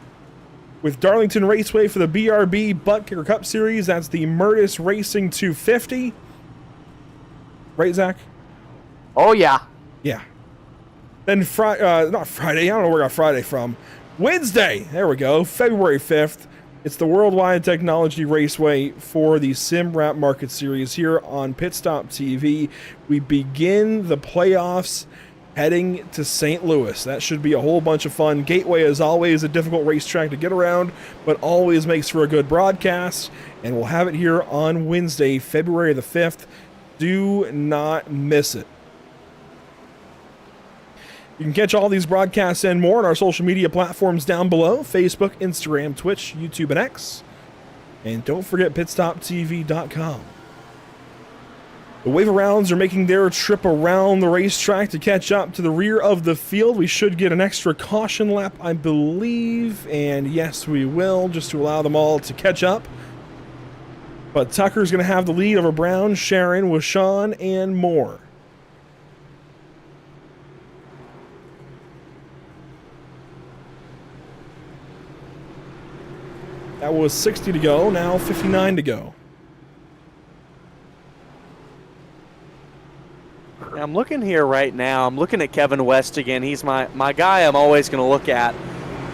Speaker 1: with Darlington Raceway for the BRB Butt Kicker Cup Series. That's the Murtis Racing 250. Right, Zach?
Speaker 2: Oh, yeah.
Speaker 1: Yeah. Then not Friday, I don't know where I got Friday from. Wednesday, there we go, February 5th. It's the Worldwide Technology Raceway for the Sim Rap Market Series here on Pit Stop TV. We begin the playoffs heading to St. Louis. That should be a whole bunch of fun. Gateway is always a difficult racetrack to get around, but always makes for a good broadcast. And we'll have it here on Wednesday, February the 5th. Do not miss it. You can catch all these broadcasts and more on our social media platforms down below: Facebook, Instagram, Twitch, YouTube, and X. And don't forget pitstoptv.com. The wave arounds are making their trip around the racetrack to catch up to the rear of the field. We should get an extra caution lap, I believe. And yes, we will, just to allow them all to catch up. But Tucker's going to have the lead over Brown, Sharon, Washawn, and more. That was 60 to go, now 59 to go.
Speaker 3: I'm looking here right now. I'm looking at Kevin West again. He's my guy I'm always going to look at.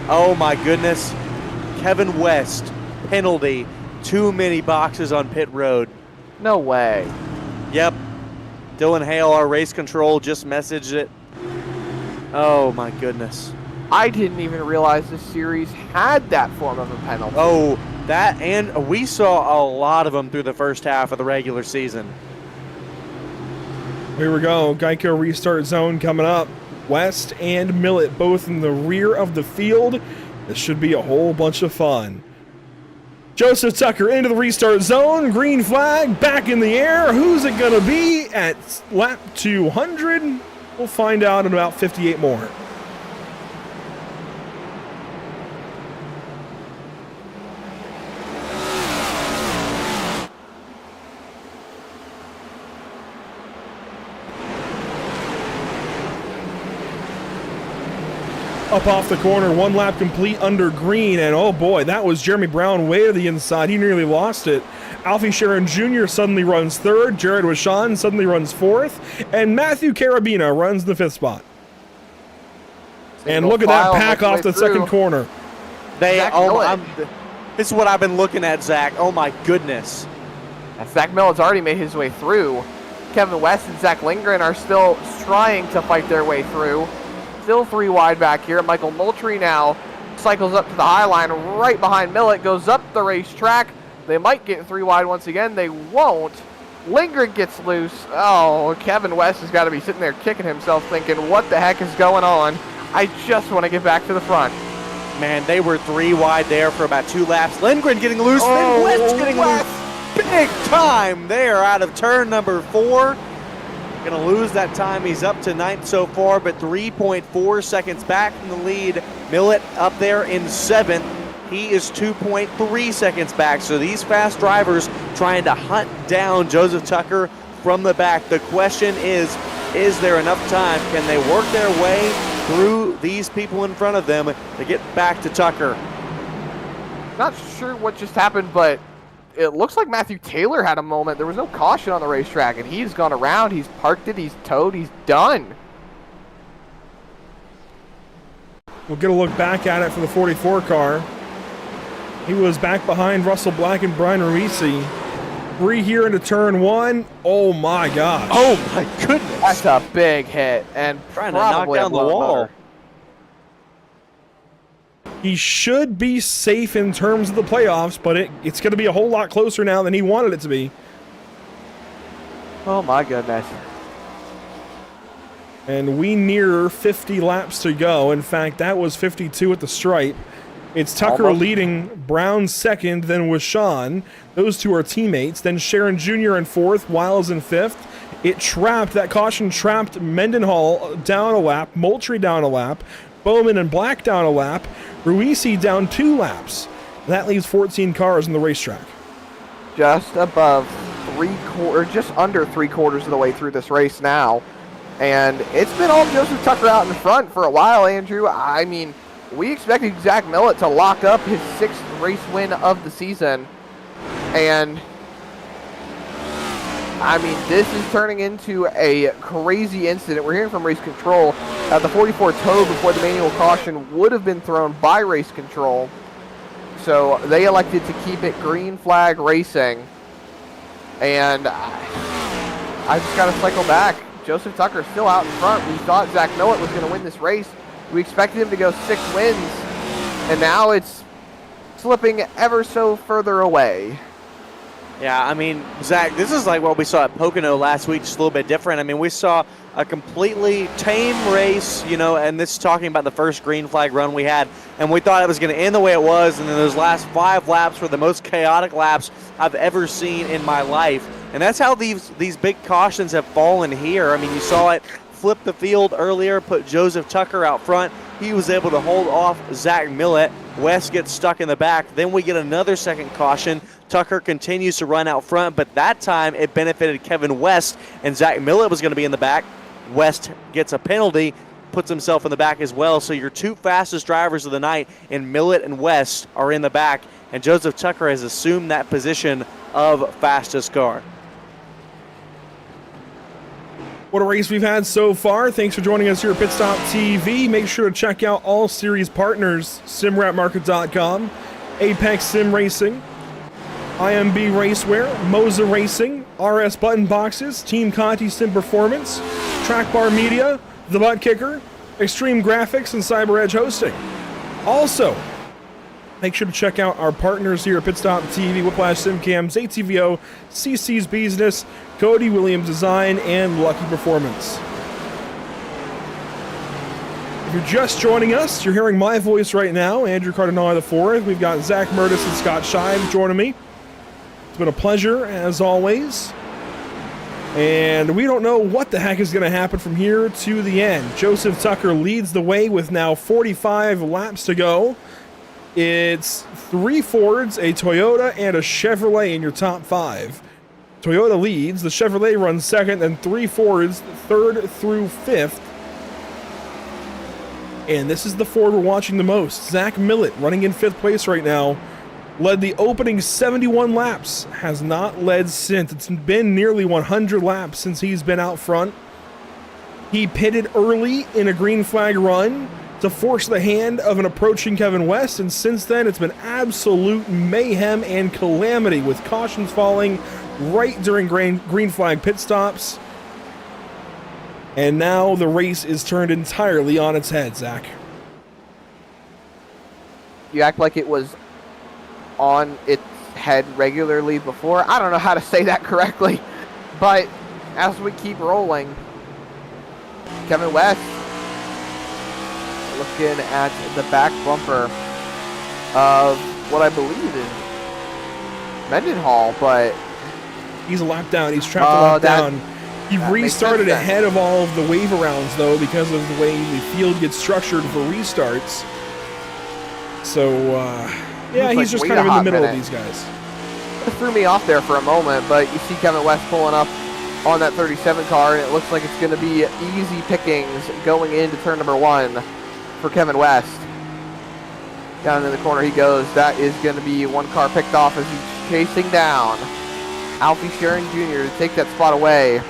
Speaker 3: Oh, my goodness. Kevin West, penalty. Too many boxes on pit road.
Speaker 2: No way.
Speaker 3: Yep. Dylan Hale, our race control, just messaged it. Oh, my goodness.
Speaker 2: I didn't even realize this series had that form of a penalty.
Speaker 3: Oh, that, and we saw a lot of them through the first half of the regular season.
Speaker 1: Here we go. Geico restart zone coming up. West and Millett both in the rear of the field. This should be a whole bunch of fun. Joseph Tucker into the restart zone. Green flag back in the air. Who's it going to be at lap 200? We'll find out in about 58 more. Up off the corner, one lap complete under green, and oh boy, that was Jeremy Brown way to the inside. He nearly lost it. Alfie Sharon Jr. suddenly runs third, Jared Wishon suddenly runs fourth, and Matthew Carabina runs the fifth spot. And look at that pack off the second corner.
Speaker 3: This is what I've been looking at, Zach. Oh my goodness.
Speaker 2: Zach Millett's already made his way through. Kevin West and Zach Lindgren are still trying to fight their way through. Still 3 wide back here. Michael Moultrie now cycles up to the high line right behind Millett, goes up the racetrack. They might get 3 wide once again. They won't. Lindgren gets loose. Oh, Kevin West has got to be sitting there kicking himself thinking, what the heck is going on? I just want to get back to the front.
Speaker 3: Man, they were 3 wide there for about 2 laps. Lindgren getting loose, then West getting loose. Big time there out of turn number 4. Going to lose that time. He's up to 9th so far, but 3.4 seconds back in the lead. Millett up there in 7th. He is 2.3 seconds back. So these fast drivers trying to hunt down Joseph Tucker from the back. The question is there enough time? Can they work their way through these people in front of them to get back to Tucker?
Speaker 2: Not sure what just happened, but it looks like Matthew Taylor had a moment. There was no caution on the racetrack, and he's gone around. He's parked it. He's towed. He's done.
Speaker 1: We'll get a look back at it for the 44 car. He was back behind Russell Black and Brian Ruisi. 3 here into turn 1. Oh my gosh.
Speaker 3: Oh my goodness.
Speaker 2: That's a big hit, and
Speaker 3: trying to knock down the wall.
Speaker 2: Motor.
Speaker 1: He should be safe in terms of the playoffs, but it's going to be a whole lot closer now than he wanted it to be.
Speaker 2: Oh my goodness.
Speaker 1: And we near 50 laps to go. In fact, that was 52 at the stripe. It's Tucker
Speaker 2: Almost
Speaker 1: leading, Brown second, then Wishon. Those two are teammates. Then Sharon Jr. in 4th, Wiles in 5th. That caution trapped Mendenhall down a lap, Moultrie down a lap, Bowman and Black down a lap, Ruisi down 2 laps. That leaves 14 cars in the racetrack.
Speaker 2: Just above just under 3/4 of the way through this race now. And it's been all Joseph Tucker out in front for a while, Andrew. I mean, we expected Zach Millett to lock up his 6th race win of the season. And I mean, this is turning into a crazy incident. We're hearing from race control. The 44 towed before the manual caution would have been thrown by race control. So they elected to keep it green flag racing. And I just got to cycle back. Joseph Tucker still out in front. We thought Zach Millett was going to win this race. We expected him to go 6 wins. And now it's slipping ever so further away.
Speaker 3: Yeah, I mean, Zach, this is like what we saw at Pocono last week, just a little bit different. I mean, we saw a completely tame race, and this is talking about the first green flag run we had, and we thought it was going to end the way it was, and then those last 5 laps were the most chaotic laps I've ever seen in my life. And that's how these big cautions have fallen here. I mean, you saw it flip the field earlier, put Joseph Tucker out front. He was able to hold off Zach Millett. West gets stuck in the back. Then we get another second caution. Tucker continues to run out front, but that time it benefited Kevin West, and Zach Millett was going to be in the back. West gets a penalty, puts himself in the back as well. So your 2 fastest drivers of the night in Millett and West are in the back, and Joseph Tucker has assumed that position of fastest car.
Speaker 1: What a race we've had so far. Thanks for joining us here at Pit Stop TV. Make sure to check out all series partners, simwrapmarket.com, Apex Sim Racing, IMB Racewear, Moza Racing, RS Button Boxes, Team Conti Sim Performance, Track Bar Media, The Butt Kicker, Extreme Graphics, and Cyber Edge Hosting. Also, make sure to check out our partners here at Pit Stop TV, Whiplash SimCams, ATVO, CC's Business, Cody Williams Design, and Lucky Performance. If you're just joining us, you're hearing my voice right now, Andrew Cardinale IV. We've got Zach Murtis and Scott Shive joining me. It's been a pleasure, as always. And we don't know what the heck is going to happen from here to the end. Joseph Tucker leads the way with now 45 laps to go. It's 3 Fords, a Toyota, and a Chevrolet in your top 5. Toyota leads, the Chevrolet runs second, and 3 Fords, third through 5th. And this is the Ford we're watching the most. Zach Millett, running in 5th place right now, led the opening 71 laps, has not led since. It's been nearly 100 laps since he's been out front. He pitted early in a green flag run to force the hand of an approaching Kevin West, and since then it's been absolute mayhem and calamity with cautions falling right during green flag pit stops. And now the race is turned entirely on its head, Zach.
Speaker 2: You act like it was on its head regularly before. I don't know how to say that correctly, but as we keep rolling, Kevin West looking at the back bumper of what I believe is Mendenhall, but
Speaker 1: he's a lap down. He's trapped a lap down. He restarted ahead of all of the wave rounds, though, because of the way the field gets structured for restarts. So, yeah, he's just kind of in the middle of these guys.
Speaker 2: It threw me off there for a moment, but you see Kevin West pulling up on that 37 car, and it looks like it's going to be easy pickings going into turn number 1 for Kevin West. Down in the corner he goes. That is going to be 1 car picked off as he's chasing down Alfie Sharon Jr. to take that spot away.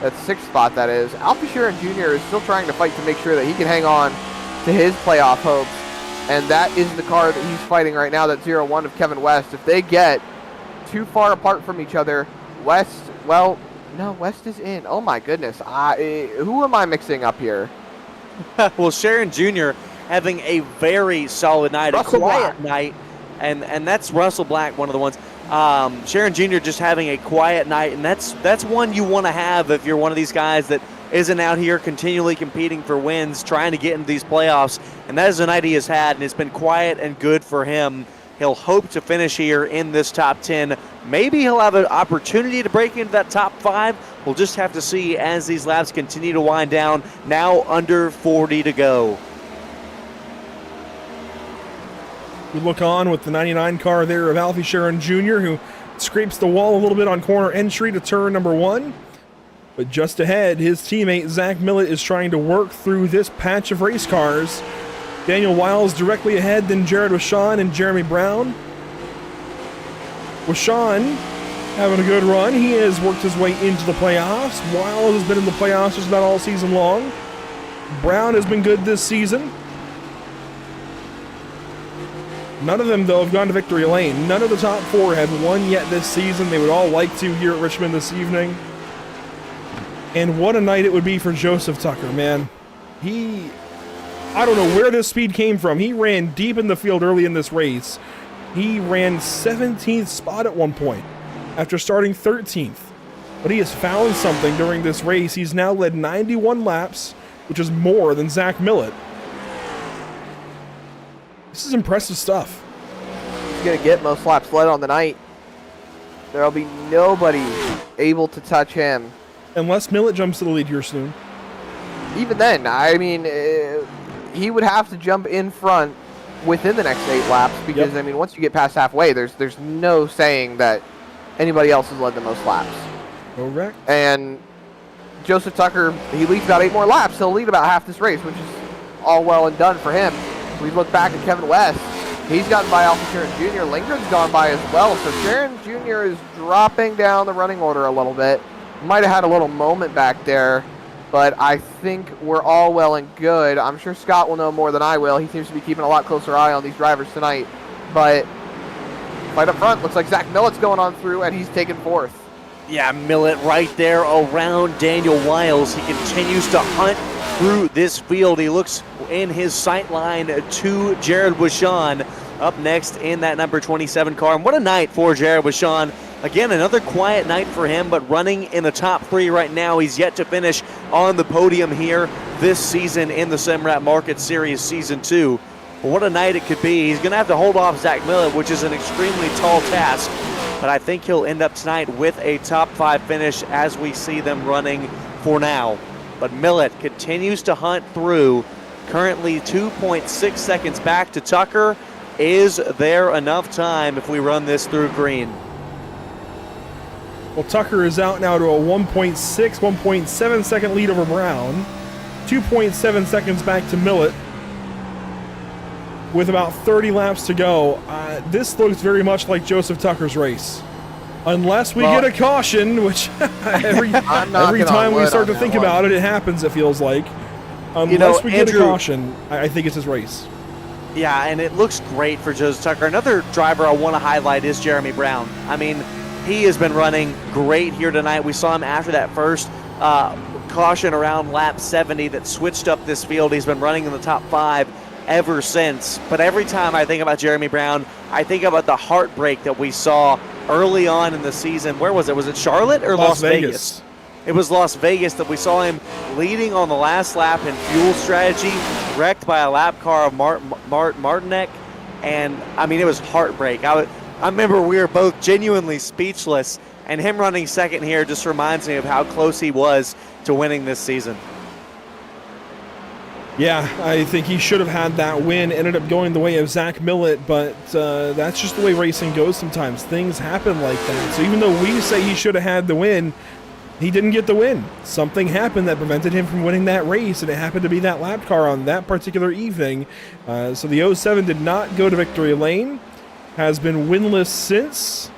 Speaker 2: That 6th spot, that is. Alfie Sharon Jr. is still trying to fight to make sure that he can hang on to his playoff hopes. And that is the car that he's fighting right now, that 0-1 of Kevin West. If they get too far apart from each other, West, well, no, West is in. Oh, my goodness. Who am I mixing up here?
Speaker 3: Well, Sharon Jr. having a very solid night,
Speaker 2: Russell
Speaker 3: a quiet
Speaker 2: Black.
Speaker 3: night, and that's Russell Black, one of the ones. Sharon Jr. just having a quiet night, and that's one you want to have if you're one of these guys that isn't out here continually competing for wins, trying to get into these playoffs, and that is a night he has had, and it's been quiet and good for him. He'll hope to finish here in this top 10. Maybe he'll have an opportunity to break into that top 5. We'll just have to see as these laps continue to wind down. Now under 40 to go.
Speaker 1: We look on with the 99 car there of Alfie Sharon Jr., who scrapes the wall a little bit on corner entry to turn number 1. But just ahead, his teammate Zach Millett is trying to work through this patch of race cars. Daniel Wiles directly ahead, then Jared Wishon and Jeremy Brown. Wishon having a good run. He has worked his way into the playoffs. Wiles has been in the playoffs just about all season long. Brown has been good this season. None of them, though, have gone to victory lane. None of the top 4 have won yet this season. They would all like to here at Richmond this evening. And what a night it would be for Joseph Tucker, man. I don't know where this speed came from. He ran deep in the field early in this race. He ran 17th spot at one point after starting 13th. But he has found something during this race. He's now led 91 laps, which is more than Zach Millett. This is impressive stuff.
Speaker 2: He's going to get most laps led on the night. There'll be nobody able to touch him.
Speaker 1: Unless Millett jumps to the lead here soon.
Speaker 2: Even then, I mean, he would have to jump in front within the next 8 laps because, yep. I mean, once you get past halfway, there's no saying that anybody else has led the most laps.
Speaker 1: Correct.
Speaker 2: And Joseph Tucker, he leads about 8 more laps. He'll lead about half this race, which is all well and done for him. We look back at Kevin West. He's gotten by Alfie Sharon Jr. Lindgren's gone by as well. So Sharon Jr. is dropping down the running order a little bit. Might have had a little moment back there, but I think we're all well and good. I'm sure Scott will know more than I will. He seems to be keeping a lot closer eye on these drivers tonight. But right up front, looks like Zach Millett's going on through, and he's taken 4th.
Speaker 3: Yeah, Millet right there around Daniel Wiles. He continues to hunt through this field. He looks in his sight line to Jared Wishon up next in that number 27 car. And what a night for Jared Wishon. Again, another quiet night for him, but running in the top 3 right now. He's yet to finish on the podium here this season in the Semrat Market Series Season 2. But what a night it could be. He's going to have to hold off Zach Millet, which is an extremely tall task. But I think he'll end up tonight with a top 5 finish as we see them running for now. But Millet continues to hunt through, currently 2.6 seconds back to Tucker. Is there enough time if we run this through green?
Speaker 1: Well, Tucker is out now to a 1.6, 1.7 second lead over Brown. 2.7 seconds back to Millet with about 30 laps to go. This looks very much like Joseph Tucker's race. Unless we get a caution, which every time we start to think about it, it happens, it feels like. Unless we get a caution, I think it's his race.
Speaker 3: Yeah, and it looks great for Joseph Tucker. Another driver I want to highlight is Jeremy Brown. I mean, he has been running great here tonight. We saw him after that first caution around lap 70 that switched up this field. He's been running in the top 5 ever since. But every time I think about Jeremy Brown, I think about the heartbreak that we saw early on in the season. Where was it? Was it Charlotte or Las Vegas? It was Las Vegas that we saw him leading on the last lap in fuel strategy, wrecked by a lap car of Martinek. And, I mean, it was heartbreak. I remember we were both genuinely speechless, and him running second here just reminds me of how close he was to winning this season.
Speaker 1: Yeah, I think he should have had that win. Ended up going the way of Zach Millet, but that's just the way racing goes sometimes. Things happen like that. So even though we say he should have had the win, he didn't get the win. Something happened that prevented him from winning that race, and it happened to be that lap car on that particular evening. So the 07 did not go to victory lane, has been winless since,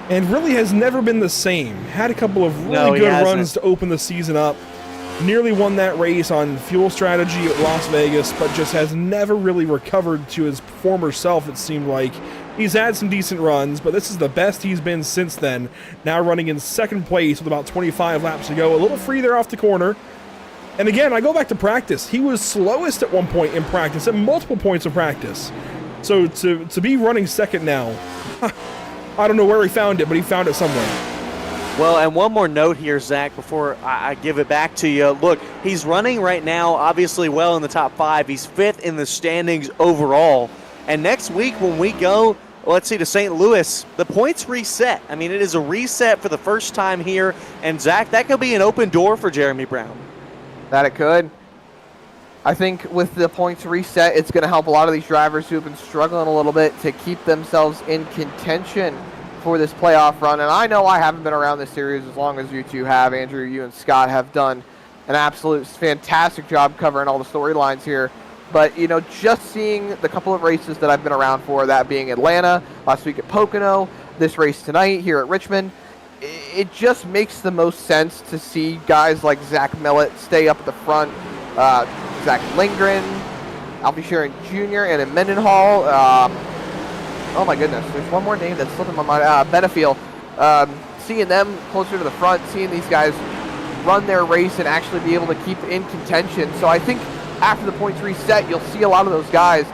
Speaker 1: and really has never been the same. Had a couple of really good runs to open the season up. Nearly won that race on fuel strategy at Las Vegas, but just has never really recovered to his former self, it seemed like. He's had some decent runs, but this is the best he's been since then. Now running in second place with about 25 laps to go. A little free there off the corner. And again, I go back to practice. He was slowest at one point in practice, at multiple points of practice. So to be running second now, I don't know where he found it, but he found it somewhere.
Speaker 3: Well, and one more note here, Zach, before I give it back to you. Look, he's running right now, obviously well in the top 5. He's 5th in the standings overall. And next week when we go, let's see, to St. Louis, the points reset. I mean, it is a reset for the first time here. And, Zach, that could be an open door for Jeremy Brown.
Speaker 2: That it could. I think with the points reset, it's going to help a lot of these drivers who have been struggling a little bit to keep themselves in contention for this playoff run. And I know I haven't been around this series as long as you two have. Andrew, you and Scott have done an absolute fantastic job covering all the storylines here. But, you know, just seeing the couple of races that I've been around for, that being Atlanta, last week at Pocono, this race tonight here at Richmond, it just makes the most sense to see guys like Zach Millet stay up at the front, Zach Lindgren, Alfie Sharon Jr., and Mendenhall. Oh my goodness, there's one more name that's slipping my mind. Benefield. Seeing them closer to the front, seeing these guys run their race and actually be able to keep in contention. So I think after the points reset, you'll see a lot of those guys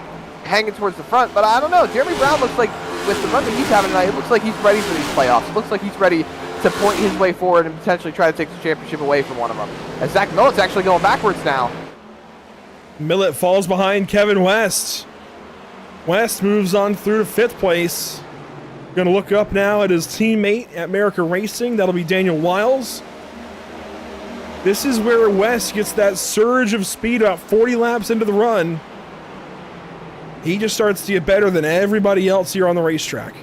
Speaker 2: hanging towards the front. But I don't know, Jeremy Brown looks like, with the run that he's having tonight, it looks like he's ready for these playoffs. It looks like he's ready to point his way forward and potentially try to take the championship away from one of them. As Zach Millet's actually going backwards now.
Speaker 1: Millet falls behind Kevin West. West moves on through to 5th place. Going to look up now at his teammate at America Racing. That'll be Daniel Wiles. This is where West gets that surge of speed about 40 laps into the run. He just starts to get better than everybody else here on the racetrack.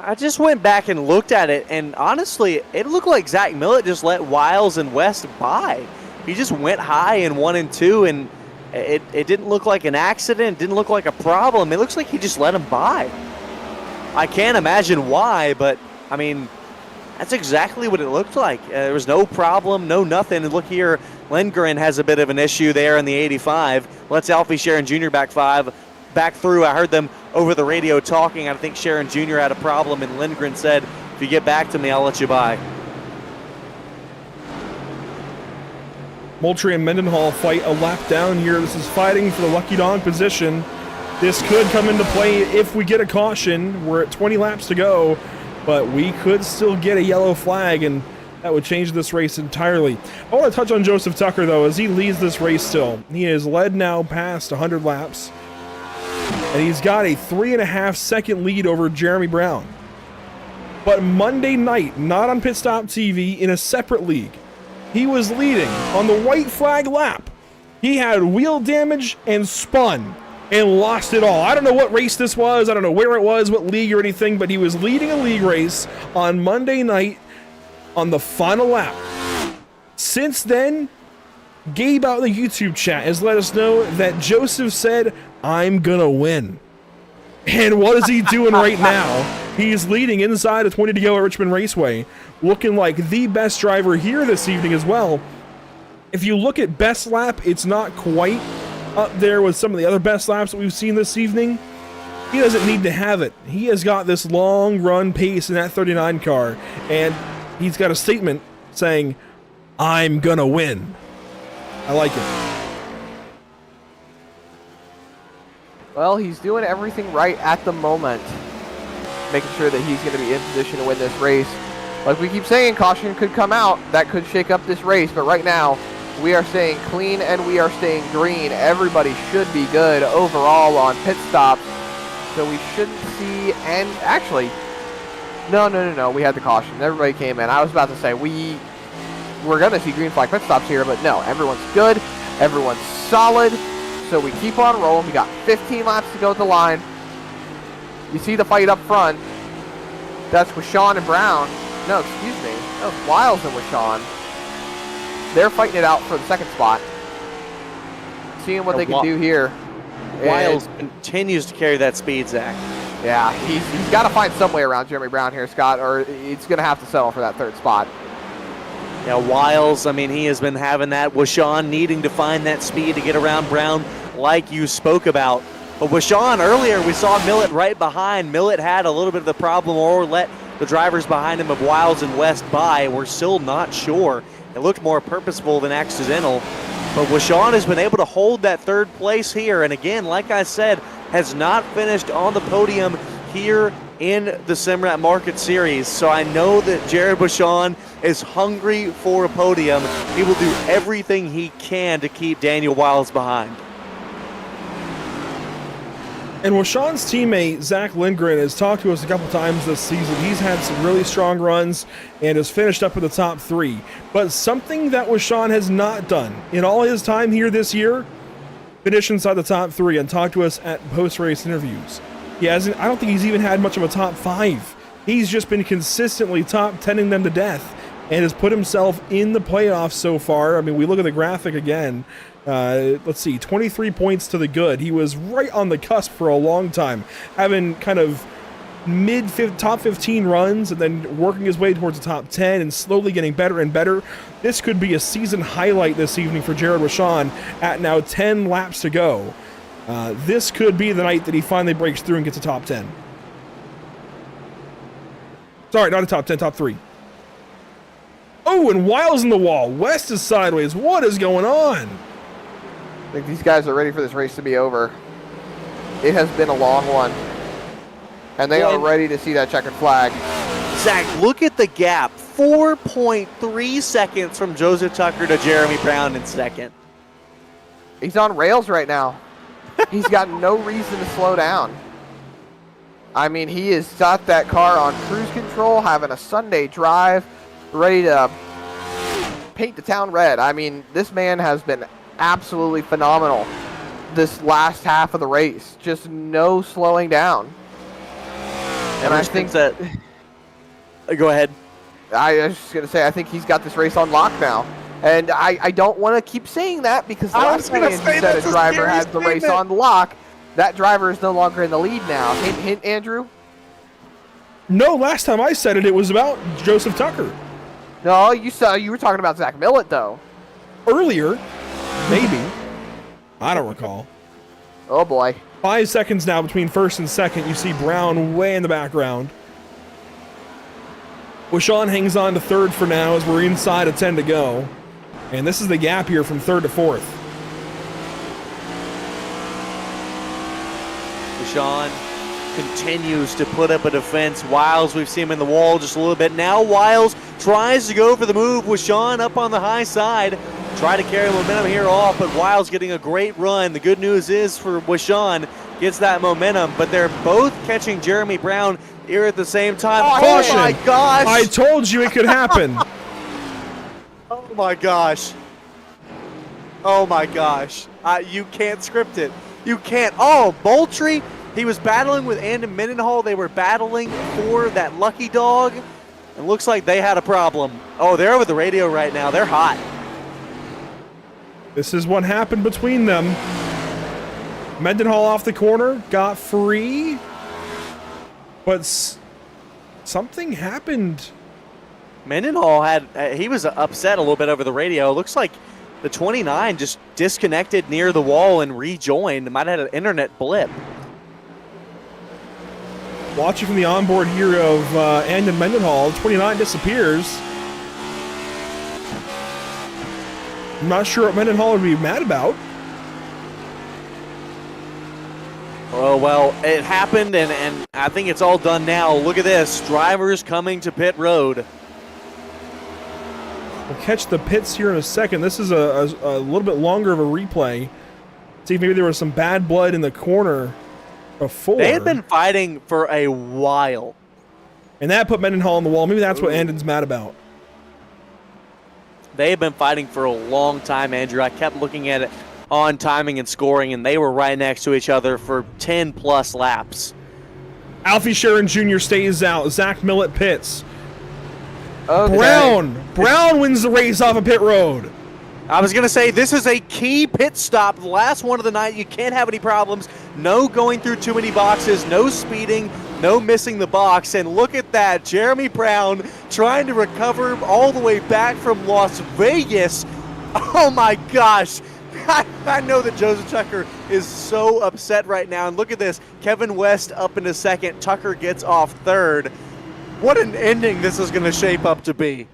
Speaker 3: I just went back and looked at it, and honestly, it looked like Zach Millet just let Wiles and West by. He just went high in 1 and 2, and it didn't look like an accident. It didn't look like a problem. It looks like he just let him by. I can't imagine why, but, I mean, that's exactly what it looked like. There was no problem, no nothing. And look here, Lindgren has a bit of an issue there in the 85. Let's Alfie Sharon Jr. back through. I heard them over the radio talking. I think Sharon Jr. had a problem, and Lindgren said If you get back to me, I'll let you by.
Speaker 1: Moultrie and Mendenhall fight a lap down here. This is fighting for the lucky dog position. This could come into play if we get a caution. We're at 20 laps to go, but we could still get a yellow flag, and that would change this race entirely. I want to touch on Joseph Tucker, though, as he leads this race still. He is led now past 100 laps, and he's got a 3.5-second lead over Jeremy Brown. But Monday night, not on Pit Stop TV, in a separate league, he was leading on the white flag lap. He had wheel damage and spun and lost it all. I don't know what race this was. I don't know where it was, what league or anything, but he was leading a league race on Monday night on the final lap. Since then, Gabe out in the YouTube chat has let us know that Joseph said, "I'm gonna win." And what is he doing right now? He's leading inside of 20 to go at Richmond Raceway, looking like the best driver here this evening as well. If you look at best lap, it's not quite up there with some of the other best laps that we've seen this evening. He doesn't need to have it. He has got this long run pace in that 39 car, and he's got a statement saying, "I'm gonna win." I like it.
Speaker 2: Well, he's doing everything right at the moment, making sure that he's going to be in position to win this race. Like we keep saying, caution could come out. That could shake up this race, but right now, we are staying clean and we are staying green. Everybody should be good overall on pit stops, so we shouldn't see, and actually, no, we had the caution. Everybody came in. I was about to say, we're going to see green flag pit stops here, but no, everyone's good. Everyone's solid. So we keep on rolling. We got 15 laps to go at the line. You see the fight up front. That's with Sean and Brown. No, excuse me. That was Wiles and with Sean. They're fighting it out for the second spot. Seeing what they can do here.
Speaker 3: Wiles continues to carry that speed, Zach.
Speaker 2: Yeah, he's got to find some way around Jeremy Brown here, Scott, or he's going to have to settle for that third spot.
Speaker 3: Yeah, Wiles, I mean, he has been having that. With Sean needing to find that speed to get around Brown, like you spoke about. But with Sean earlier, we saw Millett right behind. Millett had a little bit of the problem, or let the drivers behind him of Wiles and West by. We're still not sure. It looked more purposeful than accidental. But Washawn has been able to hold that third place here. And again, like I said, has not finished on the podium here in the Simrat Market Series. So I know that Jared Washawn is hungry for a podium. He will do everything he can to keep Daniel Wiles behind.
Speaker 1: And Washawn's teammate, Zach Lindgren, has talked to us a couple times this season. He's had some really strong runs and has finished up in the top three. But something that Washawn has not done in all his time here this year, finish inside the top three and talk to us at post-race interviews. He hasn't, I don't think he's even had much of a top five. He's just been consistently top 10ing them to death and has put himself in the playoffs so far. I mean, we look at the graphic again. Let's see, 23 points to the good. He was right on the cusp for a long time, having kind of top 15 runs and then working his way towards the top 10 and slowly getting better and better. This could be a season highlight this evening for Jared Washawn at now 10 laps to go. This could be the night that he finally breaks through and gets a top 10. Sorry, not a top 10, top 3. Oh, and Wiles in the wall. West is sideways. What is going on?
Speaker 2: I think these guys are ready for this race to be over. It has been a long one. And they are ready to see that checkered flag.
Speaker 3: Zach, look at the gap. 4.3 seconds from Joseph Tucker to Jeremy Brown in second.
Speaker 2: He's on rails right now. He's got no reason to slow down. I mean, he has got that car on cruise control, having a Sunday drive, ready to paint the town red. I mean, this man has been absolutely phenomenal this last half of the race. Just no slowing down. And I think that...
Speaker 3: Go ahead.
Speaker 2: I was just going to say, I think he's got this race on lock now. And I don't want to keep saying that because the last time you said a driver has the race on lock, that driver is no longer in the lead now. Hint, hint, Andrew?
Speaker 1: No, last time I said it, it was about Joseph Tucker.
Speaker 2: No, you were talking about Zach Millett, though.
Speaker 1: Earlier, maybe. I don't recall.
Speaker 2: Oh, boy.
Speaker 1: 5 seconds now between first and second. You see Brown way in the background. Wishawn hangs on to third for now as we're inside of 10 to go. And this is the gap here from third to fourth.
Speaker 3: Sean continues to put up a defense. Wiles, we've seen him in the wall just a little bit. Now Wiles tries to go for the move with Sean up on the high side. Try to carry momentum here off, but Wiles getting a great run. The good news is for Wishawn, gets that momentum, but they're both catching Jeremy Brown here at the same time.
Speaker 1: Caution.
Speaker 3: Oh my gosh!
Speaker 1: I told you it could happen.
Speaker 3: Oh my gosh. Oh my gosh. You can't script it. You can't. Oh, Moultrie, he was battling with Andon Mendenhall. They were battling for that lucky dog. It looks like they had a problem. Oh, they're over the radio right now. They're hot.
Speaker 1: This is what happened between them. Mendenhall off the corner, got free. But something happened.
Speaker 3: Mendenhall he was upset a little bit over the radio. It looks like the 29 just disconnected near the wall and rejoined. Might have had an internet blip.
Speaker 1: Watching from the onboard here of Andon Mendenhall, 29 disappears. I'm not sure what Mendenhall would be mad about.
Speaker 3: Oh, well, it happened, and I think it's all done now. Look at this. Drivers coming to pit road.
Speaker 1: We'll catch the pits here in a second. This is a little bit longer of a replay. See if maybe there was some bad blood in the corner before.
Speaker 3: They had been fighting for a while.
Speaker 1: And that put Mendenhall on the wall. Maybe that's what Andon's mad about.
Speaker 3: They have been fighting for a long time, Andrew. I kept looking at it on timing and scoring, and they were right next to each other for 10-plus laps.
Speaker 1: Alfie Sharon Jr. stays out. Zach Millett pits.
Speaker 2: Okay.
Speaker 1: Brown wins the race off of pit road.
Speaker 3: I was going to say, this is a key pit stop, the last one of the night. You can't have any problems. No going through too many boxes, no speeding, no missing the box. And look at that, Jeremy Brown trying to recover all the way back from Las Vegas. Oh my gosh. I know that Joseph Tucker is so upset right now. And look at this, Kevin West up into second. Tucker gets off third. What an ending this is going to shape up to be.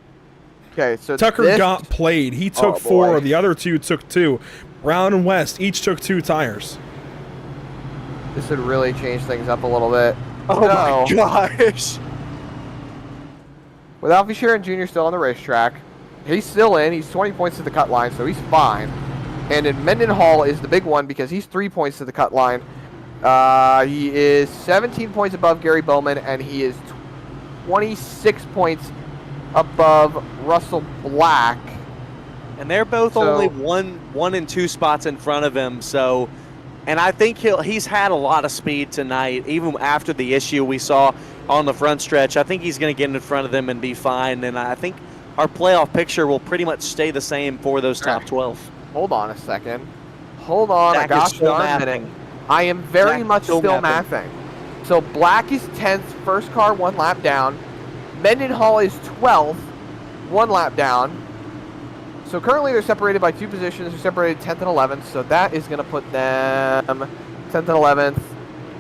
Speaker 2: Okay, so
Speaker 1: Tucker got played. He took 4.
Speaker 2: boy.
Speaker 1: The other 2 took 2. Brown and West each took 2 tires.
Speaker 2: This would really change things up a little bit.
Speaker 3: Oh my gosh.
Speaker 2: With Alfie Sharon Jr. still on the racetrack, he's still in. He's 20 points to the cut line, so he's fine. And then Mendenhall is the big one because he's 3 points to the cut line. He is 17 points above Gary Bowman, and he is 26 points above Russell Black.
Speaker 3: And they're both only one and 2 spots in front of him. So, and I think he's had a lot of speed tonight, even after the issue we saw on the front stretch. I think he's going to get in front of them and be fine. And I think our playoff picture will pretty much stay the same for those top 12.
Speaker 2: Hold on a second. Hold on
Speaker 3: Zach
Speaker 2: a gosh
Speaker 3: still
Speaker 2: darn minute. I am very much still mathing. So Black is 10th, first car 1 lap down. Mendenhall is 12th, 1 lap down. So currently they're separated by 2 positions. They're separated 10th and 11th. So that is going to put them 10th and 11th,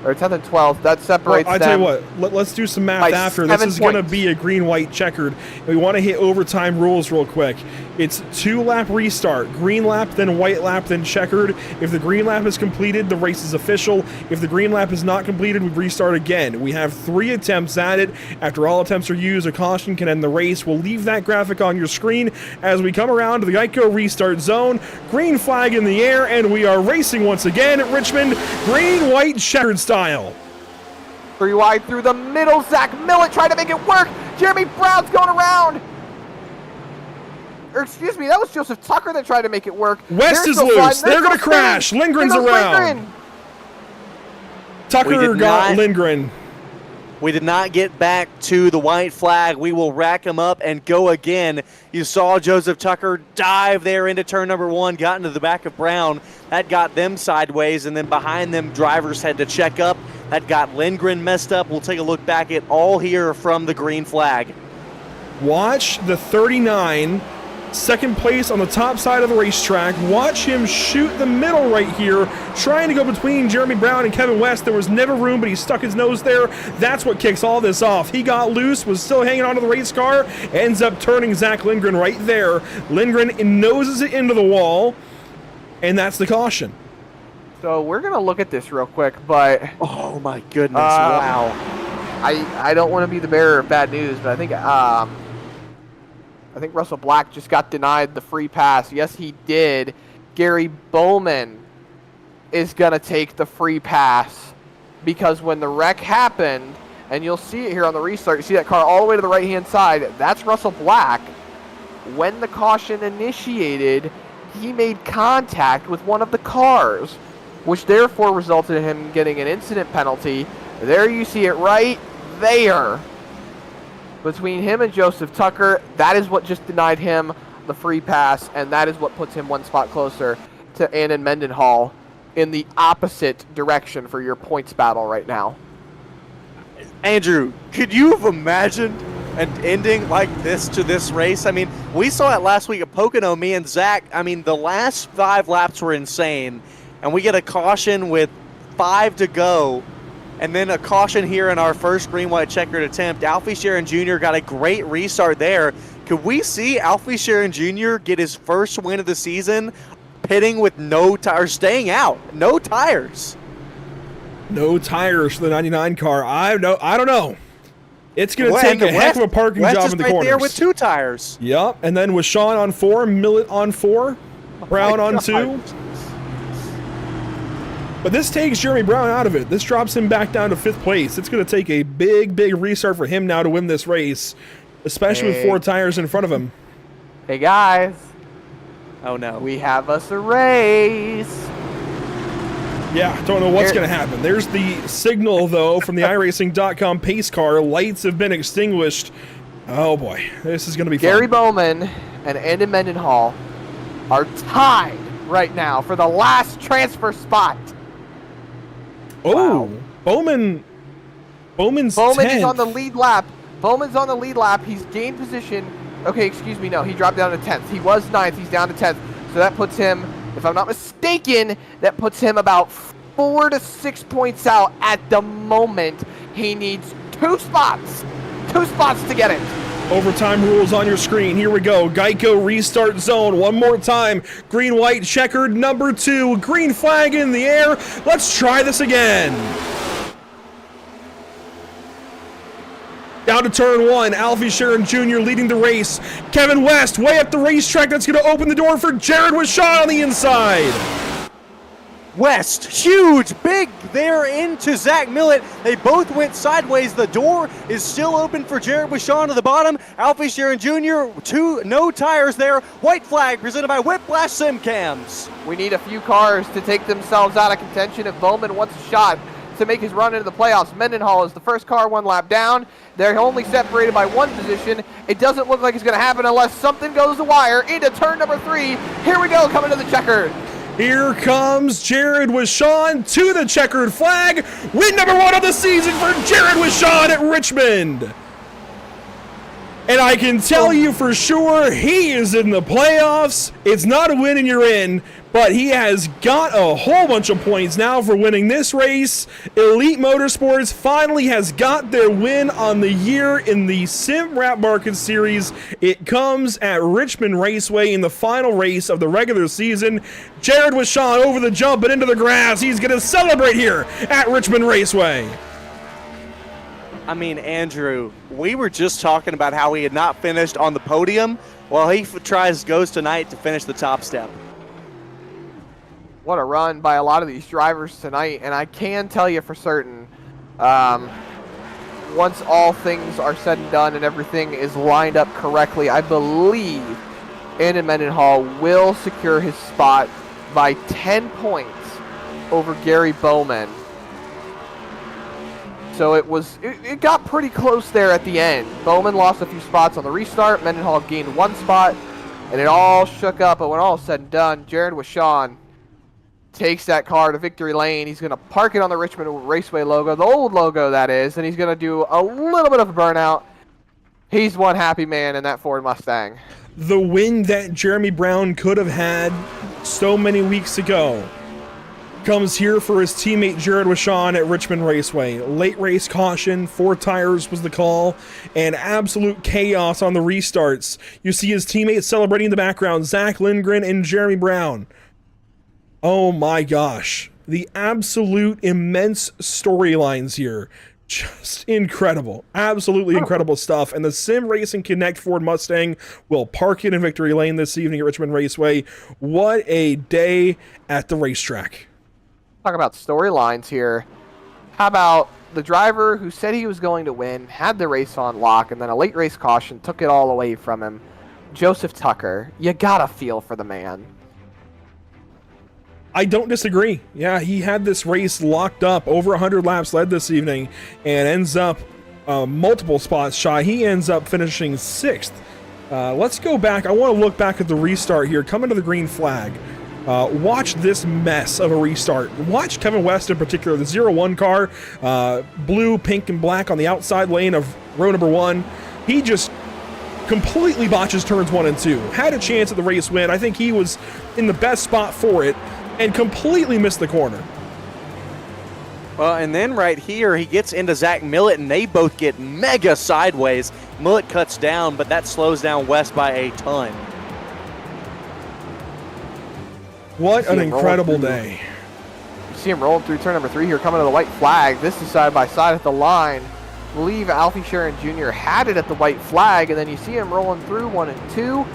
Speaker 2: or 10th and 12th. That separates them.
Speaker 1: I tell you what, let's do some math after. This is going to be a green-white checkered. We want to hit overtime rules real quick. It's 2-lap restart. Green lap, then white lap, then checkered. If the green lap is completed, the race is official. If the green lap is not completed, we restart again. We have 3 attempts at it. After all attempts are used, a caution can end the race. We'll leave that graphic on your screen as we come around to the Geico restart zone. Green flag in the air, and we are racing once again at Richmond. Green, white, checkered style.
Speaker 2: 3 wide through the middle. Zach Millett trying to make it work. Jeremy Brown's going around. Or excuse me, that was Joseph Tucker that tried to make it work.
Speaker 1: West is loose. They're going to crash. Lindgren's around. Tucker got Lindgren.
Speaker 3: We did not get back to the white flag. We will rack them up and go again. You saw Joseph Tucker dive there into turn number 1, got into the back of Brown. That got them sideways, and then behind them, drivers had to check up. That got Lindgren messed up. We'll take a look back at all here from the green flag.
Speaker 1: Watch the 39 Second place on the top side of the racetrack. Watch him shoot the middle right here, trying to go between Jeremy Brown and Kevin West. There was never room, but he stuck his nose there. That's what kicks all this off. He got loose, was still hanging onto the race car, ends up turning Zach Lindgren right there. Lindgren noses it into the wall, and that's the caution.
Speaker 2: So we're going to look at this real quick, but...
Speaker 3: Oh, my goodness. Wow.
Speaker 2: I don't want to be the bearer of bad news, but I think Russell Black just got denied the free pass. Yes, he did. Gary Bowman is going to take the free pass because when the wreck happened, and you'll see it here on the restart, you see that car all the way to the right-hand side, that's Russell Black. When the caution initiated, he made contact with one of the cars, which therefore resulted in him getting an incident penalty. There you see it right there. Between him and Joseph Tucker, that is what just denied him the free pass, and that is what puts him one spot closer to Annan Mendenhall in the opposite direction for your points battle right now.
Speaker 3: Andrew, could you have imagined an ending like this to this race? I mean, we saw it last week at Pocono, me and Zach. I mean, the last 5 laps were insane, and we get a caution with 5 to go. And then a caution here in our first green-white checkered attempt. Alfie Sharon Jr. got a great restart there. Could we see Alfie Sharon Jr. get his first win of the season pitting with no tires, staying out, no tires?
Speaker 1: No tires for the 99 car. I don't know. It's going to take a heck of a parking job in the corners.
Speaker 3: West is right there with 2 tires.
Speaker 1: Yep, and then with Sean on 4, Millett on 4, Brown on 2. But this takes Jeremy Brown out of it. This drops him back down to 5th place. It's going to take a big, big restart for him now to win this race, especially with 4 tires in front of him.
Speaker 2: Hey, guys.
Speaker 3: Oh, no.
Speaker 2: We have us a race.
Speaker 1: Yeah, don't know what's going to happen. There's the signal, though, from the iRacing.com pace car. Lights have been extinguished. Oh, boy. This is going to be
Speaker 2: Gary
Speaker 1: fun.
Speaker 2: Bowman and Annan Mendenhall are tied right now for the last transfer spot.
Speaker 1: Oh,
Speaker 2: wow.
Speaker 1: Bowman's
Speaker 2: Bowman
Speaker 1: 10th.
Speaker 2: is on the lead lap. Bowman's on the lead lap. He's gained position. Okay, excuse me. No, he dropped down to 10th. He was 9th. He's down to 10th. So that puts him, if I'm not mistaken, that puts him about 4 to 6 points out at the moment. He needs 2 spots. 2 spots to get it.
Speaker 1: Overtime rules on your screen. Here we go. Geico restart zone. One more time. Green, white, checkered, number 2. Green flag in the air. Let's try this again. Down to turn 1. Alfie Sharon Jr. leading the race. Kevin West way up the racetrack. That's going to open the door for Jared Wishon on the inside.
Speaker 3: West, huge, big there into Zach Millett. They both went sideways. The door is still open for Jared Wishon to the bottom. Alfie Sharon Jr., no tires there. White flag presented by Whiplash Sim Cams.
Speaker 2: We need a few cars to take themselves out of contention if Bowman wants a shot to make his run into the playoffs. Mendenhall is the first car 1 lap down. They're only separated by 1 position. It doesn't look like it's going to happen unless something goes the wire into turn number 3. Here we go, coming to the checkered.
Speaker 1: Here comes Jared Wishon to the checkered flag. Win number 1 of the season for Jared Wishon at Richmond. And I can tell you for sure he is in the playoffs. It's not a win and you're in, but he has got a whole bunch of points now for winning this race. Elite Motorsports finally has got their win on the year in the Sim Wrap Market Series. It comes at Richmond Raceway in the final race of the regular season. Jared Wishon over the jump and into the grass. He's going to celebrate here at Richmond Raceway.
Speaker 3: I mean, Andrew, we were just talking about how he had not finished on the podium. Well, he goes tonight to finish the top step.
Speaker 2: What a run by a lot of these drivers tonight, and I can tell you for certain, once all things are said and done and everything is lined up correctly, I believe Annan Mendenhall will secure his spot by 10 points over Gary Bowman. So it got pretty close there at the end. Bowman lost a few spots on the restart. Mendenhall gained 1 spot, and it all shook up. But when all is said and done, Jared Wishon takes that car to victory lane. He's going to park it on the Richmond Raceway logo, the old logo that is, and he's going to do a little bit of a burnout. He's one happy man in that Ford Mustang.
Speaker 1: The win that Jeremy Brown could have had so many weeks ago comes here for his teammate Jared Wishon at Richmond Raceway. Late race caution, 4 tires was the call, and absolute chaos on the restarts. You see his teammates celebrating in the background, Zach Lindgren and Jeremy Brown. Oh my gosh. The absolute immense storylines here. Just incredible. Absolutely incredible stuff. And the Sim Racing Connect Ford Mustang will park it in Victory Lane this evening at Richmond Raceway. What a day at the racetrack.
Speaker 2: Talk about storylines here. How about the driver who said he was going to win, had the race on lock, and then a late race caution took it all away from him? Joseph Tucker. You gotta feel for the man.
Speaker 1: I don't disagree. Yeah, he had this race locked up, over 100 laps led this evening, and ends up multiple spots shy. He ends up finishing 6th. Let's go back. I want to look back at the restart here. Coming to the green flag. Watch this mess of a restart. Watch Kevin West in particular, the 0-1 car, blue, pink, and black on the outside lane of row number 1. He just completely botches turns 1 and 2. Had a chance at the race win. I think he was in the best spot for it, and completely missed the corner.
Speaker 3: Well, and then right here, he gets into Zach Millett, and they both get mega sideways. Millett cuts down, but that slows down West by a ton.
Speaker 1: What an incredible day.
Speaker 2: You see him rolling through turn number 3 here, coming to the white flag. This is side by side at the line. I believe Alfie Sharon Jr. had it at the white flag, and then you see him rolling through 1 and 2.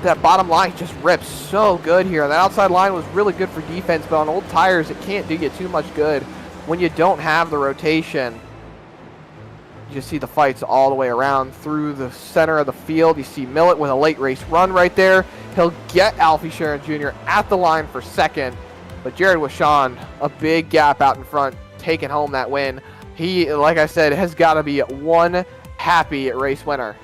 Speaker 2: That bottom line just rips so good here. That outside line was really good for defense, but on old tires, it can't do you too much good when you don't have the rotation. You just see the fights all the way around through the center of the field. You see Millett with a late race run right there. He'll get Alfie Sharon Jr. at the line for 2nd, but Jared Wishon, a big gap out in front, taking home that win. He, like I said, has got to be one happy race winner.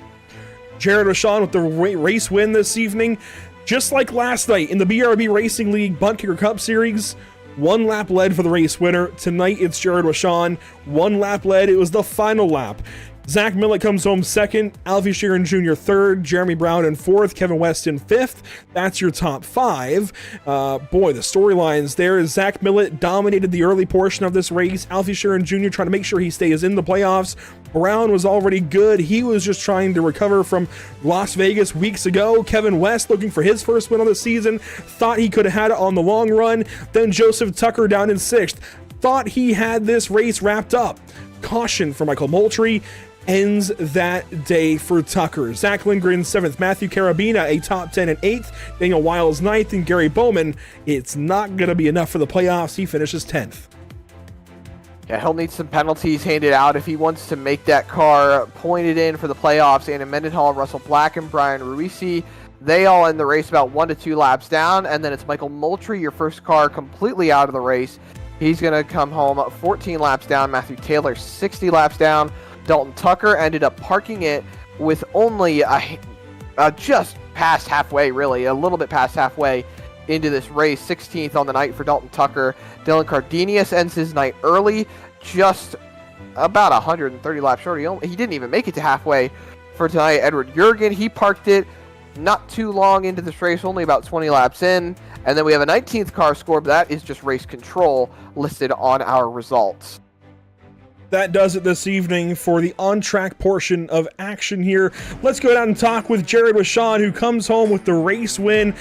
Speaker 1: Jared Wishon with the race win this evening. Just like last night in the BRB Racing League Bunt Kicker Cup Series, 1 lap led for the race winner. Tonight it's Jared Wishon. 1 lap led. It was the final lap. Zach Millett comes home 2nd, Alfie Sharon Jr. 3rd, Jeremy Brown in 4th, Kevin West in 5th. That's your top 5. Boy, the storylines there. Zach Millett dominated the early portion of this race. Alfie Sharon Jr. trying to make sure he stays in the playoffs. Brown was already good. He was just trying to recover from Las Vegas weeks ago. Kevin West looking for his first win of the season. Thought he could have had it on the long run. Then Joseph Tucker down in 6th. Thought he had this race wrapped up. Caution for Michael Moultrie ends that day for Tucker. Zach Lindgren 7th, Matthew Carabina a top 10 and 8th, Daniel Wiles 9th, and Gary Bowman, it's not going to be enough for the playoffs. He finishes 10th.
Speaker 2: Yeah, he'll need some penalties handed out if he wants to make that car pointed in for the playoffs. Anna Mendenhall, Russell Black, and Brian Ruisi, they all end the race about 1 to 2 laps down, and then it's Michael Moultrie, your first car completely out of the race. He's going to come home 14 laps down. Matthew Taylor 60 laps down. Dalton Tucker ended up parking it with only just past halfway, really, a little bit past halfway into this race. 16th on the night for Dalton Tucker. Dylan Cardenius ends his night early, just about 130 laps short. He didn't even make it to halfway for tonight. Edward Jurgen, he parked it not too long into this race, only about 20 laps in. And then we have a 19th car score, but that is just race control listed on our results.
Speaker 1: That does it this evening for the on-track portion of action here. Let's go down and talk with Jared Wishon, who comes home with the race win.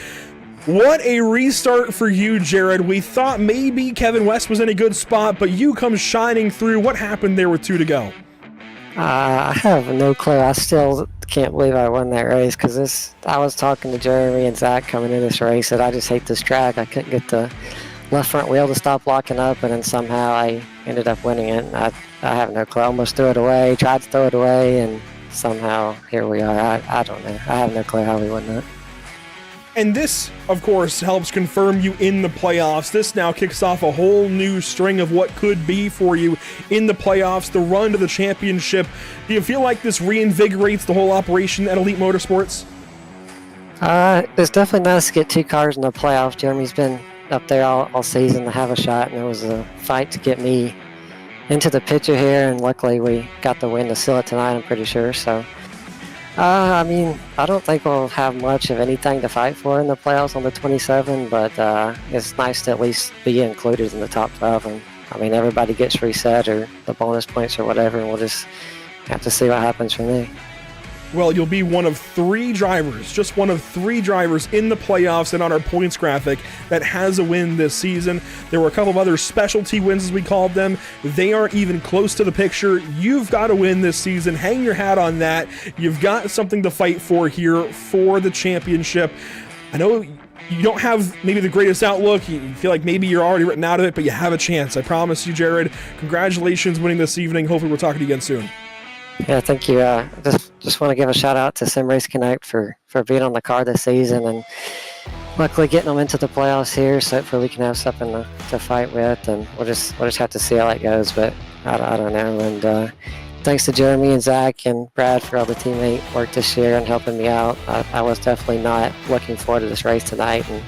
Speaker 1: What a restart for you, Jared. We thought maybe Kevin West was in a good spot, but you come shining through. What happened there with 2 to go?
Speaker 4: I have no clue. I still can't believe I won that race because I was talking to Jeremy and Zach coming into this race that I just hate this track. I couldn't get the left front wheel to stop locking up, and then somehow I ended up winning it. I have no clue. I almost threw it away, tried to throw it away, and somehow here we are. I don't know. I have no clue how we won that.
Speaker 1: And this, of course, helps confirm you in the playoffs. This now kicks off a whole new string of what could be for you in the playoffs, the run to the championship. Do you feel like this reinvigorates the whole operation at Elite Motorsports?
Speaker 4: It's definitely nice to get 2 cars in the playoffs. Jeremy's been up there all season to have a shot, and it was a fight to get me into the picture here, and luckily we got the win to seal it tonight, I'm pretty sure. So I mean, I don't think we'll have much of anything to fight for in the playoffs on the 27, but it's nice to at least be included in the top 12. And I mean, everybody gets reset or the bonus points or whatever, and we'll just have to see what happens from there.
Speaker 1: Well, you'll be one of 3 drivers, just one of 3 drivers in the playoffs and on our points graphic that has a win this season. There were a couple of other specialty wins, as we called them. They aren't even close to the picture. You've got to win this season. Hang your hat on that. You've got something to fight for here for the championship. I know you don't have maybe the greatest outlook. You feel like maybe you're already written out of it, but you have a chance. I promise you, Jared. Congratulations winning this evening. Hopefully we'll talk to you again soon.
Speaker 4: Yeah, thank you. Just want to give a shout out to Sim Race Connect for being on the car this season and luckily getting them into the playoffs here, so hopefully we can have something to fight with, and we'll just have to see how that goes. But I don't know. And thanks to Jeremy and Zach and Brad for all the teammate work this year and helping me out. I was definitely not looking forward to this race tonight and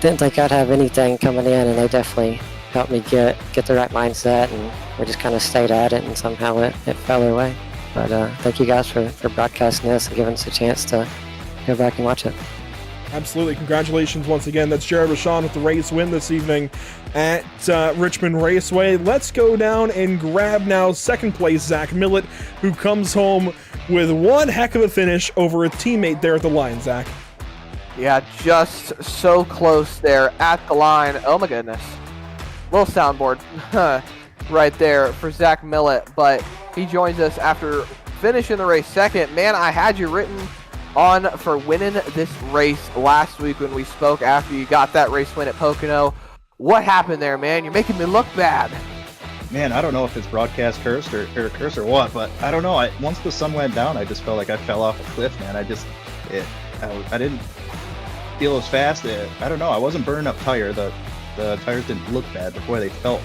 Speaker 4: didn't think I'd have anything coming in, and they definitely helped me get the right mindset, and we just kind of stayed at it, and somehow it fell our way. But thank you guys for broadcasting this and giving us a chance to go back and watch it.
Speaker 1: Absolutely. Congratulations once again. That's Jared Rashawn with the race win this evening at Richmond Raceway. Let's go down and grab now second place Zach Millett, who comes home with one heck of a finish over a teammate there at the line, Zach.
Speaker 2: Yeah, just so close there at the line. Oh my goodness. Little soundboard right there for Zach Millett, but he joins us after finishing the race second. Man, I had you written on for winning this race last week when we spoke after you got that race win at Pocono. What happened there, man? You're making me look bad.
Speaker 5: Man, I don't know if it's broadcast cursed or curse or what, but I don't know. Once the sun went down, I just felt like I fell off a cliff, man. I didn't feel as fast. I don't know. I wasn't burning up tire. The tires didn't look bad, but boy, they felt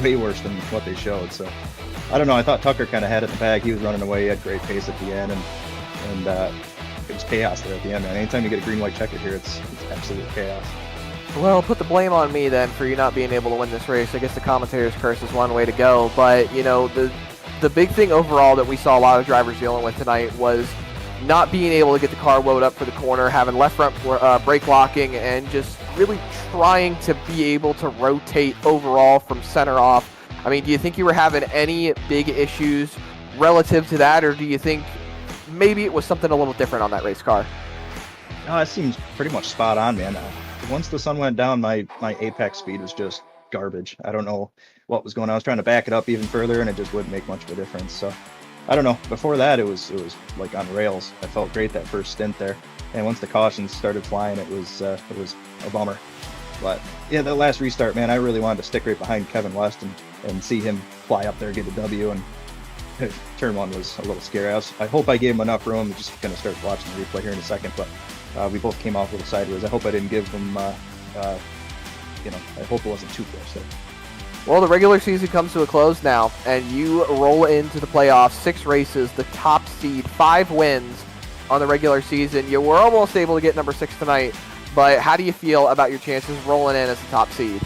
Speaker 5: way worse than what they showed. So I don't know. I thought Tucker kind of had it in the bag. He was running away. He had great pace at the end, and it was chaos there at the end, man. Anytime you get a green-white checker here, it's absolute chaos.
Speaker 2: Well, put the blame on me then for you not being able to win this race. I guess the commentator's curse is one way to go, but you know, the big thing overall that we saw a lot of drivers dealing with tonight was not being able to get the car woed up for the corner, having left front brake locking, and just really trying to be able to rotate overall from center off. I mean, do you think you were having any big issues relative to that, or do you think maybe it was something a little different on that race car?
Speaker 5: No, it seems pretty much spot on, man. Once the sun went down, my apex speed was just garbage. I don't know what was going on. I was trying to back it up even further, and it just wouldn't make much of a difference. So I don't know. Before that, it was like on rails. I felt great that first stint there, and once the cautions started flying, it was a bummer. But yeah, the last restart, man, I really wanted to stick right behind Kevin West and see him fly up there, get a W, and turn one was a little scary. I hope I gave him enough room. I'm just going to start watching the replay here in a second, but we both came off a little sideways. I hope I didn't give him, I hope it wasn't too close there.
Speaker 2: Well, the regular season comes to a close now, and you roll into the playoffs, 6 races, the top seed, 5 wins on the regular season. You were almost able to get number 6 tonight, but how do you feel about your chances rolling in as the top seed?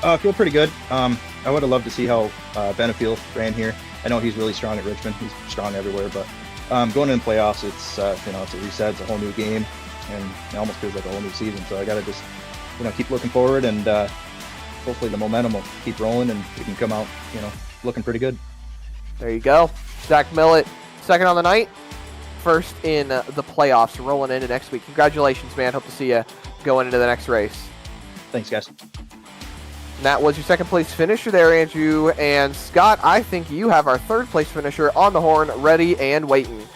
Speaker 5: I feel pretty good. I would have loved to see how Benefield ran here. I know he's really strong at Richmond. He's strong everywhere, but going in the playoffs, it's it's a reset, it's a whole new game, and it almost feels like a whole new season. So I got to just keep looking forward, and hopefully the momentum will keep rolling, and we can come out looking pretty good.
Speaker 2: There you go, Zach Millett, second on the night, first in the playoffs, rolling into next week. Congratulations, man. Hope to see you going into the next race.
Speaker 5: Thanks, guys.
Speaker 2: And that was your second place finisher there, Andrew. And Scott, I think you have our third place finisher on the horn, ready and waiting.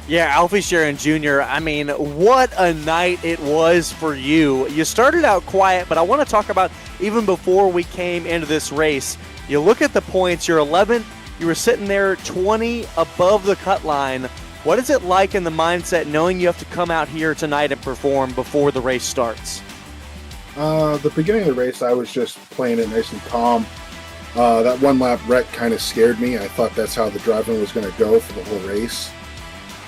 Speaker 3: Yeah, Alfie Sharon Jr., I mean, what a night it was for you. You started out quiet, but I want to talk about even before we came into this race. You look at the points, you're 11th, you were sitting there 20 above the cut line. What is it like in the mindset knowing you have to come out here tonight and perform before the race starts?
Speaker 6: The beginning of the race, I was just playing it nice and calm. That one lap wreck kind of scared me. I thought that's how the driving was going to go for the whole race.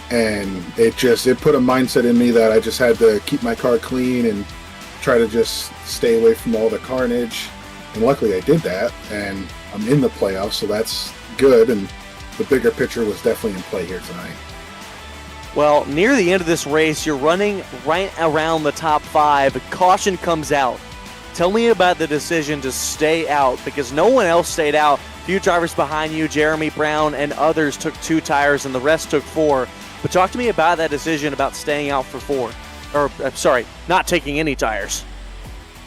Speaker 6: And it put a mindset in me that I just had to keep my car clean and try to just stay away from all the carnage. And luckily I did that, and I'm in the playoffs, so that's good. And the bigger picture was definitely in play here tonight.
Speaker 3: Well, near the end of this race, you're running right around the top 5. Caution comes out. Tell me about the decision to stay out, because no one else stayed out. A few drivers behind you, Jeremy Brown and others, took 2 tires and the rest took 4. But talk to me about that decision about staying out for 4. Or, sorry, not taking any tires.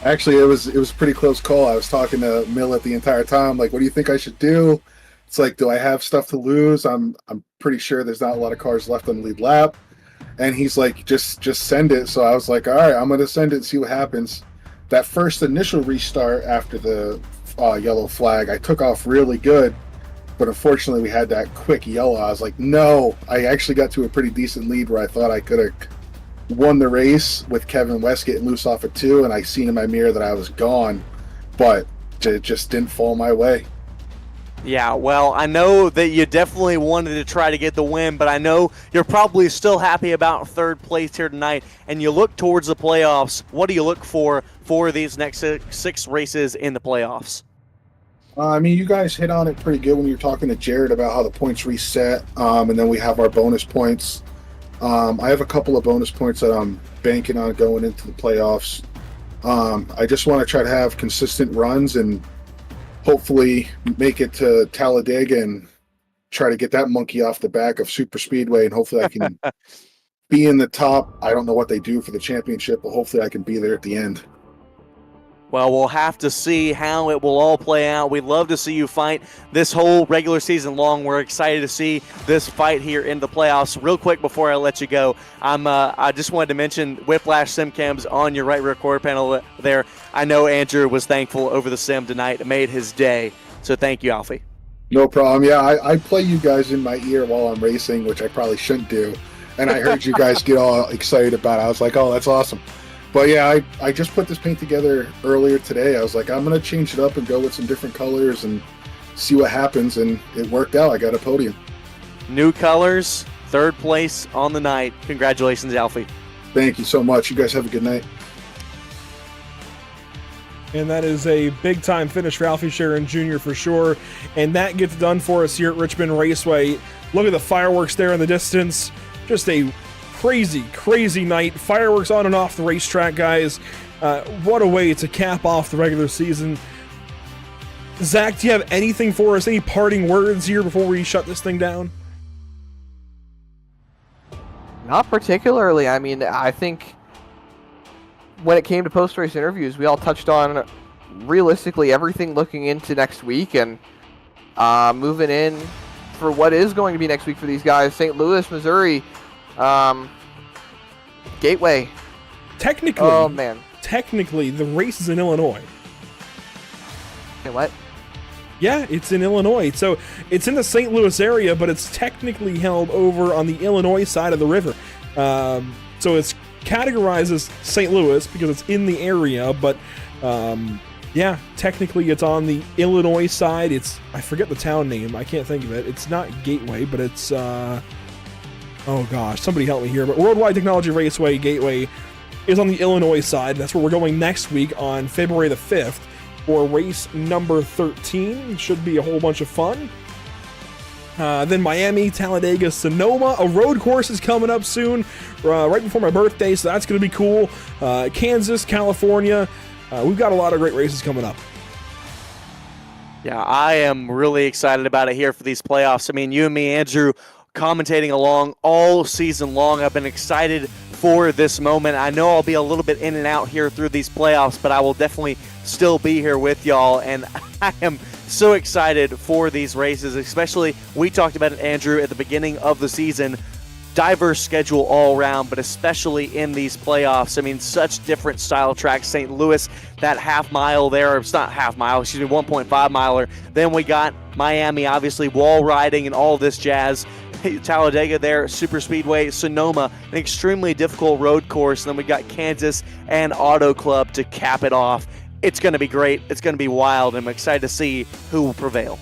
Speaker 6: Actually, it was a pretty close call. I was talking to Millet the entire time. Like, what do you think I should do? It's like, do I have stuff to lose? I'm pretty sure there's not a lot of cars left on the lead lap. And he's like, just send it. So I was like, all right, I'm going to send it and see what happens. That first initial restart after the yellow flag, I took off really good. But unfortunately, we had that quick yellow. I was like, no. I actually got to a pretty decent lead where I thought I could have won the race with Kevin West getting loose off at 2, and I seen in my mirror that I was gone, but it just didn't fall my way.
Speaker 3: Yeah, well, I know that you definitely wanted to try to get the win, but I know you're probably still happy about 3rd place here tonight, and you look towards the playoffs. What do you look for these next 6 races in the playoffs?
Speaker 6: I mean, you guys hit on it pretty good when you're talking to Jared about how the points reset, and then we have our bonus points. I have a couple of bonus points that I'm banking on going into the playoffs. I just want to try to have consistent runs and hopefully make it to Talladega and try to get that monkey off the back of Super Speedway, and hopefully I can be in the top. I don't know what they do for the championship, but hopefully I can be there at the end.
Speaker 3: Well, we'll have to see how it will all play out. We'd love to see you fight this whole regular season long. We're excited to see this fight here in the playoffs. Real quick before I let you go, I just wanted to mention Whiplash SimCams on your right rear quarter panel there. I know Andrew was thankful over the sim tonight. It made his day. So thank you, Alfie.
Speaker 6: No problem. Yeah, I play you guys in my ear while I'm racing, which I probably shouldn't do. And I heard you guys get all excited about it. I was like, oh, that's awesome. But yeah, I just put this paint together earlier today. I was like, I'm going to change it up and go with some different colors and see what happens. And it worked out. I got a podium.
Speaker 3: New colors, 3rd place on the night. Congratulations, Alfie.
Speaker 6: Thank you so much. You guys have a good night.
Speaker 1: And that is a big-time finish for Alfie Sharon Jr. for sure. And that gets done for us here at Richmond Raceway. Look at the fireworks there in the distance. Just a crazy night. Fireworks on and off the racetrack, guys. What a way to cap off the regular season. Zach, do you have anything for us? Any parting words here before we shut this thing down?
Speaker 2: Not particularly. I mean, I think when it came to post-race interviews, we all touched on realistically everything looking into next week and moving in for what is going to be next week for these guys. St. Louis, Missouri, Gateway.
Speaker 1: Technically,
Speaker 2: oh man,
Speaker 1: technically the race is in Illinois.
Speaker 2: Okay, what?
Speaker 1: Yeah, it's in Illinois. So it's in the St. Louis area, but it's technically held over on the Illinois side of the river. So it's categorized as St. Louis because it's in the area, but yeah, technically it's on the Illinois side. I forget the town name. I can't think of it. It's not Gateway, but it's oh gosh, somebody help me here. But Worldwide Technology Raceway Gateway is on the Illinois side. That's where we're going next week on February the 5th for race number 13. Should be a whole bunch of fun. Then Miami, Talladega, Sonoma. A road course is coming up soon, right before my birthday, so that's going to be cool. Kansas, California. We've got a lot of great races coming up.
Speaker 3: Yeah, I am really excited about it here for these playoffs. I mean, you and me, Andrew, commentating along all season long. I've been excited for this moment. I know I'll be a little bit in and out here through these playoffs, but I will definitely still be here with y'all, and I am so excited for these races, especially we talked about it, Andrew, at the beginning of the season. Diverse schedule all around, but especially in these playoffs. I mean, such different style tracks. St. Louis, that half mile there, it's not half mile, excuse me, 1.5 miler. Then we got Miami, obviously, wall riding and all this jazz. Talladega there, super speedway. Sonoma, an extremely difficult road course. And then we got Kansas and Auto Club to cap it off. It's going to be great. It's going to be wild. I'm excited to see who will prevail.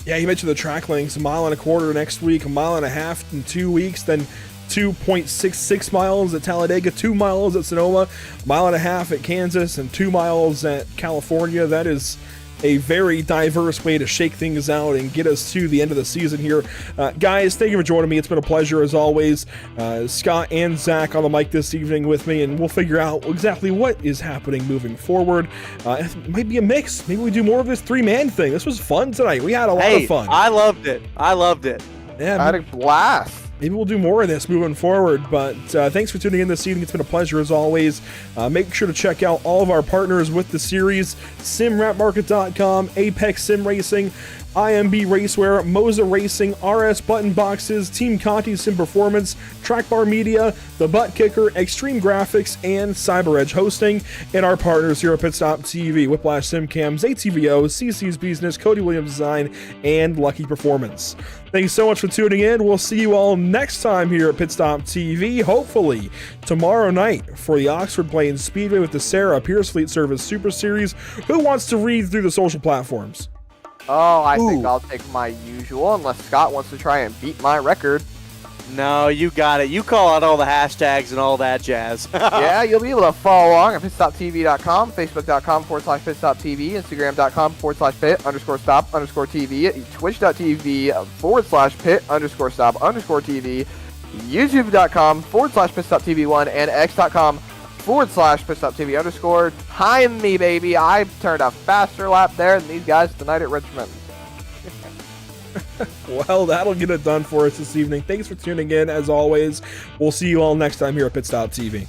Speaker 1: Yeah, you mentioned the track lengths, 1.25 miles next week, 1.5 miles in 2 weeks, then 2.66 miles at Talladega, 2 miles at Sonoma, 1.5 miles at Kansas, and 2 miles at California. That is a very diverse way to shake things out and get us to the end of the season here. Guys, thank you for joining me. It's been a pleasure as always. Scott and Zach on the mic this evening with me, and we'll figure out exactly what is happening moving forward. It might be a mix. Maybe we do more of this 3-man thing. This was fun tonight. We had a lot of fun.
Speaker 3: I loved it.
Speaker 1: Yeah,
Speaker 2: I had a blast.
Speaker 1: maybe we'll do more of this moving forward. But thanks for tuning in this evening. It's been a pleasure as always. Make sure to check out all of our partners with the series: SimWrapMarket.com, Apex Sim Racing, IMB Racewear, Moza Racing, RS Button Boxes, Team Conti Sim Performance, Trackbar Media, The Butt Kicker, Extreme Graphics, and CyberEdge Hosting, and our partners here at Pitstop TV: Whiplash Sim Cams, ATVO, CC's Business, Cody Williams Design, and Lucky Performance. Thanks so much for tuning in. We'll see you all next time here at Pitstop TV, hopefully tomorrow night for the Oxford Plains Speedway with the Sarah Pierce Fleet Service Super Series. Who wants to read through the social platforms?
Speaker 2: Oh, I think I'll take my usual, unless Scott wants to try and beat my record.
Speaker 3: No, you got it. You call out all the hashtags and all that jazz.
Speaker 2: Yeah, you'll be able to follow along at pitstoptv.com, facebook.com/pitstoptv, instagram.com/pit_stop_tv, twitch.tv/pit_stop_tv, youtube.com/pitstoptv1, and x.com/pitstoptv_. Time me, baby. I turned a faster lap there than these guys tonight at Richmond.
Speaker 1: Well, that'll get it done for us this evening. Thanks for tuning in, as always. We'll see you all next time here at Pitstop TV.